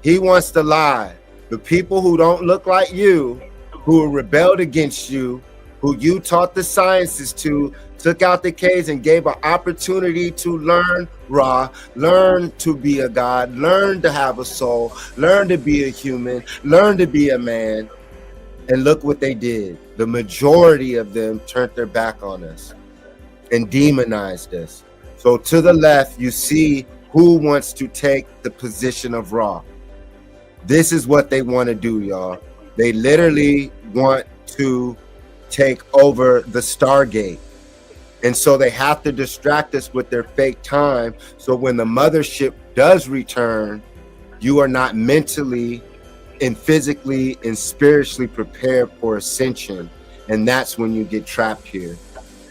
He wants to lie. The people who don't look like you, who rebelled against you, who you taught the sciences to, took out the caves and gave an opportunity to learn Ra, learn to be a god, learn to have a soul, learn to be a human, learn to be a man. And look what they did. The majority of them turned their back on us and demonized us. So to the left, you see who wants to take the position of Ra. This is what they want to do, y'all. They literally want to take over the Stargate. And so they have to distract us with their fake time. So when the mothership does return, you are not mentally and physically and spiritually prepared for ascension. And that's when you get trapped here.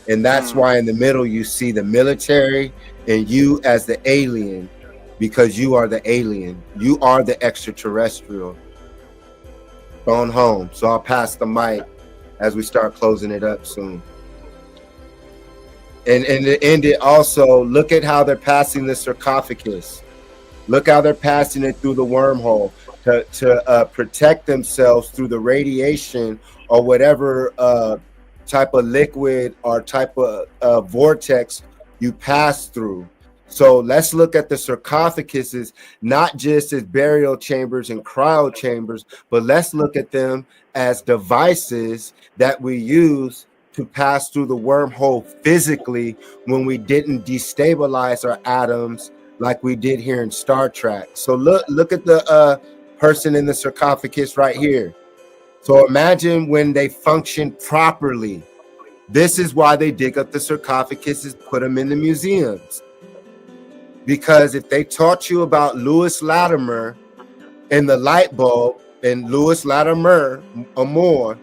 And that's why in the middle you see the military and you as the alien, because you are the alien. You are the extraterrestrial. Going home. So I'll pass the mic as we start closing it up soon. And to end it also, look at how they're passing the sarcophagus. Look how they're passing it through the wormhole to protect themselves through the radiation or whatever type of liquid or type of vortex you pass through. So let's look at the sarcophaguses not just as burial chambers and cryo chambers, but let's look at them as devices that we use to pass through the wormhole physically when we didn't destabilize our atoms like we did here in Star Trek. So look at the person in the sarcophagus right here. So imagine when they function properly. This is why they dig up the sarcophaguses, put them in the museums. Because if they taught you about Lewis Latimer and the light bulb, and Lewis Latimer, Moor,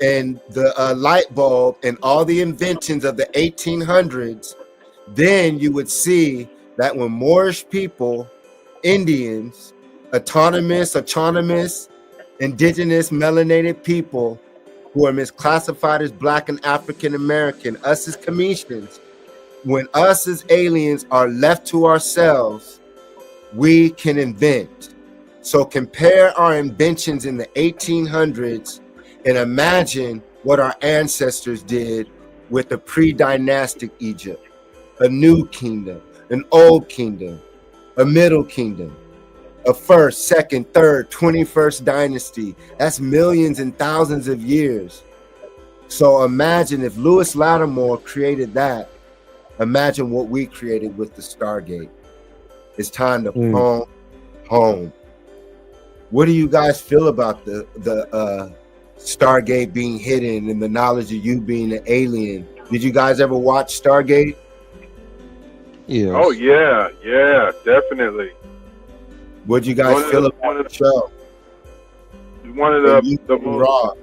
and the light bulb and all the inventions of the 1800s, then you would see that when Moorish people, Indians, autonomous, indigenous, melanated people who are misclassified as Black and African American, us as Cometians, when us as aliens are left to ourselves, we can invent. So compare our inventions in the 1800s and imagine what our ancestors did with the pre-dynastic Egypt, a new kingdom, an old kingdom, a middle kingdom, a first, second, third, 21st dynasty. That's millions and thousands of years. So imagine if Lewis Latimer created that, imagine what we created with the Stargate. It's time to phone home. What do you guys feel about the Stargate being hidden and the knowledge of you being an alien? Did you guys ever watch Stargate? Yeah. Oh yeah, definitely. What do you guys feel about the show? One of the most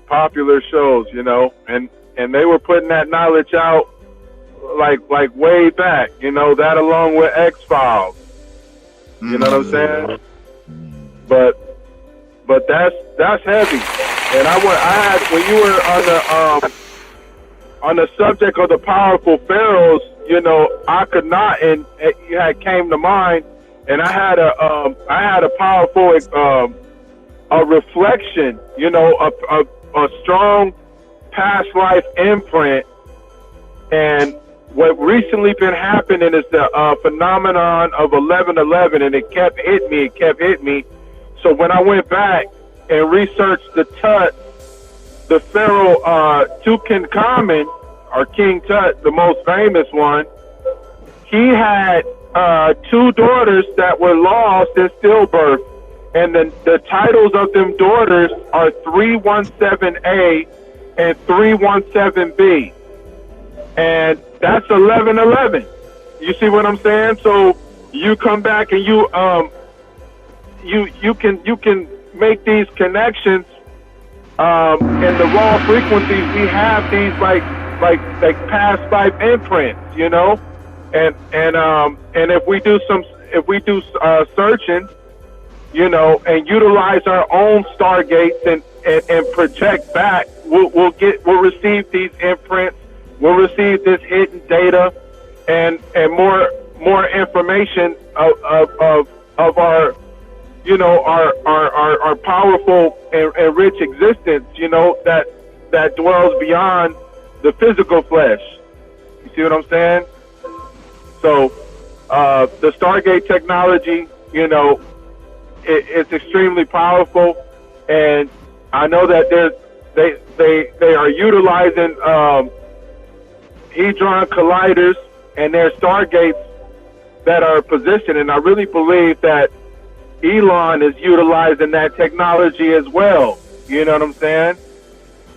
popular shows, you know, and they were putting that knowledge out like way back, you know, that along with X-Files. You know what I'm saying? But that's heavy. And I had, when you were on the subject of the powerful pharaohs, you know, Akhenaten, you had came to mind, and I had a powerful a reflection, you know, a strong past life imprint. And what recently been happening is the phenomenon of 11/11, and it kept hitting me. So when I went back and researched the Tut, the pharaoh Tutankhamun, or King Tut, the most famous one, he had two daughters that were lost in stillbirth, and the titles of them daughters are 317A and 317B, and that's 11/11. You see what I'm saying? So you come back and you can make these connections, and the raw frequencies. We have these like past life imprints, you know, and if we do searching, you know, and utilize our own stargates and project back, we'll receive these imprints, we'll receive this hidden data, and more information of our, you know, our powerful and rich existence, you know, that dwells beyond the physical flesh. You see what I'm saying? So the Stargate technology, you know, it's extremely powerful, and I know that they are utilizing hadron colliders and their Stargates that are positioned, and I really believe that Elon is utilizing that technology as well. You know what I'm saying?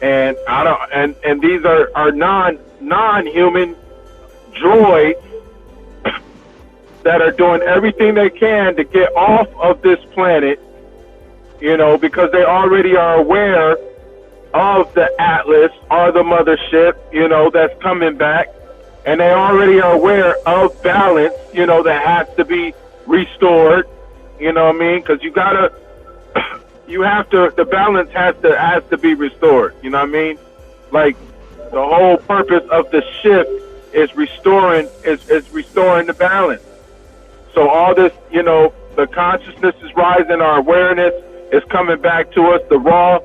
And and these are non-human droids that are doing everything they can to get off of this planet, you know, because they already are aware of the Atlas or the mothership, you know, that's coming back, and they already are aware of balance, you know, that has to be restored. You know what I mean? Because the balance has to be restored. You know what I mean? Like The whole purpose of the shift is restoring the balance. So all this, the consciousness is rising, our awareness is coming back to us. The raw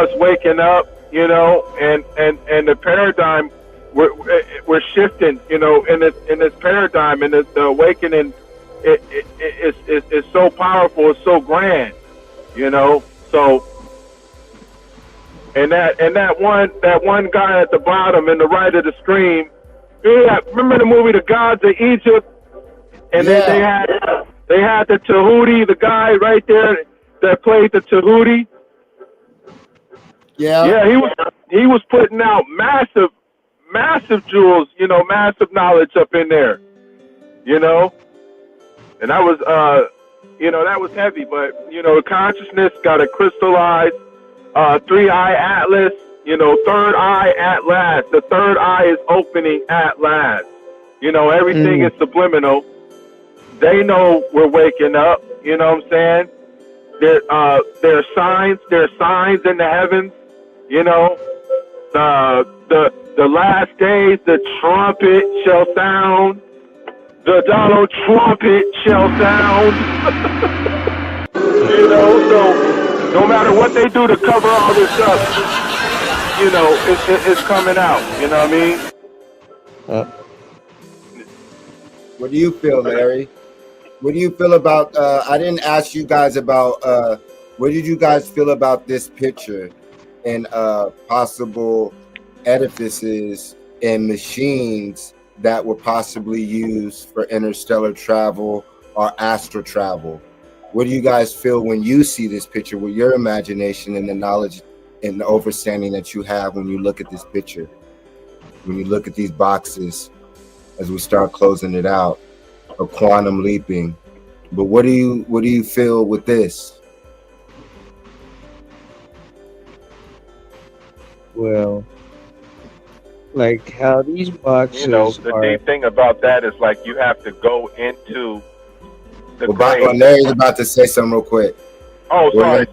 is waking up, and the paradigm we're shifting, in this paradigm, and the awakening is so powerful, it's so grand, So, and that one guy at the bottom in the right of the screen, yeah, remember the movie The Gods of Egypt? And then they had the Tahuti, the guy right there that played the Tahuti. Yeah, he was putting out massive jewels, massive knowledge up in there, and that was that was heavy. But consciousness got a crystallized 3-eye atlas, third eye at last. The third eye is opening at last. Everything is subliminal. They know we're waking up. You know what I'm saying? There are signs in the heavens. The last days, the trumpet shall sound. The Donald trumpet shall sound. So no matter what they do to cover all this up, it's coming out. You know what I mean? What do you feel, Larry? What do you feel about, I didn't ask you guys about, what did you guys feel about this picture and possible edifices and machines that were possibly used for interstellar travel or astral travel? What do you guys feel when you see this picture with your imagination and the knowledge and the understanding that you have when you look at this picture, when you look at these boxes as we start closing it out, or quantum leaping? But what do you feel with this? Well, like how these boxes the deep thing about that is like you have to go into the grave. Larry's about to say something real quick. Oh, sorry.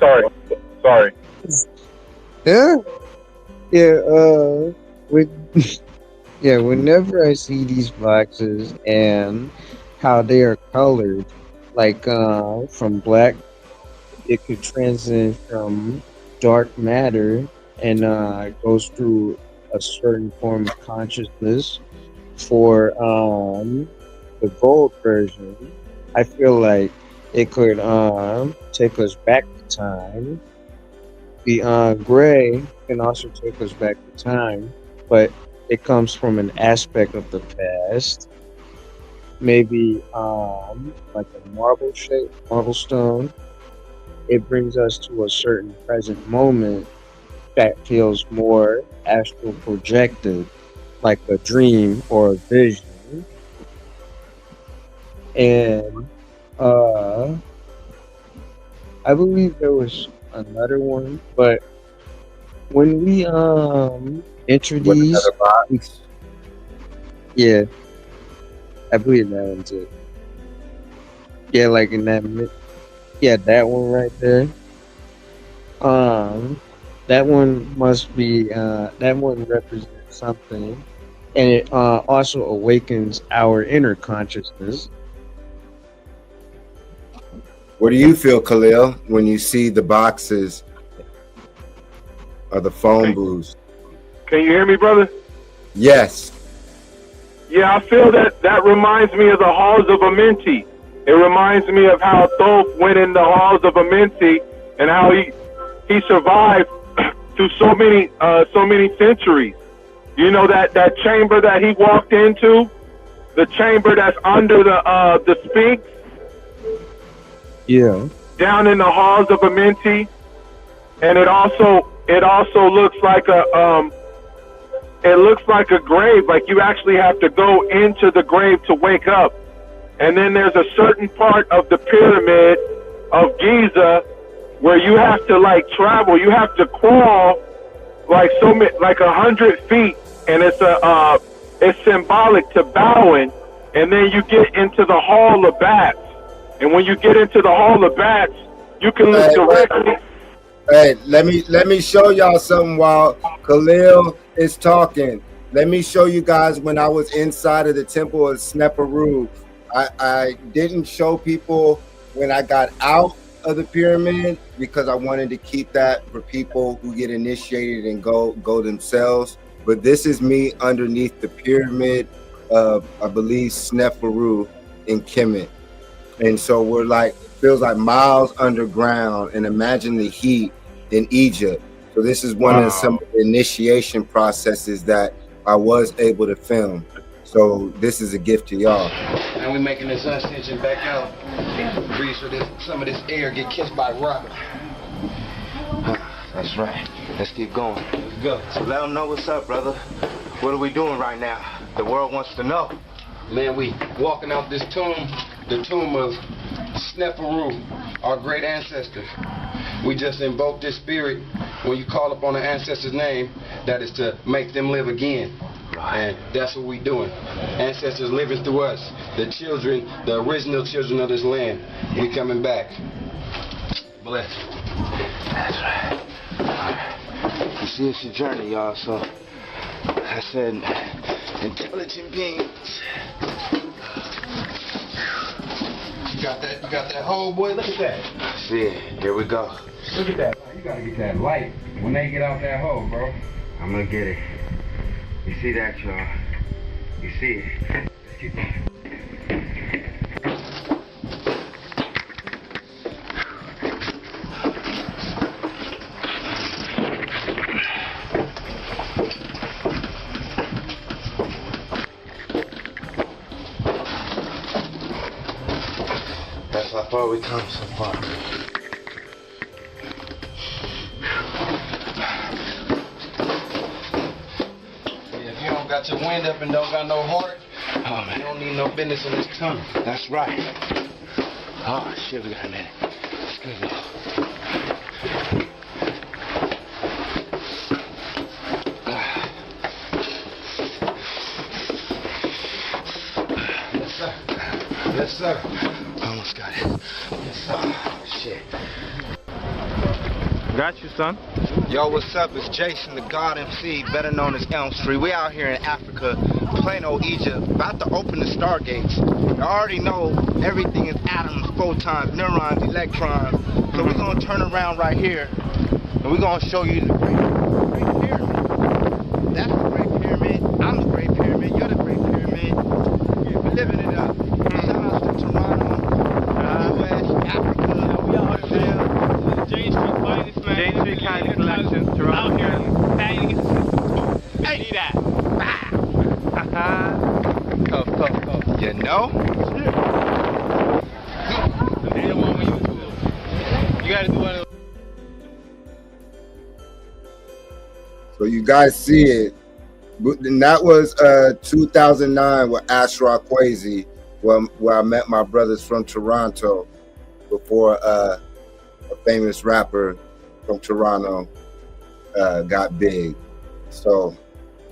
Whenever I see these boxes and how they are colored, like from black, it could transcend from dark matter and goes through a certain form of consciousness. For the gold version, I feel like it could take us back to time. The gray can also take us back to time, but it comes from an aspect of the past. Maybe like a marble stone. It brings us to a certain present moment that feels more astral projected, like a dream or a vision. And I believe there was another one, but when we enter these, yeah, I believe that one's it. Yeah, like in that that one right there. That one must be that one represents something, and it also awakens our inner consciousness. What do you feel, Khalil, when you see the boxes or the phone booths? Can you hear me, brother? Yes. Yeah, I feel that reminds me of the halls of Amenti. It reminds me of how Thoth went in the halls of Amenti and how he survived through so many centuries. You know that chamber that he walked into, the chamber that's under the Sphinx. Yeah. Down in the halls of Amenti, and it also looks like a grave. Like you actually have to go into the grave to wake up. And then there's a certain part of the pyramid of Giza where you have to like travel. You have to crawl like 100 feet, and it's symbolic to bowing. And then you get into the Hall of Bats. And when you get into the Hall of Bats, you can look directly. Hey, let me show y'all something while Khalil is talking. Let me show you guys when I was inside of the temple of Sneferu. I didn't show people when I got out of the pyramid because I wanted to keep that for people who get initiated and go themselves. But this is me underneath the pyramid of, I believe, Sneferu in Kemet. And so we're like, feels like miles underground, and imagine the heat in Egypt. So this is one of some of the initiation processes that I was able to film. So this is a gift to y'all. And we making this ascension back out. Breathe so some of this air get kissed by rock. That's right. Let's keep going. Let's go. So let them know what's up, brother. What are we doing right now? The world wants to know. Man, we walking out this tomb, the tomb of Sneferu, our great ancestors. We just invoke this spirit when you call upon an ancestor's name, that is to make them live again. And that's what we're doing. Ancestors living through us, the children, the original children of this land. We coming back. Bless. That's right. All right. You see, it's a journey, y'all. So I said, intelligent beings. You got that hole, boy. Look at that. See it. Here we go. Look at that. You gotta get that light when they get out that hole, bro. I'm gonna get it. You see that, y'all? You see it? Let's get that. That's how far we come so far. Got your wind up and don't got no heart. Oh man, you don't need no business in this tunnel. That's right. Oh shit, we got a minute. Let's go. Yes sir. Yes sir. Almost got it. Yes sir. Oh shit. Got you, son. Yo, what's up? It's Jason, the God MC, better known as Elmst. We out here in Africa, plain old Egypt, about to open the Stargates. You already know everything is atoms, photons, neurons, electrons. So we're gonna turn around right here, and we're gonna show you the Great Pyramid. That's the Great Pyramid. I'm the Great Pyramid. You're the Great Pyramid. We're living it up. Shout out to Toronto, US, Africa, Brazil. Jane Street finest, man. Jane Street Candy Collection, Toronto. Out here, hey, see that? Tough. You know? You gotta do one of those. So you guys see it. And that was 2009 with Ashra Kwesi, where I met my brothers from Toronto before a famous rapper from Toronto got big. So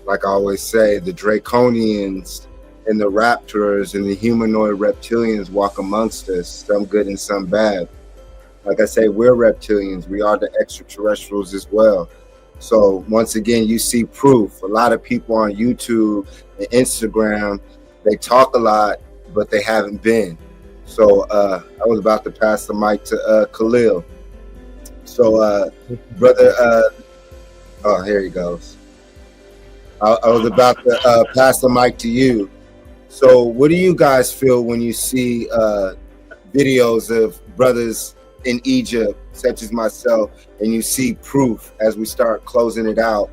like I always say, the Draconians and the Raptors and the humanoid reptilians walk amongst us, some good and some bad. Like I say, we're reptilians. We are the extraterrestrials as well. So once again, you see proof. A lot of people on YouTube and Instagram, they talk a lot, but they haven't been. So I was about to pass the mic to Khalil. So brother, oh, here he goes. I was about to pass the mic to you. So what do you guys feel when you see videos of brothers in Egypt, such as myself, and you see proof as we start closing it out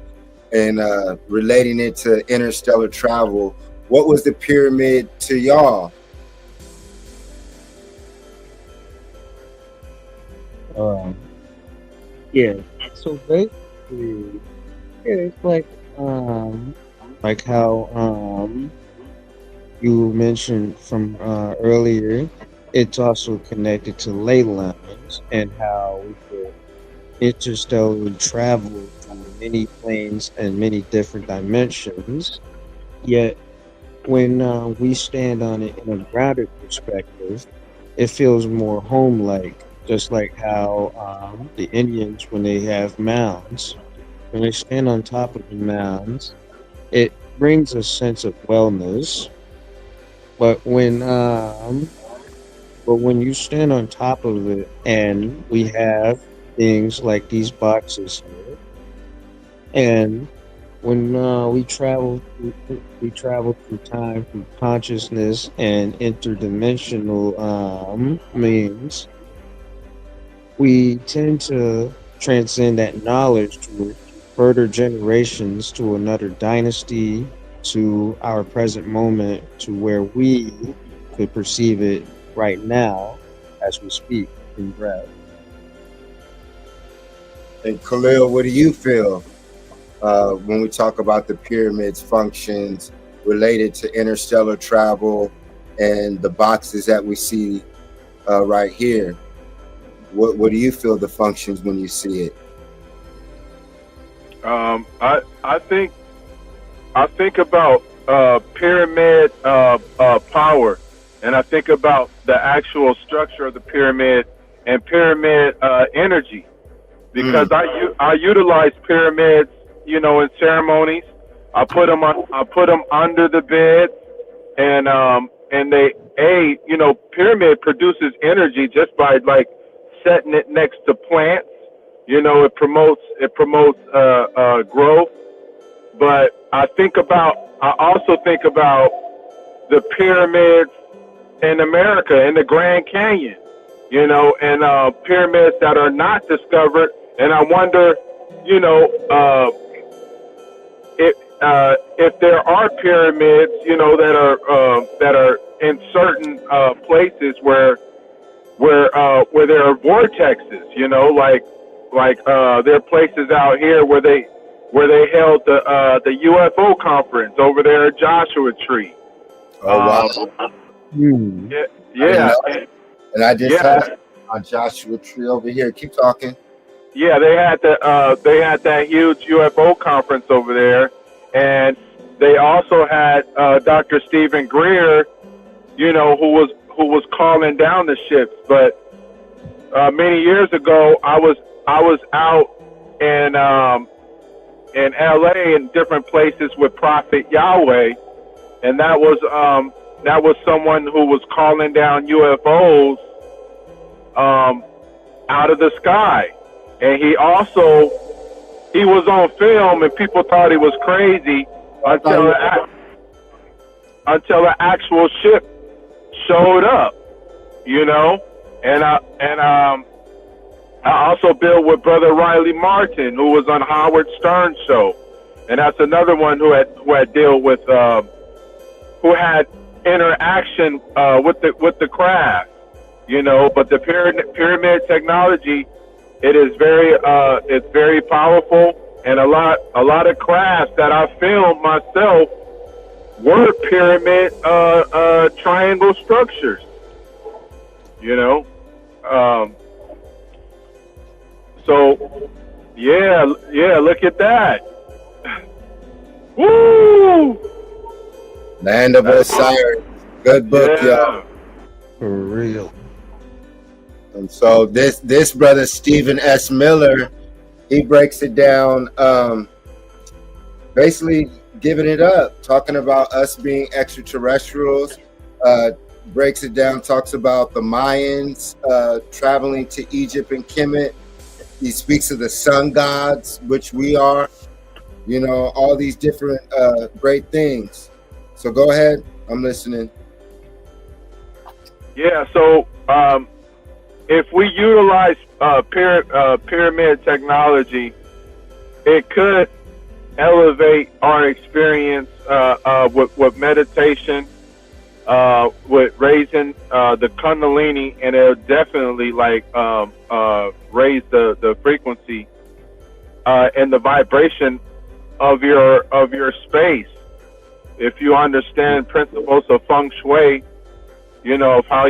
and relating it to interstellar travel? What was the pyramid to y'all? Yeah. So basically, yeah, it's like how you mentioned from earlier. It's also connected to ley lines and how we could interstellarly travel through many planes and many different dimensions. Yet, when we stand on it in a grounded perspective, it feels more home-like. Just like how the Indians, when they have mounds, when we stand on top of the mounds, it brings a sense of wellness. But when you stand on top of it, and we have things like these boxes here, and when we travel through time, through consciousness and interdimensional means, we tend to transcend that knowledge to further generations, to another dynasty, to our present moment, to where we could perceive it right now as we speak in breath. And Khalil, what do you feel when we talk about the pyramid's functions related to interstellar travel and the boxes that we see right here? What do you feel the functions when you see it? I think about pyramid power, and I think about the actual structure of the pyramid and pyramid energy, because I utilize pyramids, you know, in ceremonies. I put them under the bed, and they you know, pyramid produces energy just by like setting it next to plants. You know, it promotes growth. But I also think about the pyramids in America, in the Grand Canyon, you know, and pyramids that are not discovered. And I wonder, you know, if there are pyramids, you know, that are in certain places where there are vortexes, you know, like there are places out here where they held the UFO conference over there at Joshua Tree. Oh wow! Yeah. And I just had on Joshua Tree over here. Keep talking. Yeah, they had that huge UFO conference over there, and they also had Dr. Stephen Greer, you know, who was calling down the ships. But many years ago, I was out in LA and different places with Prophet Yahweh, and that was someone who was calling down UFOs out of the sky. And he was on film, and people thought he was crazy until the actual ship showed up, you know. And I also built with Brother Riley Martin, who was on Howard Stern's show, and that's another one who had dealt with who had interaction with the craft, you know. But the pyramid technology, it's very powerful, and a lot of crafts that I filmed myself were pyramid triangle structures, you know. So, yeah, look at that. Woo! Land of Osiris. Good book, y'all. For real. And so this brother, Stephen S. Miller, he breaks it down, basically giving it up, talking about us being extraterrestrials, breaks it down, talks about the Mayans traveling to Egypt and Kemet. He speaks of the sun gods, which we are, you know, all these different great things. So go ahead, I'm listening. Yeah, so if we utilize pyramid technology, it could elevate our experience with meditation, with raising the Kundalini, and it'll definitely raise the frequency and the vibration of your space. If you understand principles of feng shui, you know, of how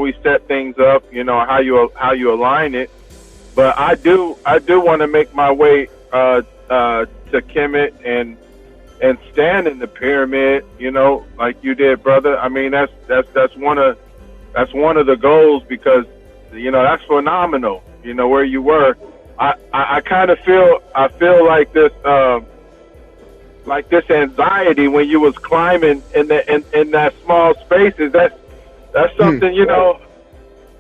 we set things up, you know, how you align it. But I do want to make my way to Kemet and stand in the pyramid, you know, like you did, brother. I mean, that's one of the goals, because, you know, that's phenomenal, you know, where you were. I kind of feel like this anxiety when you was climbing in that small spaces. That's something, you know.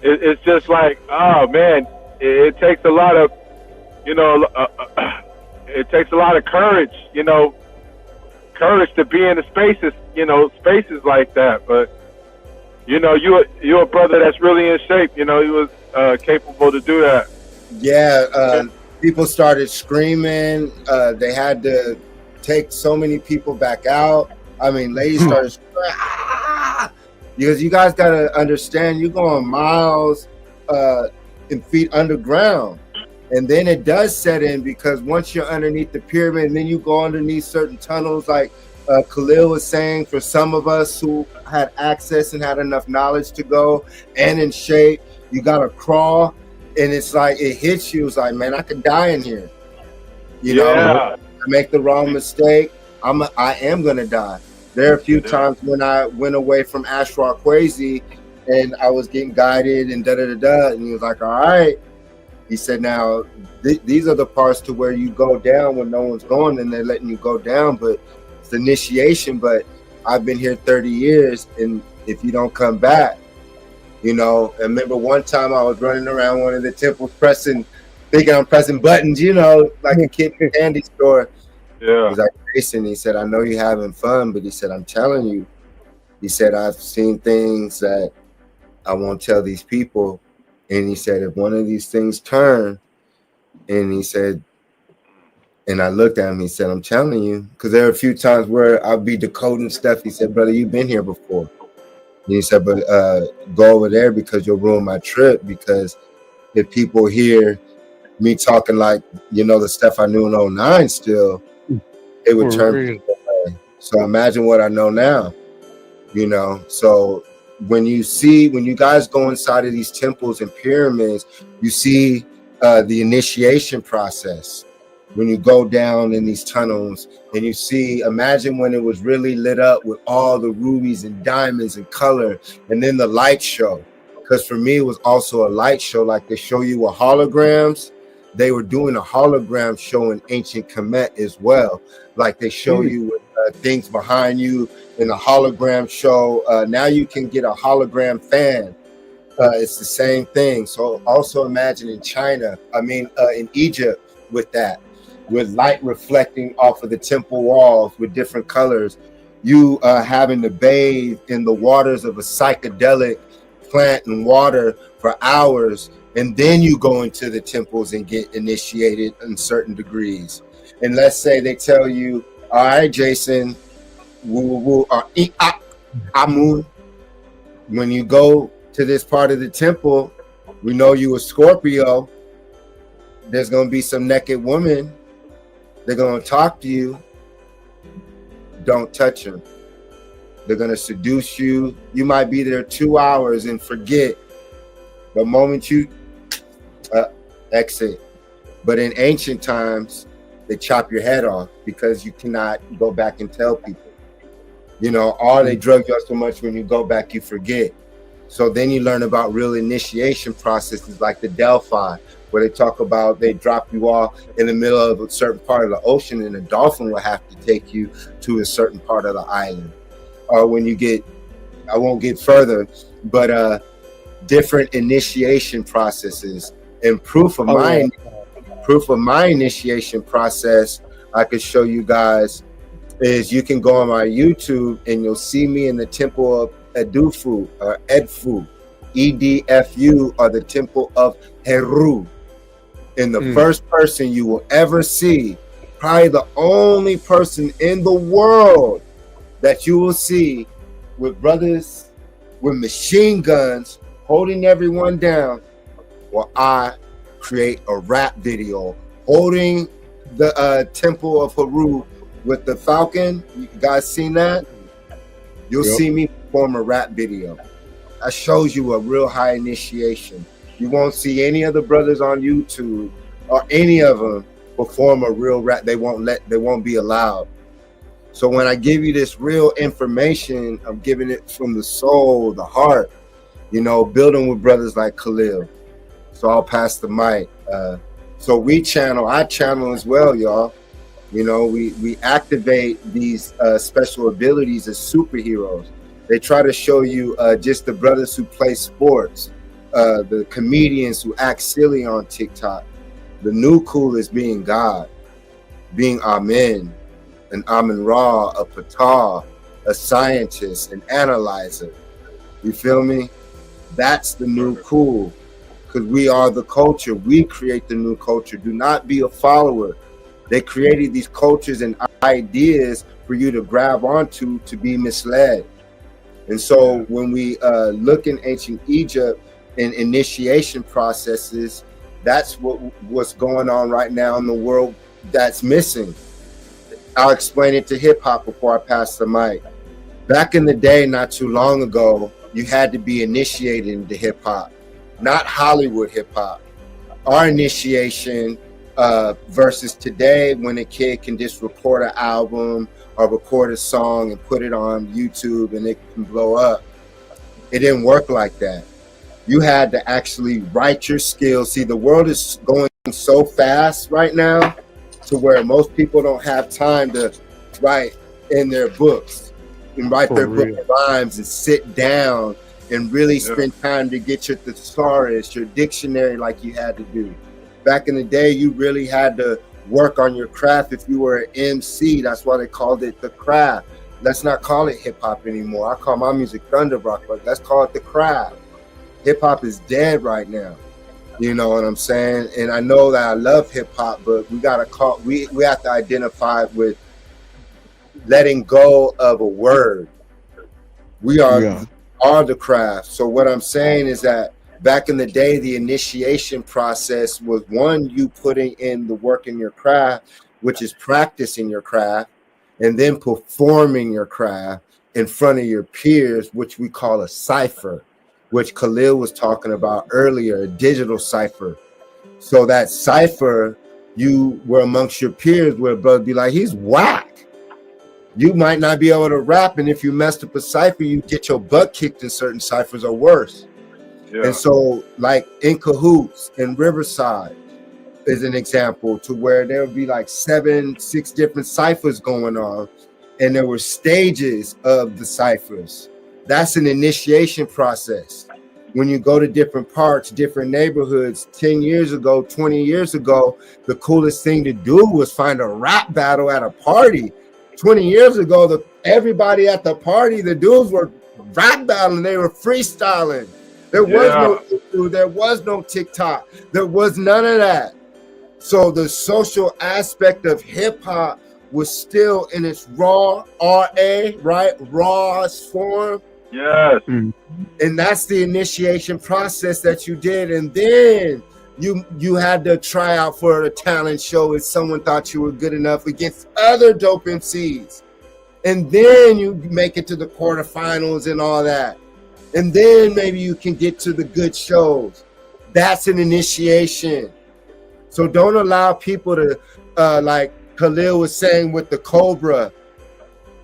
It's just like, oh man, it takes a lot of, you know, it takes a lot of courage, you know, to be in the spaces, you know, spaces like that. But you know, you're a brother that's really in shape. You know, he was capable to do that. Yeah, people started screaming. They had to take so many people back out. I mean, ladies started screaming, ah! Because you guys got to understand, you're going miles and feet underground. And then it does set in, because once you're underneath the pyramid, and then you go underneath certain tunnels, like Khalil was saying, for some of us who had access and had enough knowledge to go and in shape, you got to crawl. And it's like, it hits you. It's like, man, I could die in here. You know, I make the wrong mistake, I am going to die. There are a few times when I went away from Ashra Kwesi and I was getting guided and da-da-da-da. And he was like, all right. He said, now, these are the parts to where you go down when no one's going and they're letting you go down. But it's initiation. But I've been here 30 years. And if you don't come back, you know, I remember one time I was running around one of the temples thinking I'm pressing buttons, you know, like a kid in a candy store. Yeah. He's like, Jason, he said, I know you're having fun, but he said, I'm telling you, he said, I've seen things that I won't tell these people. And he said, if one of these things turn, and he said, and I looked at him, he said, I'm telling you, because there are a few times where I'll be decoding stuff. He said, brother, you've been here before. And he said, but go over there because you'll ruin my trip, because if people hear me talking like, you know, the stuff I knew in 09 still, it would turn people away. So imagine what I know now, you know. So when you guys go inside of these temples and pyramids, you see the initiation process. When you go down in these tunnels and you see, imagine when it was really lit up with all the rubies and diamonds and color, and then the light show. Because for me, it was also a light show, like they show you with holograms. They were doing a hologram show in ancient Comet as well. Like they show you with things behind you in a hologram show. Now you can get a hologram fan. It's the same thing. So also imagine in China, in Egypt with that, with light reflecting off of the temple walls with different colors, you having to bathe in the waters of a psychedelic plant and water for hours, and then you go into the temples and get initiated in certain degrees. And let's say they tell you, all right, Jason, Amun, when you go to this part of the temple, we know you a Scorpio, there's going to be some naked women. They're going to talk to you. Don't touch them. They're going to seduce you. You might be there 2 hours and forget. The moment you exit. But in ancient times, they chop your head off because you cannot go back and tell people. You know, or they drug you out so much when you go back, you forget. So then you learn about real initiation processes like the Delphi, where they talk about they drop you off in the middle of a certain part of the ocean and a dolphin will have to take you to a certain part of the island. Or when you get, I won't get further, but different initiation processes. And proof of my initiation process, I could show you guys, is you can go on my YouTube and you'll see me in the temple of Edufu or Edfu, EDFU, or the temple of Heru. And the first person you will ever see, probably the only person in the world that you will see with brothers with machine guns holding everyone down, while I create a rap video holding the temple of Heru with the falcon. You guys seen that? You'll see me perform a rap video. That shows you a real high initiation. You won't see any of the brothers on YouTube or any of them perform a real rap. They won't be allowed. So when I give you this real information, I'm giving it from the soul, the heart, you know, building with brothers like Khalil. So I'll pass the mic. So I channel as well, y'all. You know, we activate these special abilities as superheroes. They try to show you just the brothers who play sports, the comedians who act silly on TikTok. The new cool is being God, being Amen, an Amen Ra, a Patah, a scientist, an analyzer. You feel me? That's the new cool, because we are the culture. We create the new culture. Do not be a follower. They created these cultures and ideas for you to grab onto to be misled. And so when we look in ancient Egypt in initiation processes, that's what's going on right now in the world that's missing. I'll explain it to hip hop before I pass the mic. Back in the day, not too long ago, you had to be initiated into hip hop, not Hollywood hip hop. Our initiation versus today, when a kid can just record an album or record a song and put it on YouTube and it can blow up. It didn't work like that. You had to actually write your skills. See, the world is going so fast right now to where most people don't have time to write in their books and write their book of rhymes and sit down and really spend time to get your thesaurus, your dictionary like you had to do. Back in the day, you really had to work on your craft. If you were an MC, that's why they called it the craft. Let's not call it hip hop anymore. I call my music thunder rock, but let's call it the craft. Hip hop is dead right now. You know what I'm saying? And I know that I love hip hop, but we have to identify with letting go of a word. We are the craft. So what I'm saying is that back in the day, the initiation process was one, you putting in the work in your craft, which is practicing your craft, and then performing your craft in front of your peers, which we call a cipher, which Khalil was talking about earlier, a digital cipher. So that cipher, you were amongst your peers where brother be like, he's whack. You might not be able to rap, and if you messed up a cipher, you get your butt kicked in certain ciphers or worse. And so, like in Cahoots in Riverside is an example to where there would be like 6 different ciphers going on, and there were stages of the ciphers. That's an initiation process. When you go to different parts, different neighborhoods, 10 years ago, 20 years ago, the coolest thing to do was find a rap battle at a party. 20 years ago, everybody at the party, the dudes were rap battling, they were freestyling. There was no YouTube, there was no TikTok, there was none of that. So the social aspect of hip hop was still in its raw, rawest form. Yes. And that's the initiation process that you did. And then you had to try out for a talent show if someone thought you were good enough against other dope MCs. And then you make it to the quarterfinals and all that. And then maybe you can get to the good shows. That's an initiation. So don't allow people to, like Khalil was saying with the Cobra,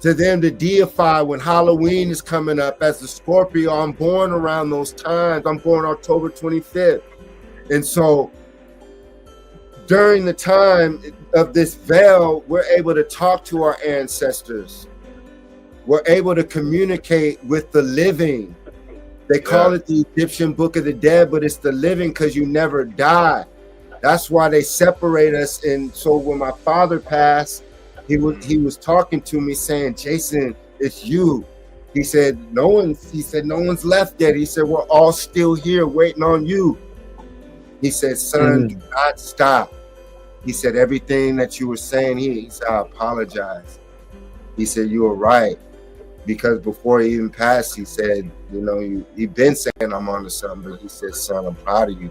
to them to deify when Halloween is coming up as a Scorpio. I'm born around those times. I'm born October 25th. And so during the time of this veil, we're able to talk to our ancestors. We're able to communicate with the living. They call it the Egyptian Book of the Dead, but it's the living because you never die. That's why they separate us. And so when my father passed, he was talking to me saying, Jason, it's you. He said, no one's left yet. He said, we're all still here waiting on you. He said, son, do not stop. He said, everything that you were saying, he said, I apologize. He said, you were right. Because before he even passed, he said, you've been saying I'm on to something, but he said, son, I'm proud of you.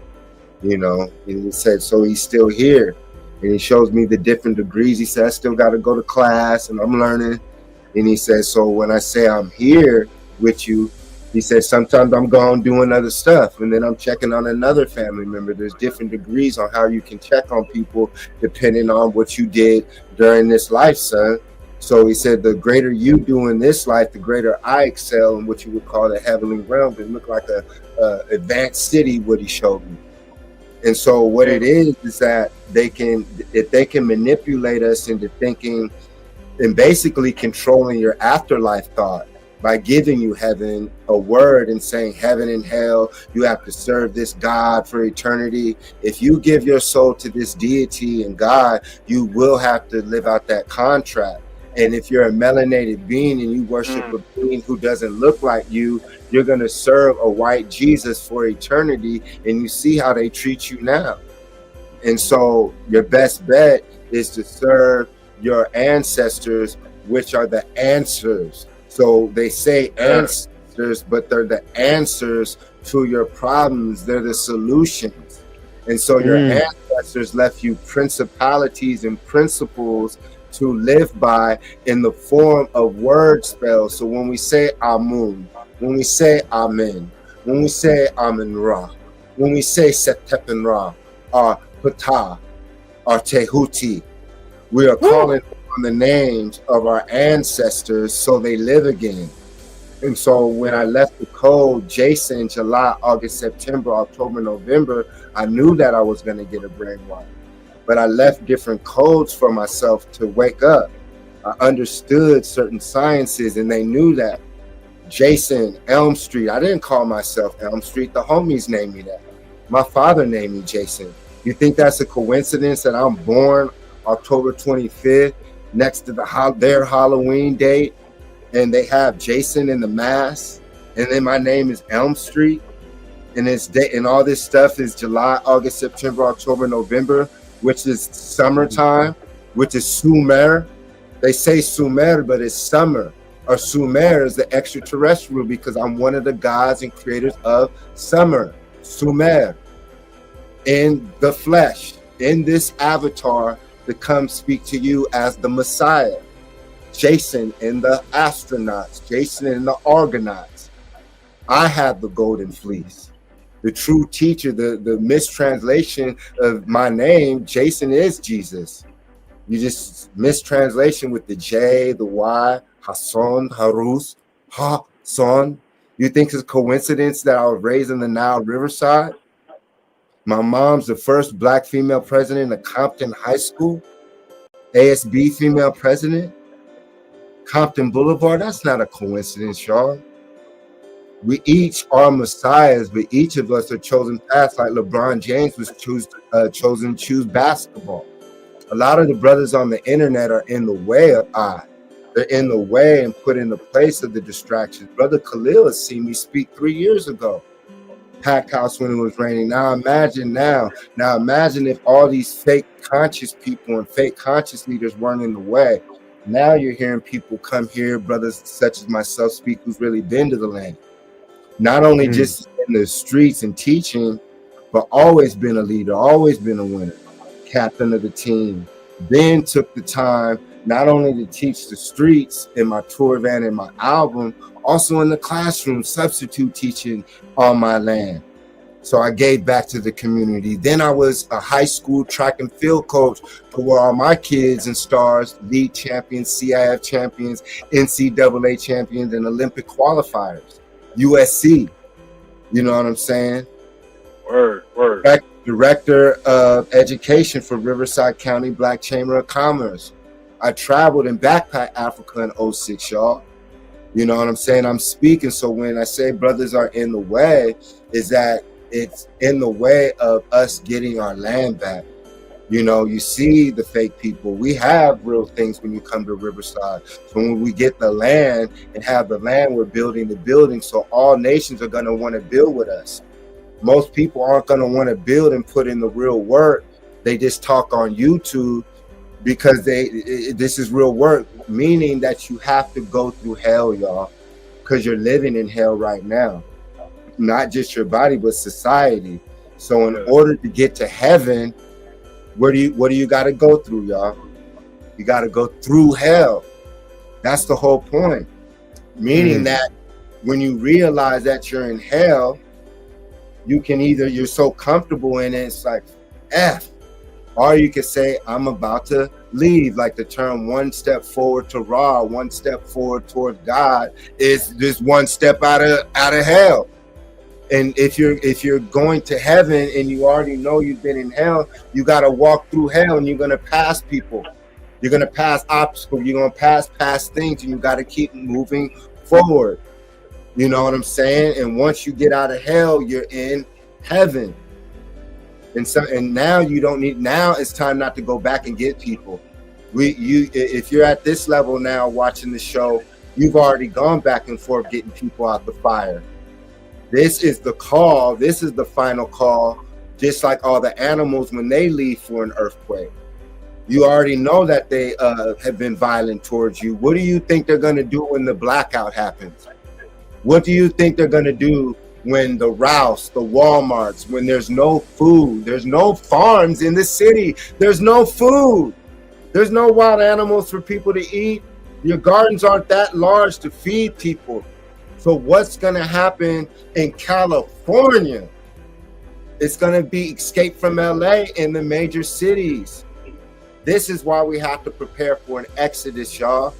And he said, so he's still here. And he shows me the different degrees. He said, I still got to go to class and I'm learning. And he said, so when I say I'm here with you, he said, sometimes I'm gone doing other stuff. And then I'm checking on another family member. There's different degrees on how you can check on people depending on what you did during this life, son. So he said, the greater you do in this life, the greater I excel in what you would call the heavenly realm. It looked like a advanced city, what he showed me. And so what it is that if they can manipulate us into thinking and basically controlling your afterlife thought by giving you heaven, a word, and saying heaven and hell, you have to serve this God for eternity. If you give your soul to this deity and God, you will have to live out that contract. And if you're a melanated being and you worship a being who doesn't look like you, you're going to serve a white Jesus for eternity. And you see how they treat you now. And so your best bet is to serve your ancestors, which are the answers. So they say ancestors, but they're the answers to your problems. They're the solutions. And so your ancestors left you principalities and principles to live by in the form of word spells. So when we say Amun, when we say Amen, when we say Amen Ra, when we say Setepen Ra, or Ptah, or Tehuti, we are calling on the names of our ancestors so they live again. And so when I left the code, Jason, July, August, September, October, November, I knew that I was going to get a brainwash. But I left different codes for myself to wake up. I understood certain sciences, and they knew that. Jason, Elm Street. I didn't call myself Elm Street. The homies named me that. My father named me Jason. You think that's a coincidence that I'm born October 25th next to their Halloween date, and they have Jason in the mask, and then my name is Elm Street, and and all this stuff is July, August, September, October, November, which is summertime, which is Sumer. They say Sumer, but it's summer. Or Sumer is the extraterrestrial, because I'm one of the gods and creators of summer. Sumer. In the flesh, in this avatar, to come speak to you as the Messiah. Jason and the astronauts, Jason and the Argonauts. I have the golden fleece. The true teacher, the mistranslation of my name, Jason, is Jesus. You just mistranslation with the J, the Y, Hassan, Harus, Ha-son. You think it's a coincidence that I was raised in the Nile Riverside? My mom's the first black female president of Compton High School. ASB female president. Compton Boulevard, that's not a coincidence, y'all. We each are messiahs, but each of us are chosen paths, like LeBron James was chosen to choose basketball. A lot of the brothers on the internet are in the way of I. They're in the way and put in the place of the distractions. Brother Khalil has seen me speak 3 years ago. Pack house when it was raining. Now imagine if all these fake conscious people and fake conscious leaders weren't in the way. Now you're hearing people come here, brothers such as myself, speak who's really been to the land. Not only just in the streets and teaching, but always been a leader, always been a winner, captain of the team. Then took the time not only to teach the streets in my tour van and my album, also in the classroom, substitute teaching on my land. So I gave back to the community. Then I was a high school track and field coach to where all my kids and stars, league champions, CIF champions, NCAA champions, and Olympic qualifiers. USC, you know what I'm saying? Word. Director of Education for Riverside County Black Chamber of Commerce. I traveled and backpacked Africa in 06, y'all. You know what I'm saying? I'm speaking. So when I say brothers are in the way, is that it's in the way of us getting our land back. You know, you see the fake people. We have real things when you come to Riverside. So when we get the land and have the land, we're building the building. So all nations are going to want to build with us. Most people aren't going to want to build and put in the real work. They just talk on YouTube because this is real work, meaning that you have to go through hell, y'all, because you're living in hell right now. Not just your body, but society. So in order to get to heaven, what do you got to go through, y'all? You got to go through hell. That's the whole point. Meaning that when you realize that you're in hell, you can you're so comfortable in it, it's like F. Or you can say, I'm about to leave. Like the term one step forward to Ra, one step forward towards God is just one step out of hell. And if you're going to heaven and you already know you've been in hell, you got to walk through hell, and you're going to pass people. You're going to pass obstacles. You're going to pass things, and you got to keep moving forward. You know what I'm saying? And once you get out of hell, you're in heaven. And now you don't need. Now it's time not to go back and get people. If you're at this level now watching the show, you've already gone back and forth getting people out the fire. This is the call. This is the final call. Just like all the animals when they leave for an earthquake, you already know that they have been violent towards you. What do you think they're going to do when the blackout happens? What do you think they're going to do when the Rouse, the Walmarts, when there's no food, there's no farms in the city, there's no food, there's no wild animals for people to eat. Your gardens aren't that large to feed people. So what's going to happen in California? It's going to be escape from LA in the major cities. This is why we have to prepare for an exodus, y'all.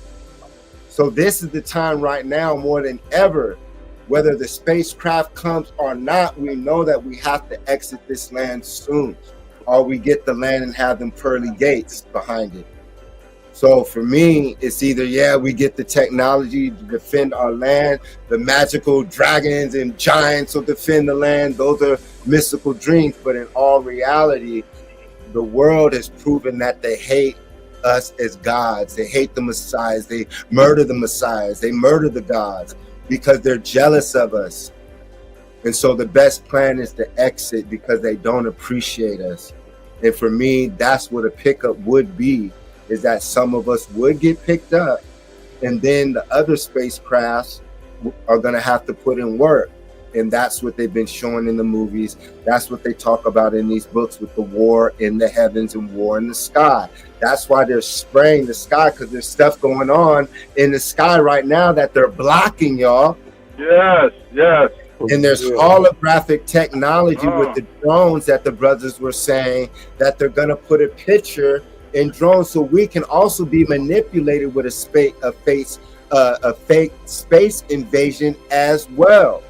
So this is the time right now more than ever. Whether the spacecraft comes or not, we know that we have to exit this land soon, or we get the land and have them pearly gates behind it. So for me, it's either, we get the technology to defend our land, the magical dragons and giants will defend the land. Those are mystical dreams. But in all reality, the world has proven that they hate us as gods. They hate the messiahs. They murder the messiahs. They murder the gods because they're jealous of us. And so the best plan is to exit because they don't appreciate us. And for me, that's what a pickup would be, is that some of us would get picked up, and then the other spacecrafts are going to have to put in work. And that's what they've been showing in the movies. That's what they talk about in these books with the war in the heavens and war in the sky. That's why they're spraying the sky, because there's stuff going on in the sky right now that they're blocking, y'all. Yes. And there's holographic technology with the drones that the brothers were saying that they're going to put a picture in drones, so we can also be manipulated with a fake space invasion as well.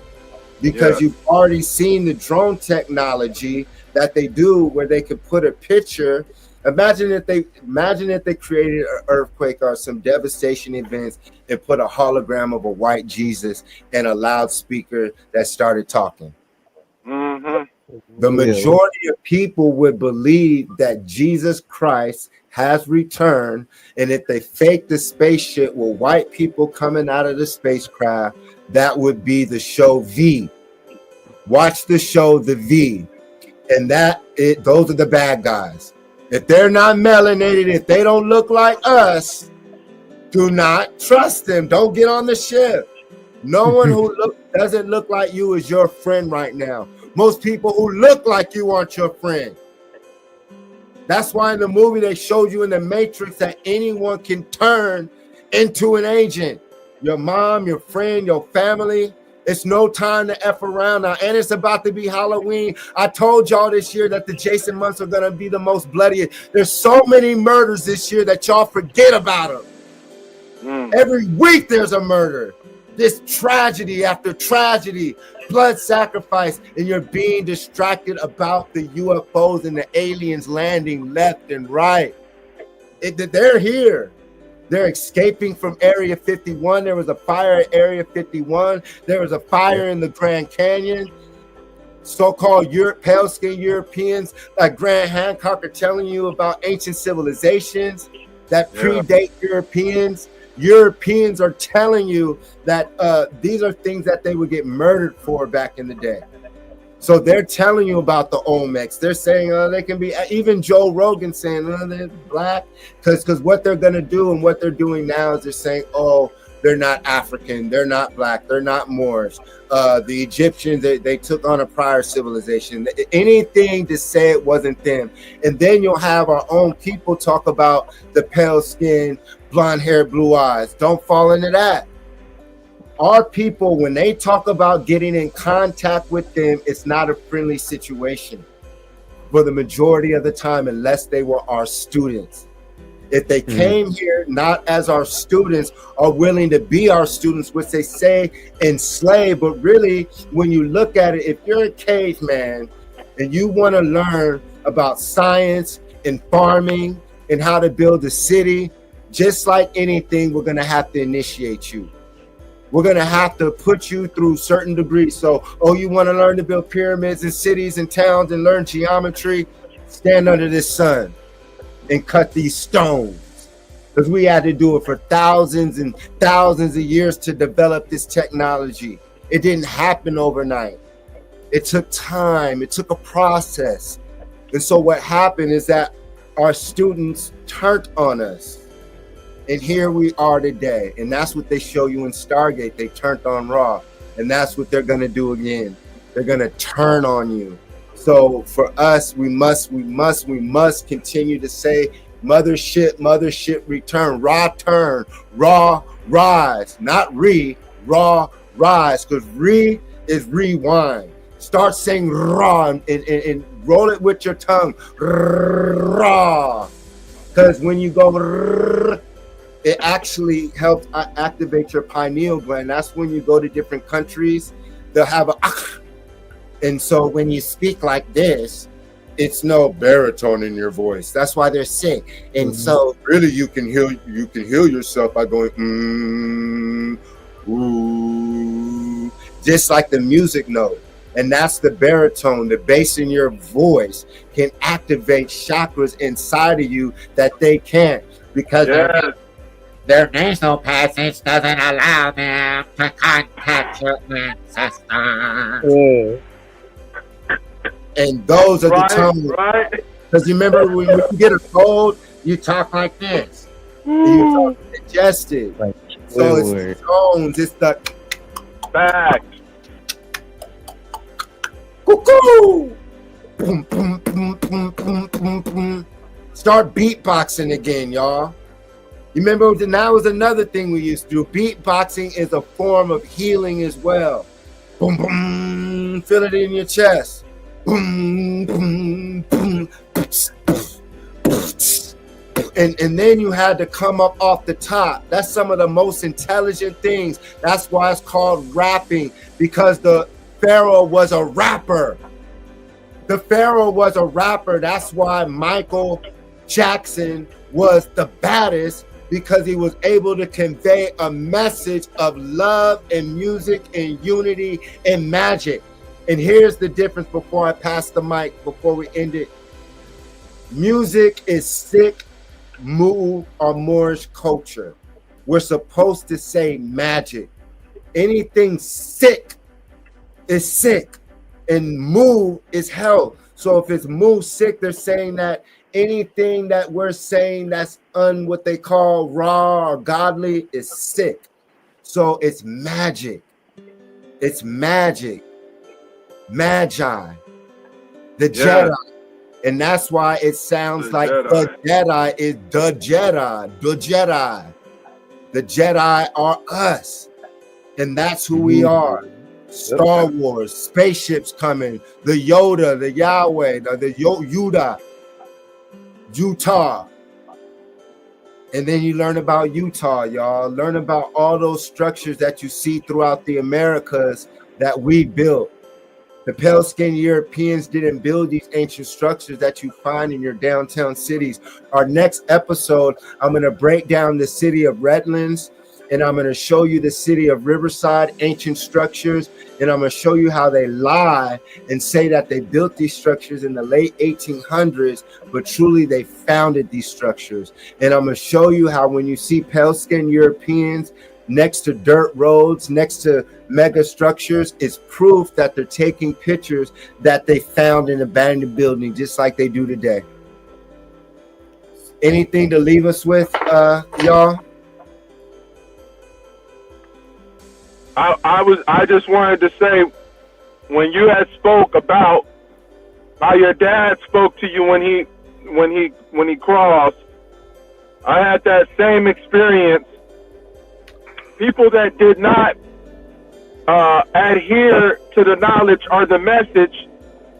Because you've already seen the drone technology that they do, where they could put a picture. Imagine if they created an earthquake or some devastation events and put a hologram of a white Jesus and a loudspeaker that started talking. The majority of people would believe that Jesus Christ has returned, and if they fake the spaceship with white people coming out of the spacecraft, that would be the show V. Watch the show The V, and those are the bad guys. If they're not melanated, if they don't look like us, do not trust them. Don't get on the ship. No one who doesn't look like you is your friend right now. Most people who look like you aren't your friend. That's why in the movie they showed you in the Matrix that anyone can turn into an agent. Your mom, your friend, your family. It's no time to F around now. And it's about to be Halloween. I told y'all this year that the Jason months are going to be the most bloody. There's so many murders this year that y'all forget about them. Every week there's a murder. This tragedy after tragedy, blood sacrifice, and you're being distracted about the UFOs and the aliens landing left and right. They're here. They're escaping from Area 51. There was a fire at Area 51. There was a fire in the Grand Canyon. So-called pale-skinned Europeans like Grant Hancock are telling you about ancient civilizations that predate Europeans. Europeans are telling you that these are things that they would get murdered for back in the day. So they're telling you about the Olmecs. They're saying they can be, even Joe Rogan saying they're black, because what they're going to do and what they're doing now is they're saying, they're not African, they're not black, they're not Moorish. The Egyptians, they took on a prior civilization. Anything to say it wasn't them. And then you'll have our own people talk about the pale skin, blonde hair, blue eyes. Don't fall into that. Our people, when they talk about getting in contact with them, it's not a friendly situation for the majority of the time, unless they were our students. If they came here not as our students, are willing to be our students, which they say enslave, but really, when you look at it, if you're a caveman and you want to learn about science and farming and how to build a city, just like anything, we're going to have to initiate you. We're going to have to put you through certain degrees. So, you want to learn to build pyramids and cities and towns and learn geometry? Stand under this sun and cut these stones. Because we had to do it for thousands and thousands of years to develop this technology. It didn't happen overnight. It took time. It took a process. And so what happened is that our students turned on us. And here we are today. And that's what they show you in Stargate. They turned on Ra. And that's what they're going to do again. They're going to turn on you. So for us, we must continue to say, mothership, return. Ra turn. Ra rise. Not Ra rise. Because re is rewind. Start saying Ra and roll it with your tongue. Ra. Because when you go it actually helps activate your pineal gland. That's when you go to different countries, they'll have a and so when you speak like this, it's no baritone in your voice. That's why they're sick. And so really you can heal yourself by going ooh, just like the music note. And that's the baritone. The bass in your voice can activate chakras inside of you that they can't, because their nasal passage doesn't allow them to contact your ancestors. And those are the tones. Because you remember when you get a cold, you talk like this. And you talk congested. So it's the tones. It's the back. Cuckoo! Boom, boom, boom, boom, boom, boom, boom. Start beatboxing again, y'all. You remember that was another thing we used to do. Beatboxing is a form of healing as well. Boom, boom, feel it in your chest. Boom, boom, boom. And then you had to come up off the top. That's some of the most intelligent things. That's why it's called rapping, because the Pharaoh was a rapper. The Pharaoh was a rapper. That's why Michael Jackson was the baddest, because he was able to convey a message of love and music and unity and magic. And here's the difference before I pass the mic, before we end it. Music is sick, Mu or Moorish culture. We're supposed to say magic. Anything sick is sick, and Mu is health. So if it's Mu sick, they're saying that anything that we're saying that's what they call raw or godly is sick. So it's magic. It's magic. Magi. The Jedi. And that's why it sounds like the Jedi is the Jedi. The Jedi. The Jedi are us. And that's who we are. Star Wars, spaceships coming, the Yoda, the Yahweh, the Yuda, Utah. And then you learn about Utah, y'all. Learn about all those structures that you see throughout the Americas that we built. The pale-skinned Europeans didn't build these ancient structures that you find in your downtown cities. Our next episode, I'm going to break down the city of Redlands, and I'm going to show you the city of Riverside, ancient structures, and I'm going to show you how they lie and say that they built these structures in the late 1800s, but truly they founded these structures. And I'm going to show you how when you see pale-skinned Europeans next to dirt roads, next to mega structures, is proof that they're taking pictures that they found in abandoned buildings, just like they do today. Anything to leave us with, y'all? I just wanted to say, when you had spoke about how your dad spoke to you when he crossed, I had that same experience. People that did not adhere to the knowledge or the message,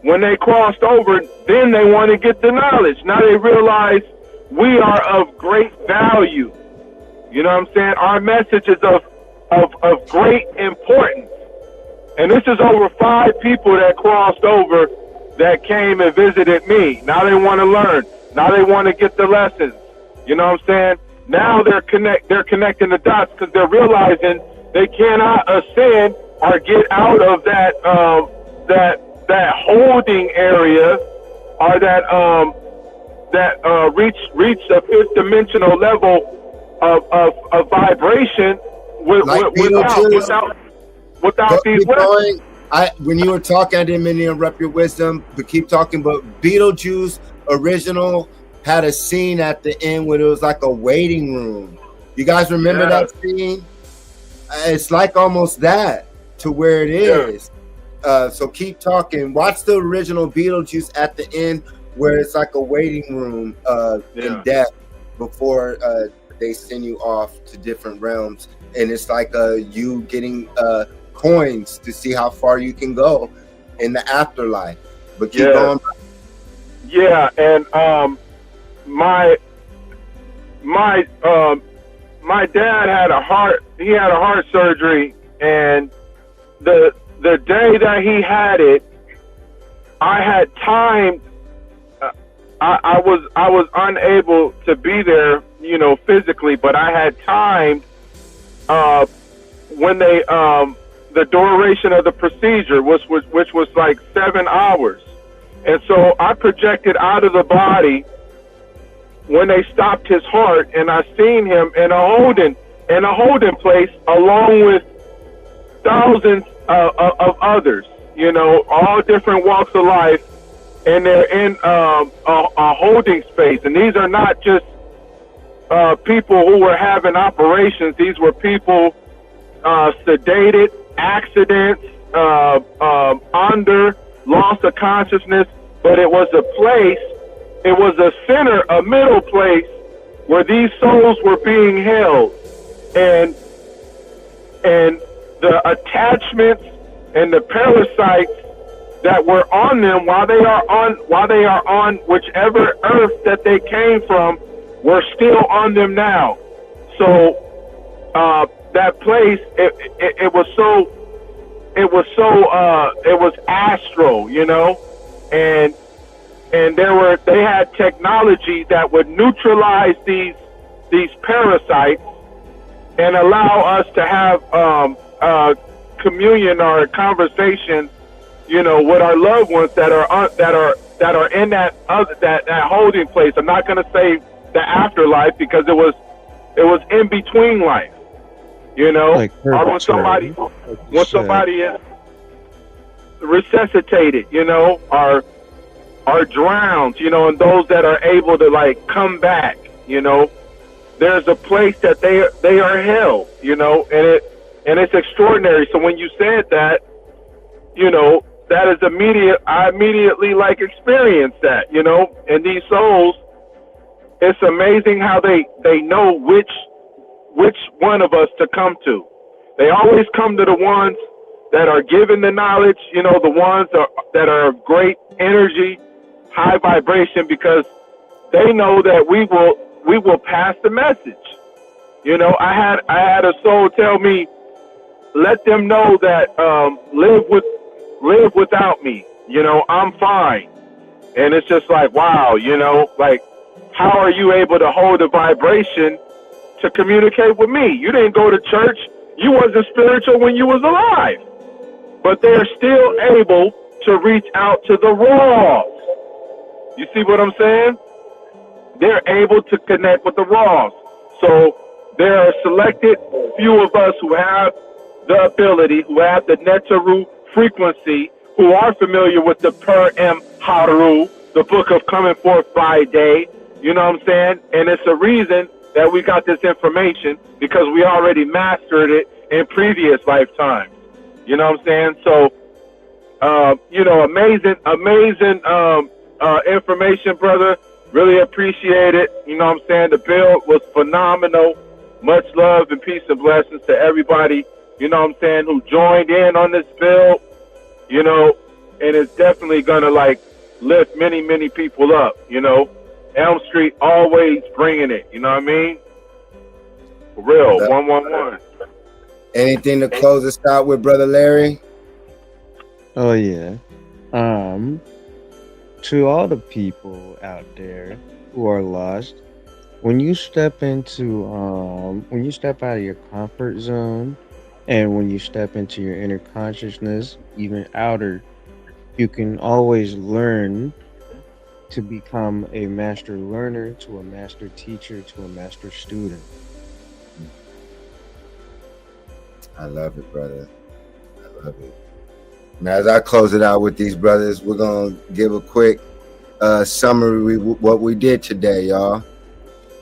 when they crossed over, then they want to get the knowledge. Now they realize we are of great value. You know what I'm saying? Our message is of great importance. And this is over 5 people that crossed over that came and visited me. Now they want to learn. Now they want to get the lessons. You know what I'm saying? Now they're connecting the dots because they're realizing they cannot ascend or get out of that holding area or that reach a 5th dimensional level of vibration without these weapons. When you were talking, I didn't mean to interrupt your wisdom, but keep talking. But Beetlejuice original had a scene at the end where it was like a waiting room. You guys remember that scene? It's like almost that to where it is. So keep talking. Watch the original Beetlejuice at the end where it's like a waiting room in death before they send you off to different realms. And it's like you getting coins to see how far you can go in the afterlife. But keep going. Yeah, and my dad had a heart surgery, and the day that he had it, I had timed. I was unable to be there, you know, physically, but I had timed when they the duration of the procedure which was like 7 hours, and so I projected out of the body when they stopped his heart, and I seen him in a holding place along with thousands of others, you know, all different walks of life, and they're in a holding space. And these are not just people who were having operations. These were people sedated, accidents, under loss of consciousness. But it was a place, it was a center, a middle place where these souls were being held, and the attachments and the parasites that were on them while they are on whichever earth that they came from were still on them now. So that place, it was astral, you know, and they had technology that would neutralize these parasites and allow us to have communion or a conversation, you know, with our loved ones that are in that holding place. I'm not going to say the afterlife because it was in between life, you know, like or when somebody is resuscitated, you know, are drowned, you know, and those that are able to like come back, you know, there's a place that they are held, you know, and it's extraordinary. So when you said that, you know, that is I immediately like experienced that, you know, and these souls, it's amazing how they know which one of us to come to. They always come to the ones that are given the knowledge, you know, the ones that are of great energy, high vibration, because they know that we will pass the message. You know, I had a soul tell me, let them know that live without me. You know, I'm fine. And it's just like, wow, you know, like, how are you able to hold a vibration to communicate with me? You didn't go to church. You wasn't spiritual when you was alive. But they're still able to reach out to the raws. You see what I'm saying? They're able to connect with the raws. So there are selected few of us who have the ability, who have the Netaru frequency, who are familiar with the Per M Haru, the book of coming forth by day. You know what I'm saying? And it's a reason that we got this information, because we already mastered it in previous lifetimes. You know what I'm saying? So, you know, amazing information, brother. Really appreciate it. You know what I'm saying? The build was phenomenal. Much love and peace and blessings to everybody, you know what I'm saying, who joined in on this build, you know, and it's definitely going to, like, lift many, many people up, you know. Elm Street always bringing it. You know what I mean? For real, 111. Anything to close us out with, Brother Larry? Oh yeah. To all the people out there who are lost, when you step out of your comfort zone, and when you step into your inner consciousness, even outer, you can always learn to become a master learner, to a master teacher, to a master student. I love it, brother. I love it. Now, as I close it out with these brothers, we're going to give a quick summary of what we did today, y'all.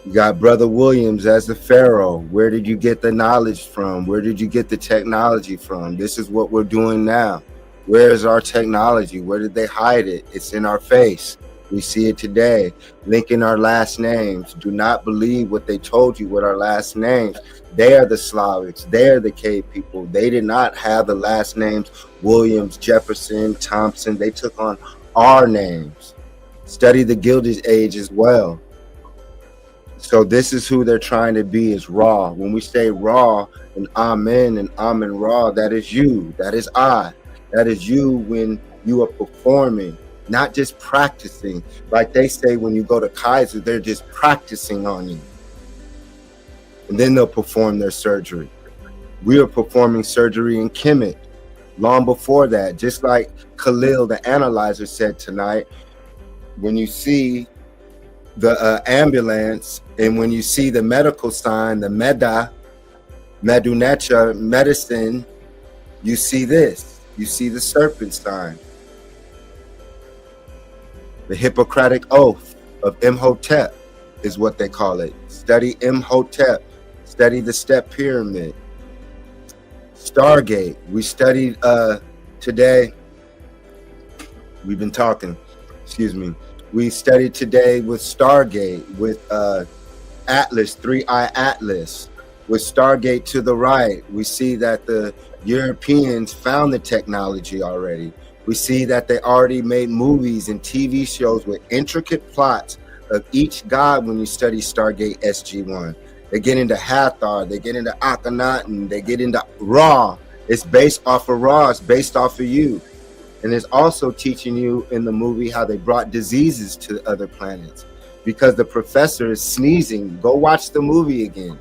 You got Brother Williams as the Pharaoh. Where did you get the knowledge from? Where did you get the technology from? This is what we're doing now. Where is our technology? Where did they hide it? It's in our face. We see it today. Linking our last names. Do not believe what they told you with our last names. They are the Slavics. They are the cave people. They did not have the last names Williams, Jefferson, Thompson. They took on our names. Study the Gilded Age as well. So this is who they're trying to be, is Ra. When we say Ra and Amen Ra, that is you. That is I. That is you when you are performing, not just practicing. Like they say when you go to Kaiser, they're just practicing on you. And then they'll perform their surgery. We are performing surgery in Kemet long before that. Just like Khalil, the analyzer, said tonight, when you see the ambulance and when you see the medical sign, the Medunecha, medicine, you see this. You see the serpent sign. The Hippocratic Oath of Imhotep is what they call it. Study Imhotep. Study the step pyramid. Stargate. We studied today. We've been talking. Excuse me. We studied today with Stargate, with Atlas, 3-Eye Atlas. With Stargate to the right, we see that the Europeans found the technology already. We see that they already made movies and TV shows with intricate plots of each god when you study Stargate SG-1. They get into Hathor, they get into Akhenaten, they get into Ra. It's based off of Ra, it's based off of you. And it's also teaching you in the movie how they brought diseases to other planets. Because the professor is sneezing. Go watch the movie again.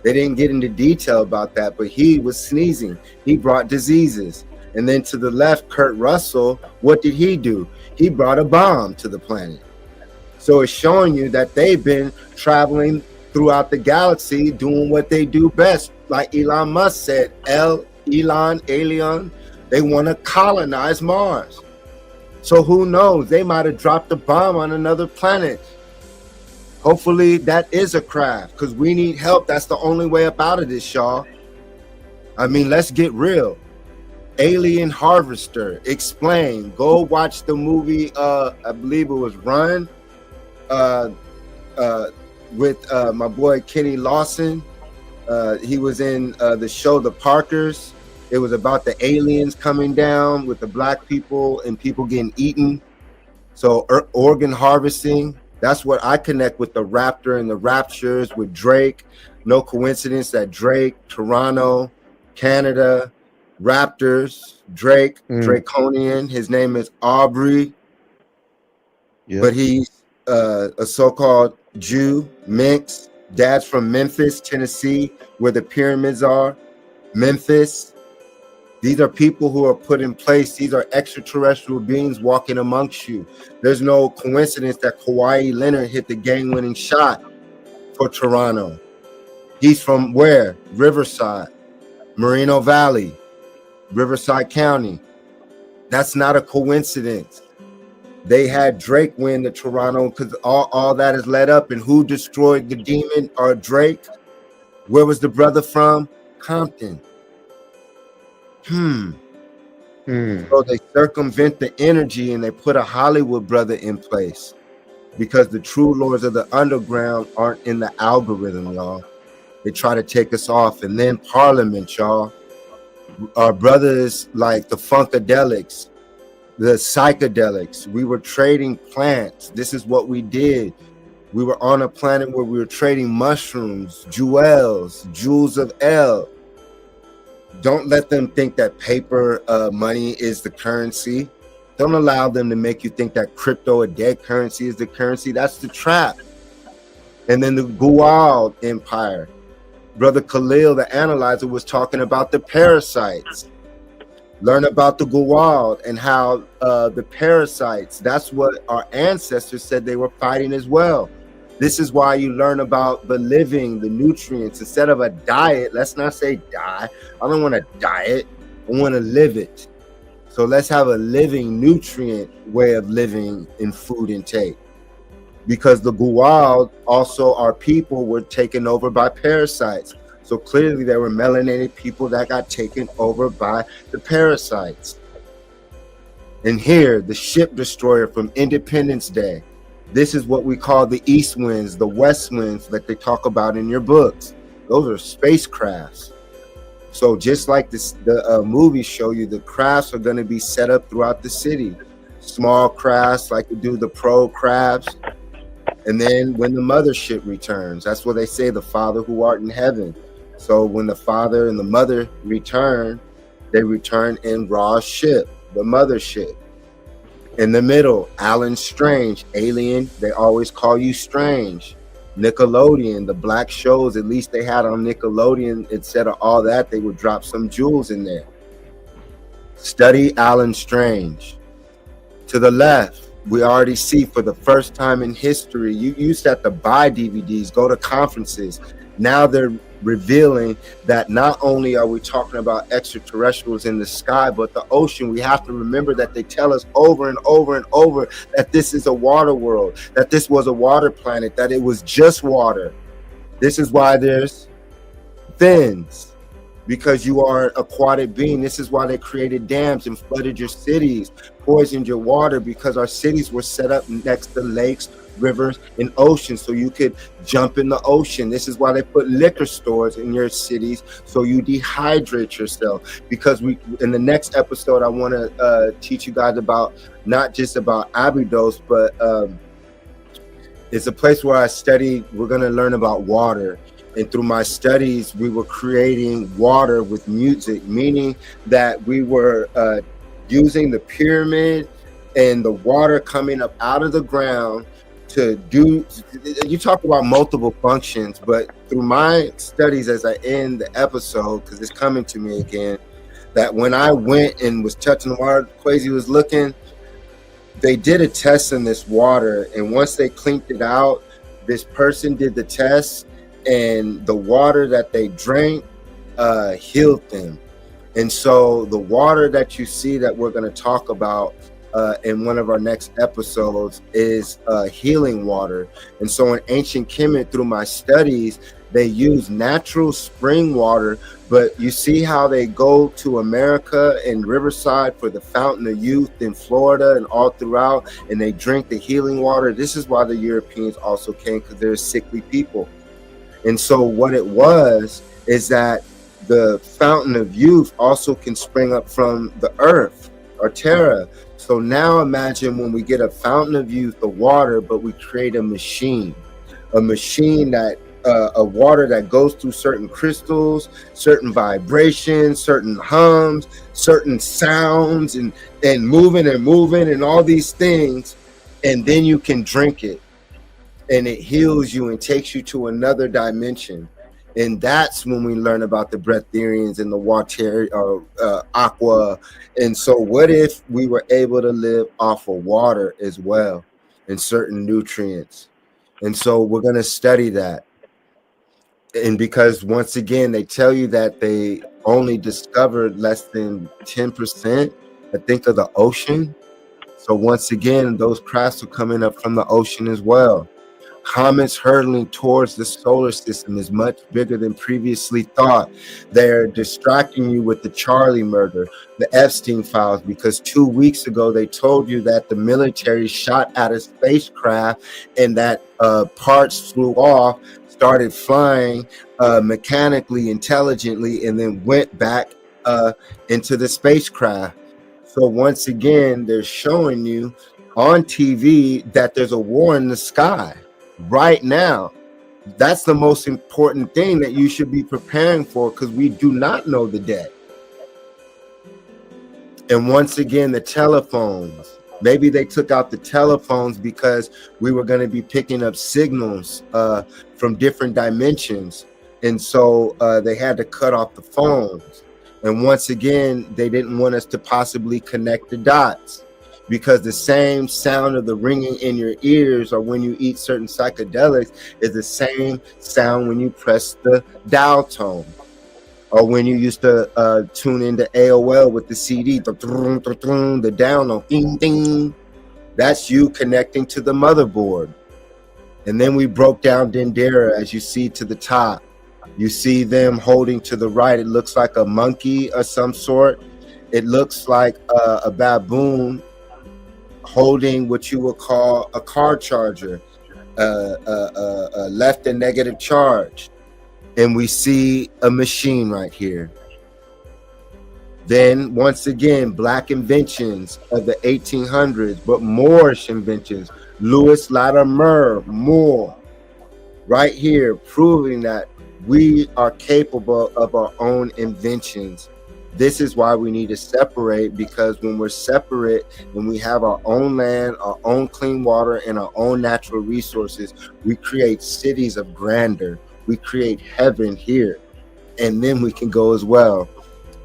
They didn't get into detail about that, but he was sneezing. He brought diseases. And then to the left, Kurt Russell, what did he do? He brought a bomb to the planet. So it's showing you that they've been traveling throughout the galaxy doing what they do best. Like Elon Musk said, alien, they want to colonize Mars. So who knows? They might have dropped a bomb on another planet. Hopefully that is a craft, because we need help. That's the only way up out of this, y'all. I mean, let's get real. Alien Harvester, explain. Go watch the movie, I believe it was Run, with my boy Kenny Lawson. He was in the show The Parkers. It was about the aliens coming down with the black people and people getting eaten. So organ harvesting, that's what I connect with the Raptor and the Raptures with Drake. No coincidence that Drake, Toronto, Canada, Raptors, Drake, Draconian. His name is Aubrey. Yep. But he's a so-called Jew, mix. Dad's from Memphis, Tennessee, where the pyramids are. Memphis. These are people who are put in place. These are extraterrestrial beings walking amongst you. There's no coincidence that Kawhi Leonard hit the game-winning shot for Toronto. He's from where? Riverside, Moreno Valley, Riverside County. That's not a coincidence. They had Drake win the Toronto because all that is led up. And who destroyed the demon or Drake? Where was the brother from? Compton. So they circumvent the energy and they put a Hollywood brother in place because the true lords of the underground aren't in the algorithm, y'all. They try to take us off. And then Parliament, y'all. Our brothers like the Funkadelics, the psychedelics. We were trading plants. This is what we did. We were on a planet where we were trading mushrooms, jewels of El. Don't let them think that paper money is the currency. Don't allow them to make you think that crypto or dead currency is the currency. That's the trap. And then the Gual Empire. Brother Khalil, the analyzer, was talking about the parasites. Learn about the Gual and how the parasites, that's what our ancestors said they were fighting as well. This is why you learn about the living, the nutrients. Instead of a diet, let's not say die. I don't want to diet. I want to live it. So let's have a living nutrient way of living in food intake. Because the Gual, also our people, were taken over by parasites. So clearly there were melanated people that got taken over by the parasites. And here, the ship destroyer from Independence Day. This is what we call the east winds, the west winds that they talk about in your books. Those are spacecrafts. So just like this, the movies show you, the crafts are going to be set up throughout the city. Small crafts like we do the pro crafts. And then when the mothership returns, that's what they say, the Father who art in heaven. So when the Father and the Mother return, they return in Ra's ship, the mothership. In the middle, Alan Strange, Alien, they always call you Strange. Nickelodeon, the black shows, at least they had on Nickelodeon, instead of all that, they would drop some jewels in there. Study Alan Strange. To the left, we already see for the first time in history, you used to have to buy DVDs, go to conferences. Now they're revealing that not only are we talking about extraterrestrials in the sky, but the ocean. We have to remember that they tell us over and over and over that this is a water world, that this was a water planet, that it was just water. This is why there's fins, because you are an aquatic being. This is why they created dams and flooded your cities, poisoned your water, because our cities were set up next to lakes, rivers, and oceans, so you could jump in the ocean. This is why they put liquor stores in your cities, so you dehydrate yourself. Because we, in the next episode, I want to teach you guys about not just about Abydos, but it's a place where I study. We're going to learn about water. And through my studies, we were creating water with music, meaning that we were using the pyramid and the water coming up out of the ground to do. You talk about multiple functions, but through my studies, as I end the episode, because it's coming to me again, that when I went and was touching the water, Quasi was looking, they did a test in this water, and once they cleaned it out, this person did the test, and the water that they drank healed them. And so the water that you see that we're going to talk about in one of our next episodes is healing water. And so in ancient Kemet, through my studies, they use natural spring water, but you see how they go to America and Riverside for the Fountain of Youth in Florida and all throughout, and they drink the healing water. This is why the Europeans also came, because they're sickly people. And so what it was is that the Fountain of Youth also can spring up from the earth or terra. So now imagine when we get a Fountain of Youth, the water, but we create a machine that a water that goes through certain crystals, certain vibrations, certain hums, certain sounds, and moving and all these things, and then you can drink it, and it heals you and takes you to another dimension. And that's when we learn about the breatharians and the water, aqua. And so what if we were able to live off of water as well and certain nutrients? And so we're going to study that. And because once again, they tell you that they only discovered less than 10%, I think, of the ocean. So once again, those crafts are coming up from the ocean as well. Comets hurtling towards the solar system is much bigger than previously thought. They're distracting you with the Charlie murder, the Epstein files, because 2 weeks ago they told you that the military shot at a spacecraft and that parts flew off, started flying mechanically, intelligently, and then went back into the spacecraft. So once again, they're showing you on TV that there's a war in the sky right now. That's the most important thing that you should be preparing for, because we do not know the day. And once again, the telephones. Maybe they took out the telephones because we were going to be picking up signals from different dimensions. And so they had to cut off the phones. And once again, they didn't want us to possibly connect the dots, because the same sound of the ringing in your ears or when you eat certain psychedelics is the same sound when you press the dial tone. Or when you used to tune into AOL with the CD, the down on ding ding, that's you connecting to the motherboard. And then we broke down Dendera, as you see to the top. You see them holding to the right. It looks like a monkey of some sort. It looks like a baboon holding what you would call a car charger, a left and negative charge. And we see a machine right here. Then once again, black inventions of the 1800s, but Moorish inventions. Louis Latimer Moore, right here, proving that we are capable of our own inventions. This is why we need to separate, because when we're separate and we have our own land, our own clean water, and our own natural resources, we create cities of grandeur. We create heaven here, and then we can go as well.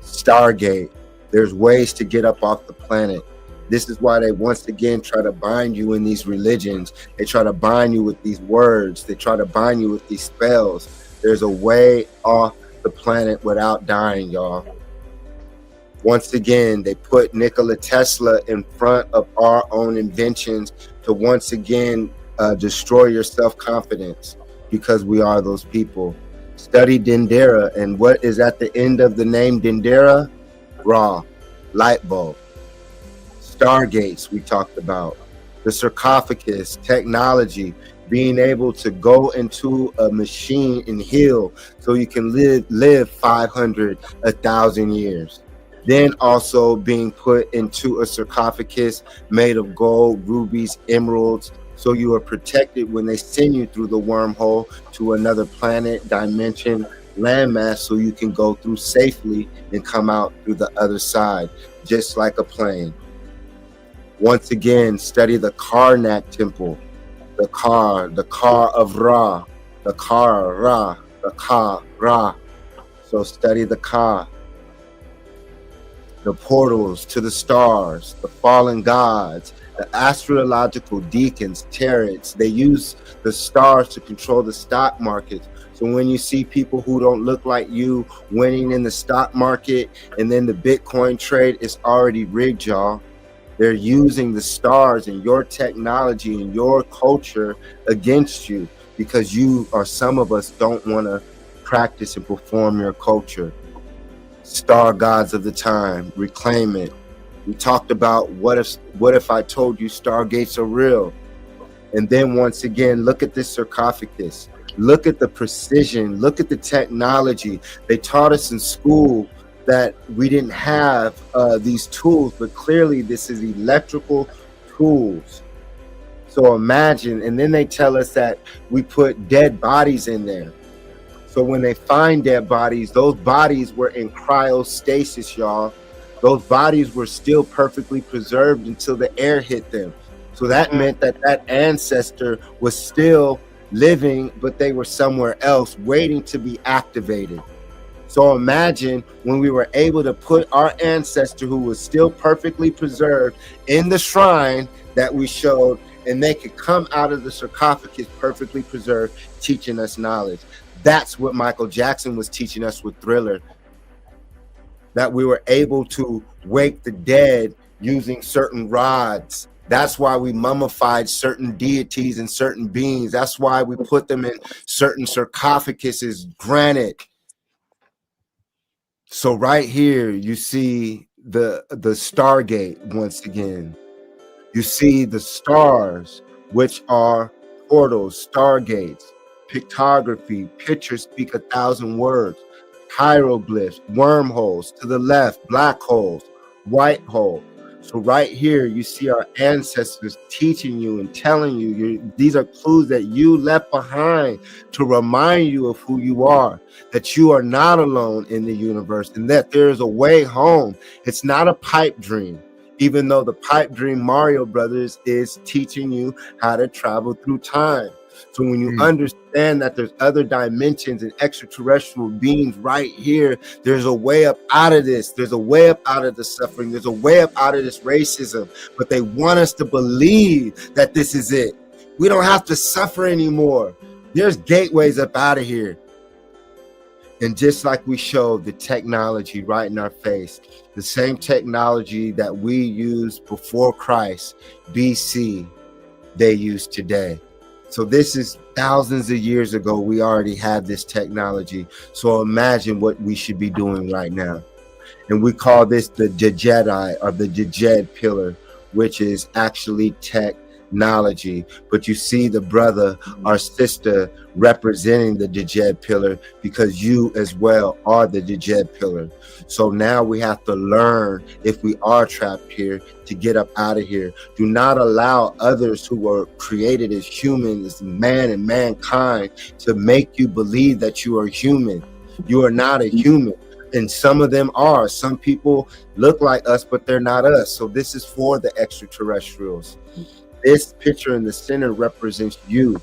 Stargate. There's ways to get up off the planet. This is why they once again try to bind you in these religions. They try to bind you with these words. They try to bind you with these spells. There's a way off the planet without dying, y'all. Once again, they put Nikola Tesla in front of our own inventions to once again destroy your self-confidence, because we are those people. Study Dendera, and what is at the end of the name Dendera? Ra, light bulb. Stargates we talked about. The sarcophagus, technology, being able to go into a machine and heal so you can live 500, 1,000 years. Then also being put into a sarcophagus made of gold, rubies, emeralds, so you are protected when they send you through the wormhole to another planet, dimension, landmass, so you can go through safely and come out through the other side, just like a plane. Once again, study the Karnak temple, the car of Ra, the car Ra, the Ka Ra. So study the Ka. The portals to the stars, the fallen gods, the astrological deacons, tarets. They use the stars to control the stock market. So when you see people who don't look like you winning in the stock market, and then the Bitcoin trade is already rigged, y'all. They're using the stars and your technology and your culture against you, because you, or some of us, don't want to practice and perform your culture. Star gods of the time, reclaim it. We talked about what if I told you stargates are real? And then once again, look at this sarcophagus. Look at the precision. Look at the technology. They taught us in school that we didn't have these tools, but clearly this is electrical tools. So imagine, and then they tell us that we put dead bodies in there. So when they find dead bodies, those bodies were in cryostasis, y'all. Those bodies were still perfectly preserved until the air hit them. So that meant that that ancestor was still living, but they were somewhere else waiting to be activated. So imagine when we were able to put our ancestor, who was still perfectly preserved, in the shrine that we showed, and they could come out of the sarcophagus perfectly preserved, teaching us knowledge. That's what Michael Jackson was teaching us with Thriller. That we were able to wake the dead using certain rods. That's why we mummified certain deities and certain beings. That's why we put them in certain sarcophaguses, granite. So right here, you see the Stargate once again. You see the stars, which are portals, stargates, pictography, pictures speak 1,000 words, hieroglyphs, wormholes, to the left, black holes, white hole. So right here, you see our ancestors teaching you and telling you, these are clues that you left behind to remind you of who you are, that you are not alone in the universe, and that there is a way home. It's not a pipe dream, even though the pipe dream Mario Brothers is teaching you how to travel through time. So when you understand that there's other dimensions and extraterrestrial beings right here, there's a way up out of this. There's a way up out of the suffering. There's a way up out of this racism. But they want us to believe that this is it. We don't have to suffer anymore. There's gateways up out of here. And just like we showed the technology right in our face, the same technology that we used before Christ, BC, they use today. So this is thousands of years ago. We already have this technology. So imagine what we should be doing right now. And we call this the Jedi, or the Jed pillar, which is actually technology. But you see the brother or sister representing the Jed pillar, because you as well are the Jed pillar. So now we have to learn, if we are trapped here, to get up out of here. Do not allow others who were created as humans, man and mankind, to make you believe that you are human. You are not a human. And some of them are. Some people look like us, but they're not us. So this is for the extraterrestrials. This picture in the center represents you,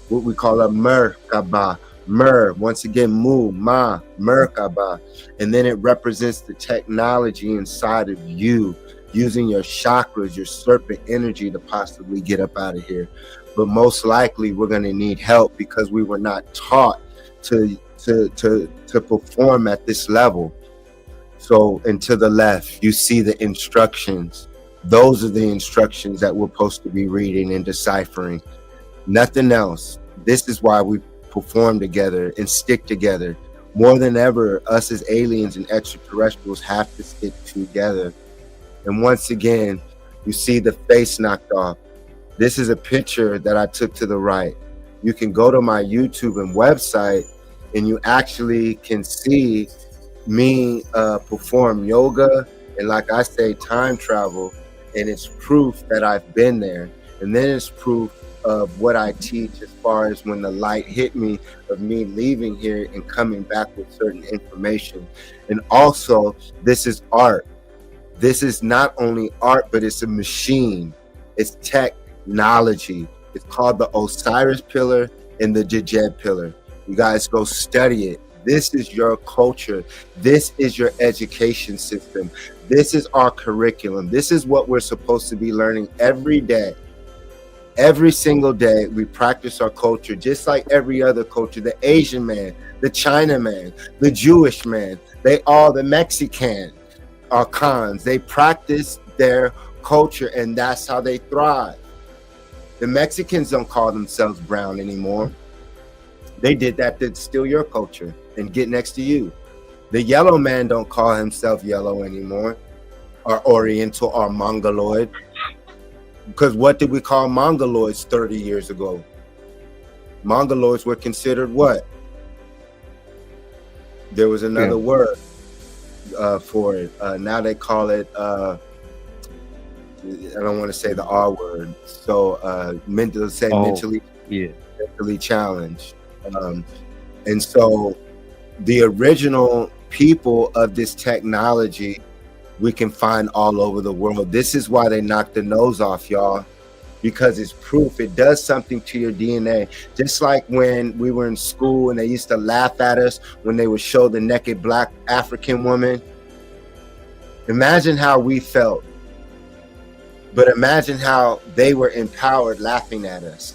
what we call a Merkaba. Mer, once again, Mu, Ma, Merkaba. And then it represents the technology inside of you, using your chakras, your serpent energy to possibly get up out of here. But most likely we're going to need help, because we were not taught to perform at this level. So, and to the left, you see the instructions. Those are the instructions that we're supposed to be reading and deciphering. Nothing else. This is why we perform together and stick together. More than ever, us as aliens and extraterrestrials have to stick together. And once again, you see the face knocked off. This is a picture that I took to the right. You can go to my YouTube and website, and you actually can see me perform yoga and, like I say, time travel. And it's proof that I've been there. And then it's proof of what I teach, as far as when the light hit me, of me leaving here and coming back with certain information. And also, this is art. This is not only art, but it's a machine. It's technology. It's called the Osiris pillar and the Jed pillar. You guys go study it. This is your culture. This is your education system. This is our curriculum. This is what we're supposed to be learning every day. Every single day, we practice our culture, just like every other culture. The Asian man, the China man, the Jewish man, the Mexican are cons. They practice their culture, and that's how they thrive. The Mexicans don't call themselves brown anymore. They did that to steal your culture and get next to you. The yellow man don't call himself yellow anymore, or Oriental, or Mongoloid. Because what did we call Mongoloids 30 years ago? Mongoloids were considered what? There was another word for it. Now they call it, I don't want to say the R word. So mentally challenged. And so the original people of this technology, we can find all over the world. This is why they knocked the nose off, y'all, because it's proof. It does something to your DNA. Just like when we were in school and they used to laugh at us when they would show the naked black African woman. Imagine how we felt. But imagine how they were empowered laughing at us.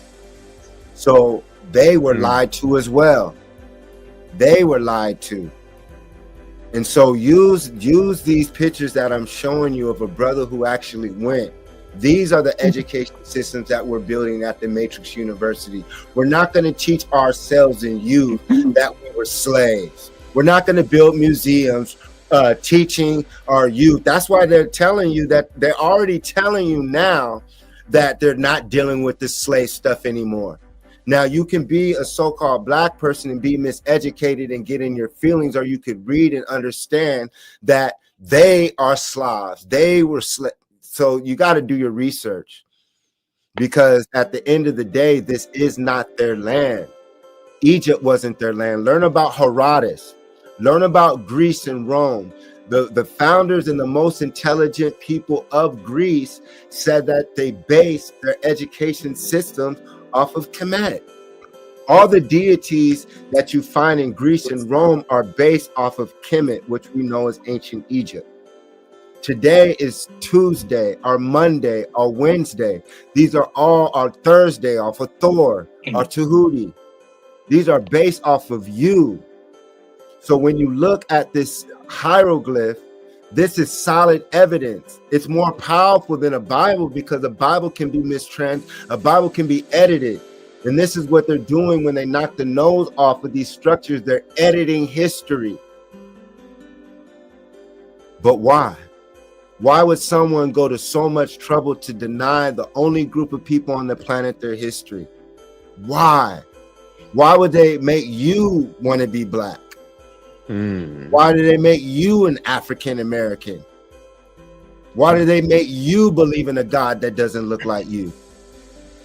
So they were lied to as well. They were lied to. And so use these pictures that I'm showing you of a brother who actually went. These are the education systems that we're building at the Matrix University. We're not going to teach ourselves and you that we were slaves. We're not going to build museums teaching our youth. That's why they're telling you that they're already telling you now that they're not dealing with this slave stuff anymore. Now, you can be a so-called black person and be miseducated and get in your feelings, or you could read and understand that they are Slavs. They were So you got to do your research, because at the end of the day, this is not their land. Egypt wasn't their land. Learn about Herodotus. Learn about Greece and Rome. The founders and the most intelligent people of Greece said that they based their education systems off of Comet. All the deities that you find in Greece and Rome are based off of Kemet, which we know as ancient Egypt. Today is Tuesday, or Monday, or Wednesday. These are all our Thursday off of Thor, or Tahuti. These are based off of you. So when you look at this hieroglyph, this is solid evidence. It's more powerful than a Bible, because a Bible can be a Bible can be edited. And this is what they're doing when they knock the nose off of these structures. They're editing history. But why? Why would someone go to so much trouble to deny the only group of people on the planet their history? Why? Why would they make you want to be black? Why do they make you an African American? Why do they make you believe in a God that doesn't look like you?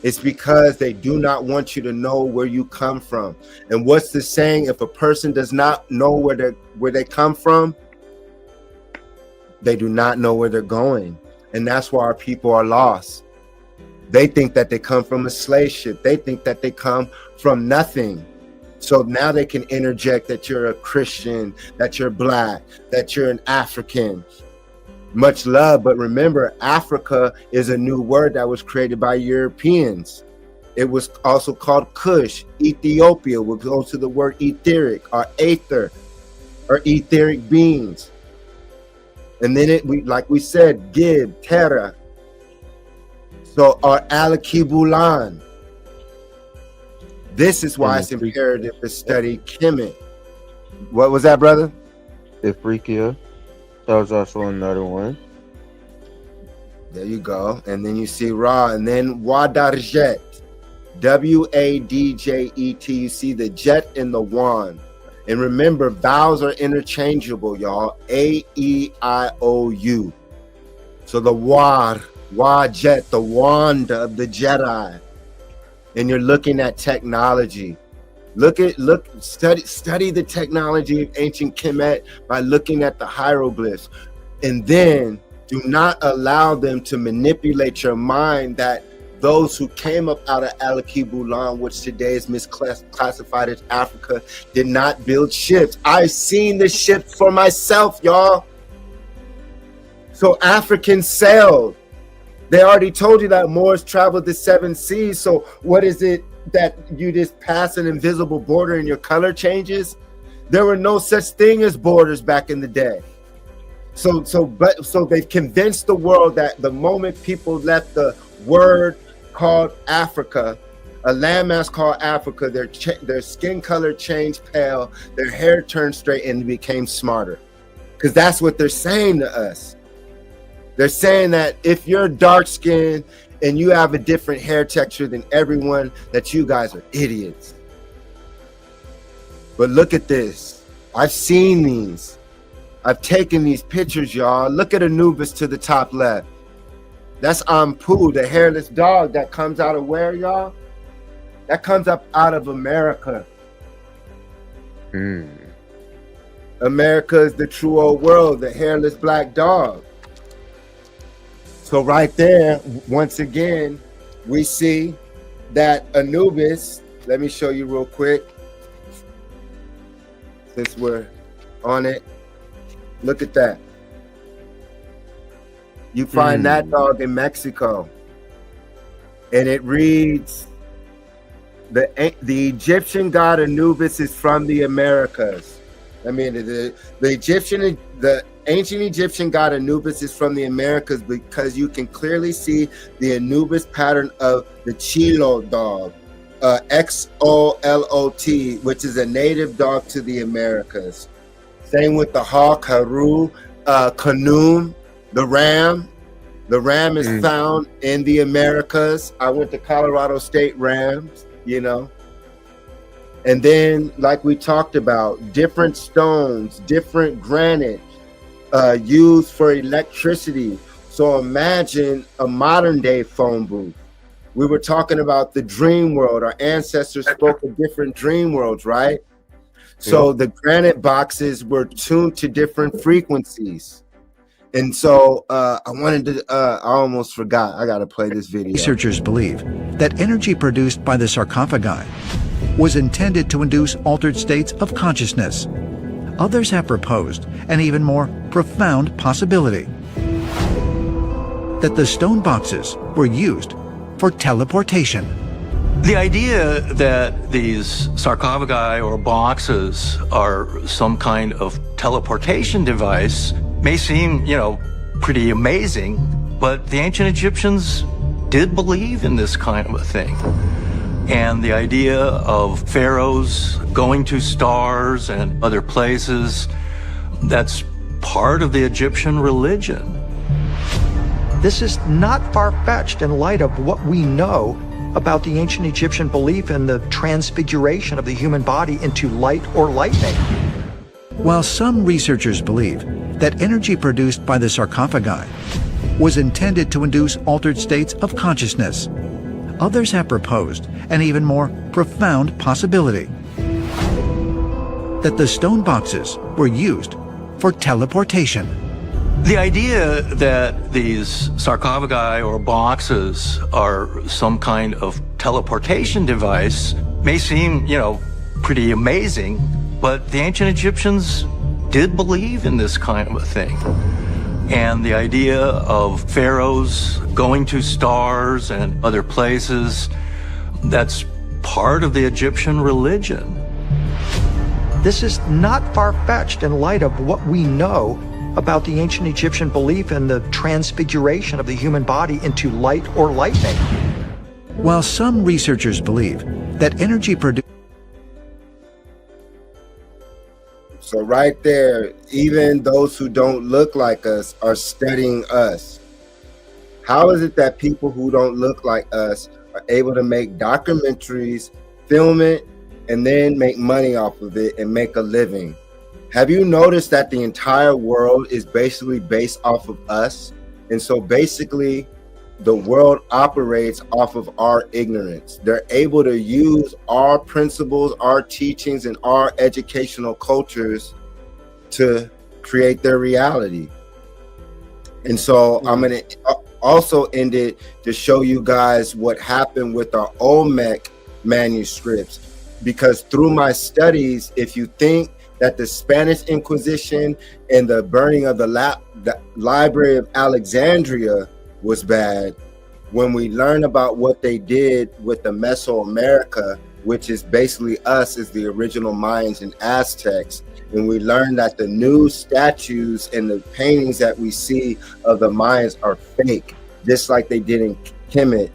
It's because they do not want you to know where you come from. And what's the saying? If a person does not know where they come from, they do not know where they're going. And that's why our people are lost. They think that they come from a slave ship. They think that they come from nothing. So now they can interject that you're a Christian, that you're black, that you're an African. Much love, but remember, Africa is a new word that was created by Europeans. It was also called Kush. Ethiopia would go to the word etheric, or aether, or etheric beings. And then like we said, Gib, Terra. So our Alakibulan. This is why it's imperative to study Kemet. What was that, brother? Ifriqiya. That was also another one. There you go. And then you see Ra, and then Wadarjet. Wadjet. You see the jet and the wand. And remember, vowels are interchangeable, y'all. A-E-I-O-U. So the Wajet, the wand of the Jedi. And you're looking at technology. Study the technology of ancient Kemet by looking at the hieroglyphs. And then do not allow them to manipulate your mind that those who came up out of Alakibulan, which today is misclassified as Africa, did not build ships. I've seen the ships for myself, y'all. So Africans sailed. They already told you that Moors traveled the 7 seas. So what is it that you just pass an invisible border and your color changes? There were no such thing as borders back in the day. So they've convinced the world that the moment people left the word called Africa, a landmass called Africa, their skin color changed pale, their hair turned straight, and became smarter. Because that's what they're saying to us. They're saying that if you're dark skinned and you have a different hair texture than everyone, that you guys are idiots. But look at this. I've seen these. I've taken these pictures, y'all. Look at Anubis to the top left. That's Ampu, the hairless dog that comes out of where, y'all? That comes up out of America. America is the true old world, the hairless black dog. So right there, once again, we see that Anubis, let me show you real quick, since we're on it. Look at that. You find that dog in Mexico. And it reads, the Egyptian god Anubis is from the Americas. I mean, the ancient Egyptian god Anubis is from the Americas, because you can clearly see the Anubis pattern of the Chilo dog, Xolot, which is a native dog to the Americas. Same with the hawk, Haru, Kanum, the ram. The ram is found in the Americas. I went to Colorado State Rams, you know. And then, like we talked about, different stones, different granite used for electricity. So imagine a modern day phone booth. We were talking about the dream world. Our ancestors spoke of different dream worlds, right? So the granite boxes were tuned to different frequencies. And so I wanted to, I almost forgot. I got to play this video. Researchers believe that energy produced by the sarcophagi was intended to induce altered states of consciousness. Others have proposed an even more profound possibility, that the stone boxes were used for teleportation. The idea that these sarcophagi or boxes are some kind of teleportation device may seem, pretty amazing, but the ancient Egyptians did believe in this kind of a thing. And the idea of pharaohs going to stars and other places, that's part of the Egyptian religion. This is not far-fetched in light of what we know about the ancient Egyptian belief in the transfiguration of the human body into light or lightning. While some researchers believe that energy produced by the sarcophagi was intended to induce altered states of consciousness, others have proposed an even more profound possibility, that the stone boxes were used for teleportation. The idea that these sarcophagi or boxes are some kind of teleportation device may seem, pretty amazing, but the ancient Egyptians did believe in this kind of a thing. And the idea of pharaohs going to stars and other places, that's part of the Egyptian religion. This is not far-fetched in light of what we know about the ancient Egyptian belief in the transfiguration of the human body into light or lightning. While some researchers believe that energy produced... So right there, even those who don't look like us are studying us. How is it that people who don't look like us are able to make documentaries, film it, and then make money off of it and make a living? Have you noticed that the entire world is basically based off of us? And so basically the world operates off of our ignorance. They're able to use our principles, our teachings, and our educational cultures to create their reality. And so I'm going to also end it to show you guys what happened with our Olmec manuscripts, because through my studies, if you think that the Spanish Inquisition and the burning of the Library of Alexandria was bad, when we learn about what they did with the MesoAmerica, which is basically us as the original Mayans and Aztecs, and we learn that the new statues and the paintings that we see of the Mayans are fake, just like they did in Comet,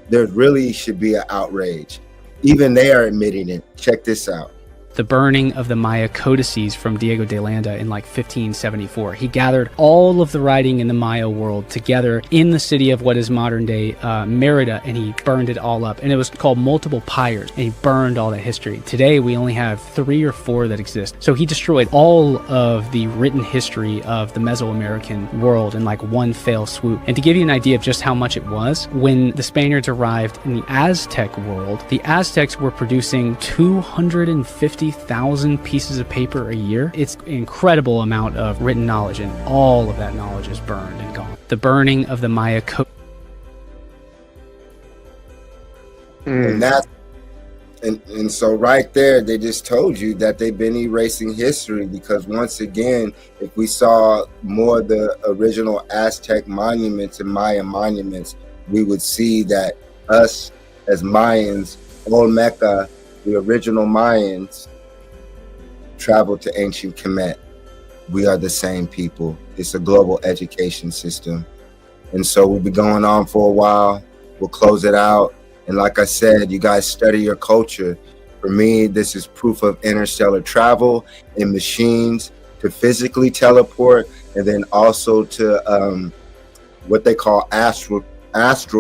there really should be an outrage. Even they are admitting it. Check this out. The burning of the Maya codices from Diego de Landa in 1574. He gathered all of the writing in the Maya world together in the city of what is modern day Merida, and he burned it all up. And it was called multiple pyres, and he burned all that history. Today we only have 3 or 4 that exist. So he destroyed all of the written history of the Mesoamerican world in one fell swoop. And to give you an idea of just how much it was, when the Spaniards arrived in the Aztec world, the Aztecs were producing 250,000 pieces of paper a year. It's an incredible amount of written knowledge, and all of that knowledge is burned and gone. The burning of the Maya code. And so right there, they just told you that they've been erasing history, because once again, if we saw more of the original Aztec monuments and Maya monuments, we would see that us as Mayans, Olmeca, the original Mayans, traveled to ancient Comet. We are the same people. It's a global education system. And so we'll be going on for a while. We'll close it out. And like I said, you guys study your culture. For me, this is proof of interstellar travel in machines to physically teleport, and then also to what they call astral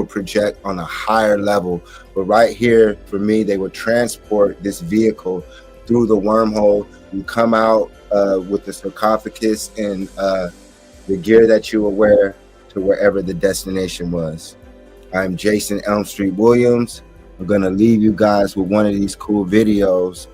project on a higher level. But right here, for me, they would transport this vehicle through the wormhole. You come out with the sarcophagus and the gear that you will wear to wherever the destination was. I'm JasonElmst Williams. I'm gonna leave you guys with one of these cool videos,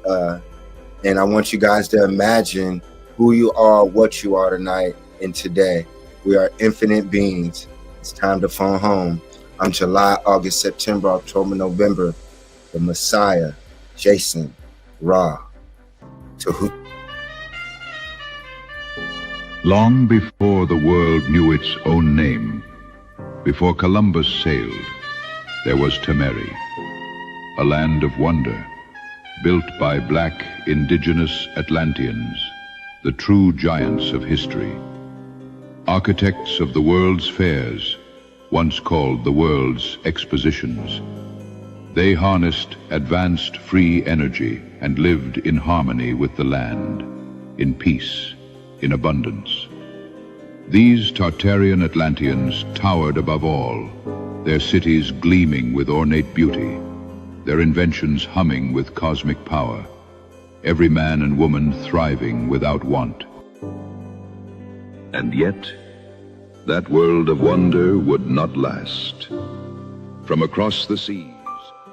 and I want you guys to imagine who you are, what you are tonight and today. We are infinite beings. It's time to phone home. I'm July, August, September, October, November. The Messiah, Jason Ra. To who? Long before the world knew its own name, before Columbus sailed, there was Temeri, a land of wonder, built by black indigenous Atlanteans, the true giants of history, architects of the world's fairs, once called the world's expositions. They harnessed advanced free energy and lived in harmony with the land, in peace, in abundance. These Tartarian Atlanteans towered above all, their cities gleaming with ornate beauty, their inventions humming with cosmic power, every man and woman thriving without want. And yet, that world of wonder would not last. From across the seas,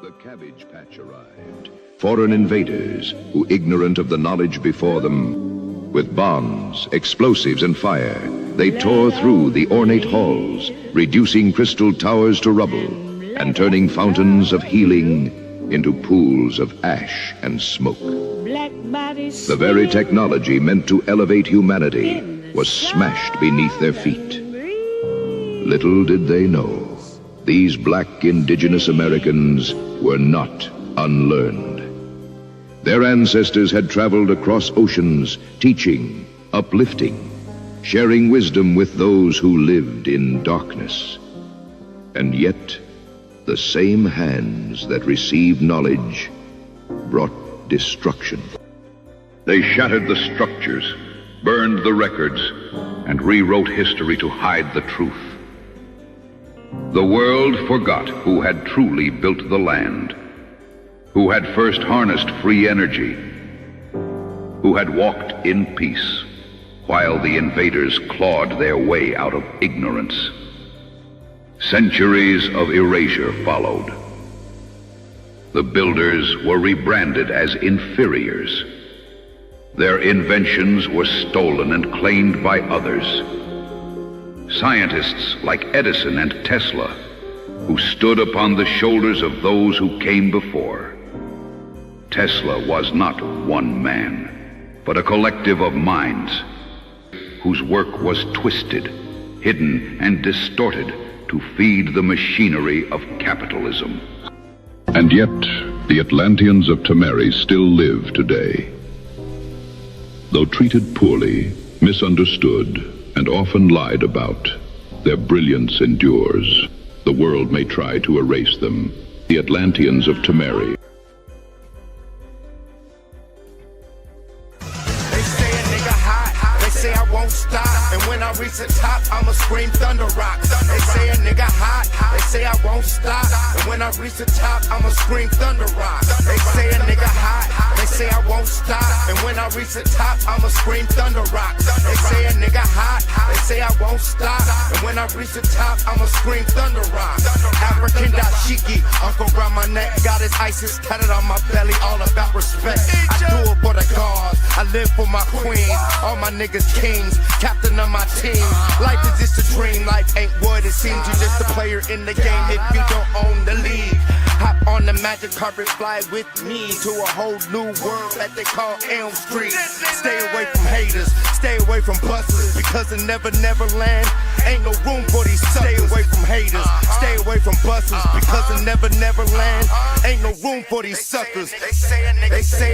the Cabbage Patch arrived. Foreign invaders who, ignorant of the knowledge before them, with bombs, explosives, and fire, they tore through the ornate halls, reducing crystal towers to rubble and turning fountains of healing into pools of ash and smoke. The very technology meant to elevate humanity was smashed beneath their feet. Little did they know, these black indigenous Americans were not unlearned. Their ancestors had traveled across oceans, teaching, uplifting, sharing wisdom with those who lived in darkness. And yet, the same hands that received knowledge brought destruction. They shattered the structures, burned the records, and rewrote history to hide the truth. The world forgot who had truly built the land, who had first harnessed free energy, who had walked in peace, while the invaders clawed their way out of ignorance. Centuries of erasure followed. The builders were rebranded as inferiors. Their inventions were stolen and claimed by others. Scientists like Edison and Tesla, who stood upon the shoulders of those who came before. Tesla was not one man, but a collective of minds, whose work was twisted, hidden, and distorted to feed the machinery of capitalism. And yet, the Atlanteans of Temeri still live today. Though treated poorly, misunderstood, and often lied about, their brilliance endures. The world may try to erase them. The Atlanteans of Temeri. Say I won't stop, and when I reach the top, I'ma scream thunder rock. They say a nigga hot, they say I won't stop, and when I reach the top, I'ma scream thunder rock. They say a nigga hot, they say I won't stop, and when I reach the top, I'ma scream thunder rock. They say a nigga hot, they say I won't stop, and when I reach the top, I'ma scream thunder rock. African dashiki, uncle around my neck, got his ISIS tatted on my belly, all about respect. I do it for the gods, I live for my queens, all my niggas kings, captain of my team. Life is just a dream, life ain't what it seems. You're just a player in the game if you don't own the league. Hop on the magic carpet, fly with me to a whole new world that they call Elm Street. Stay away from haters, stay away from busters, because in Never Land ain't no room for these suckers. Stay away from haters, stay away from busters, because in Never Land ain't no room for these suckers. They say a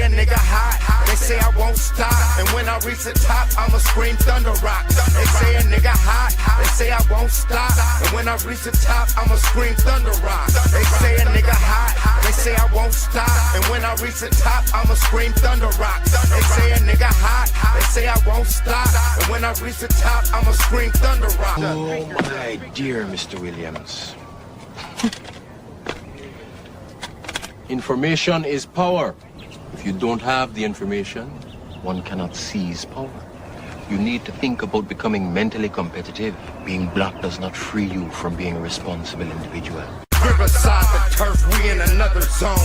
nigga hot, they say I won't stop, and when I reach the top, I'ma scream thunder rock. They say a nigga hot, they say I won't stop, and when I reach the top, I'ma scream thunder rock. They say a nigga hot, they say I won't stop, and when I reach the top, I'ma scream thunder rock. They say a nigga hot, they say I won't stop, and when I reach the top, I'ma scream thunder rock. Oh my dear Mr. Williams. Information is power. If you don't have the information, one cannot seize power. You need to think about becoming mentally competitive. Being black does not free you from being a responsible individual. Riverside, the turf, we in another zone.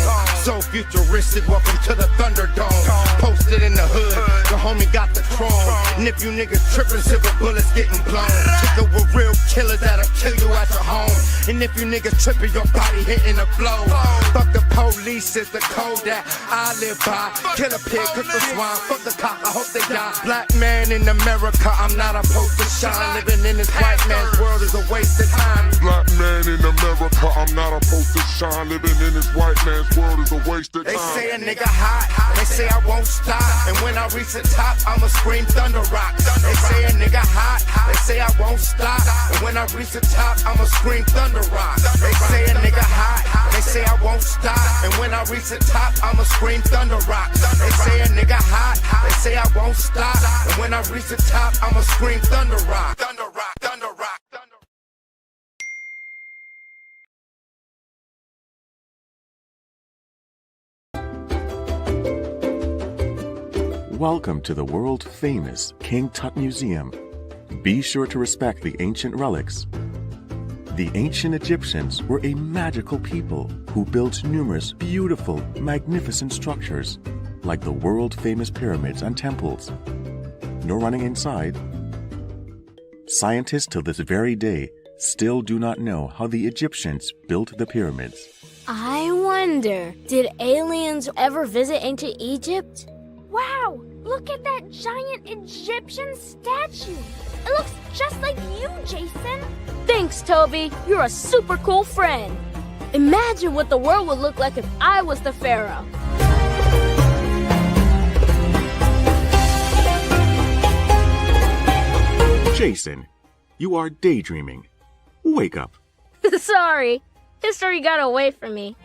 So futuristic, welcome to the Thunderdome. Posted in the hood, the homie got the throne. And if you niggas tripping, silver bullets getting blown. Together with real killers that'll kill you at your home. And if you niggas tripping, your body hitting the flow. Fuck the police is the code that I live by. Kill a pig, cook the swine, fuck the cop, I hope they die. Black man in America, I'm not supposed to shine. Living in this white man's world is a waste of time. Black man in America, I'm not supposed to shine. Living in this white man's world is a waste of time. They say a nigga hot, they say I won't stop. And when I reach the top, I'ma scream thunder rock. They say a nigga hot, they say I won't stop. And when I reach the top, I'ma scream thunder rock. They say a nigga hot, they say I won't stop. And when I reach the top, I'ma scream thunder rock. They say a nigga hot, they say I won't stop. And when I reach the top, I'ma scream thunder rock. Thunder rock, thunder rock. Welcome to the world-famous King Tut Museum. Be sure to respect the ancient relics. The ancient Egyptians were a magical people who built numerous beautiful, magnificent structures, like the world-famous pyramids and temples. No running inside. Scientists till this very day still do not know how the Egyptians built the pyramids. I wonder, did aliens ever visit ancient Egypt? Wow, look at that giant Egyptian statue. It looks just like you, Jason. Thanks, Toby. You're a super cool friend. Imagine what the world would look like if I was the pharaoh. Jason, you are daydreaming. Wake up. Sorry, history got away from me.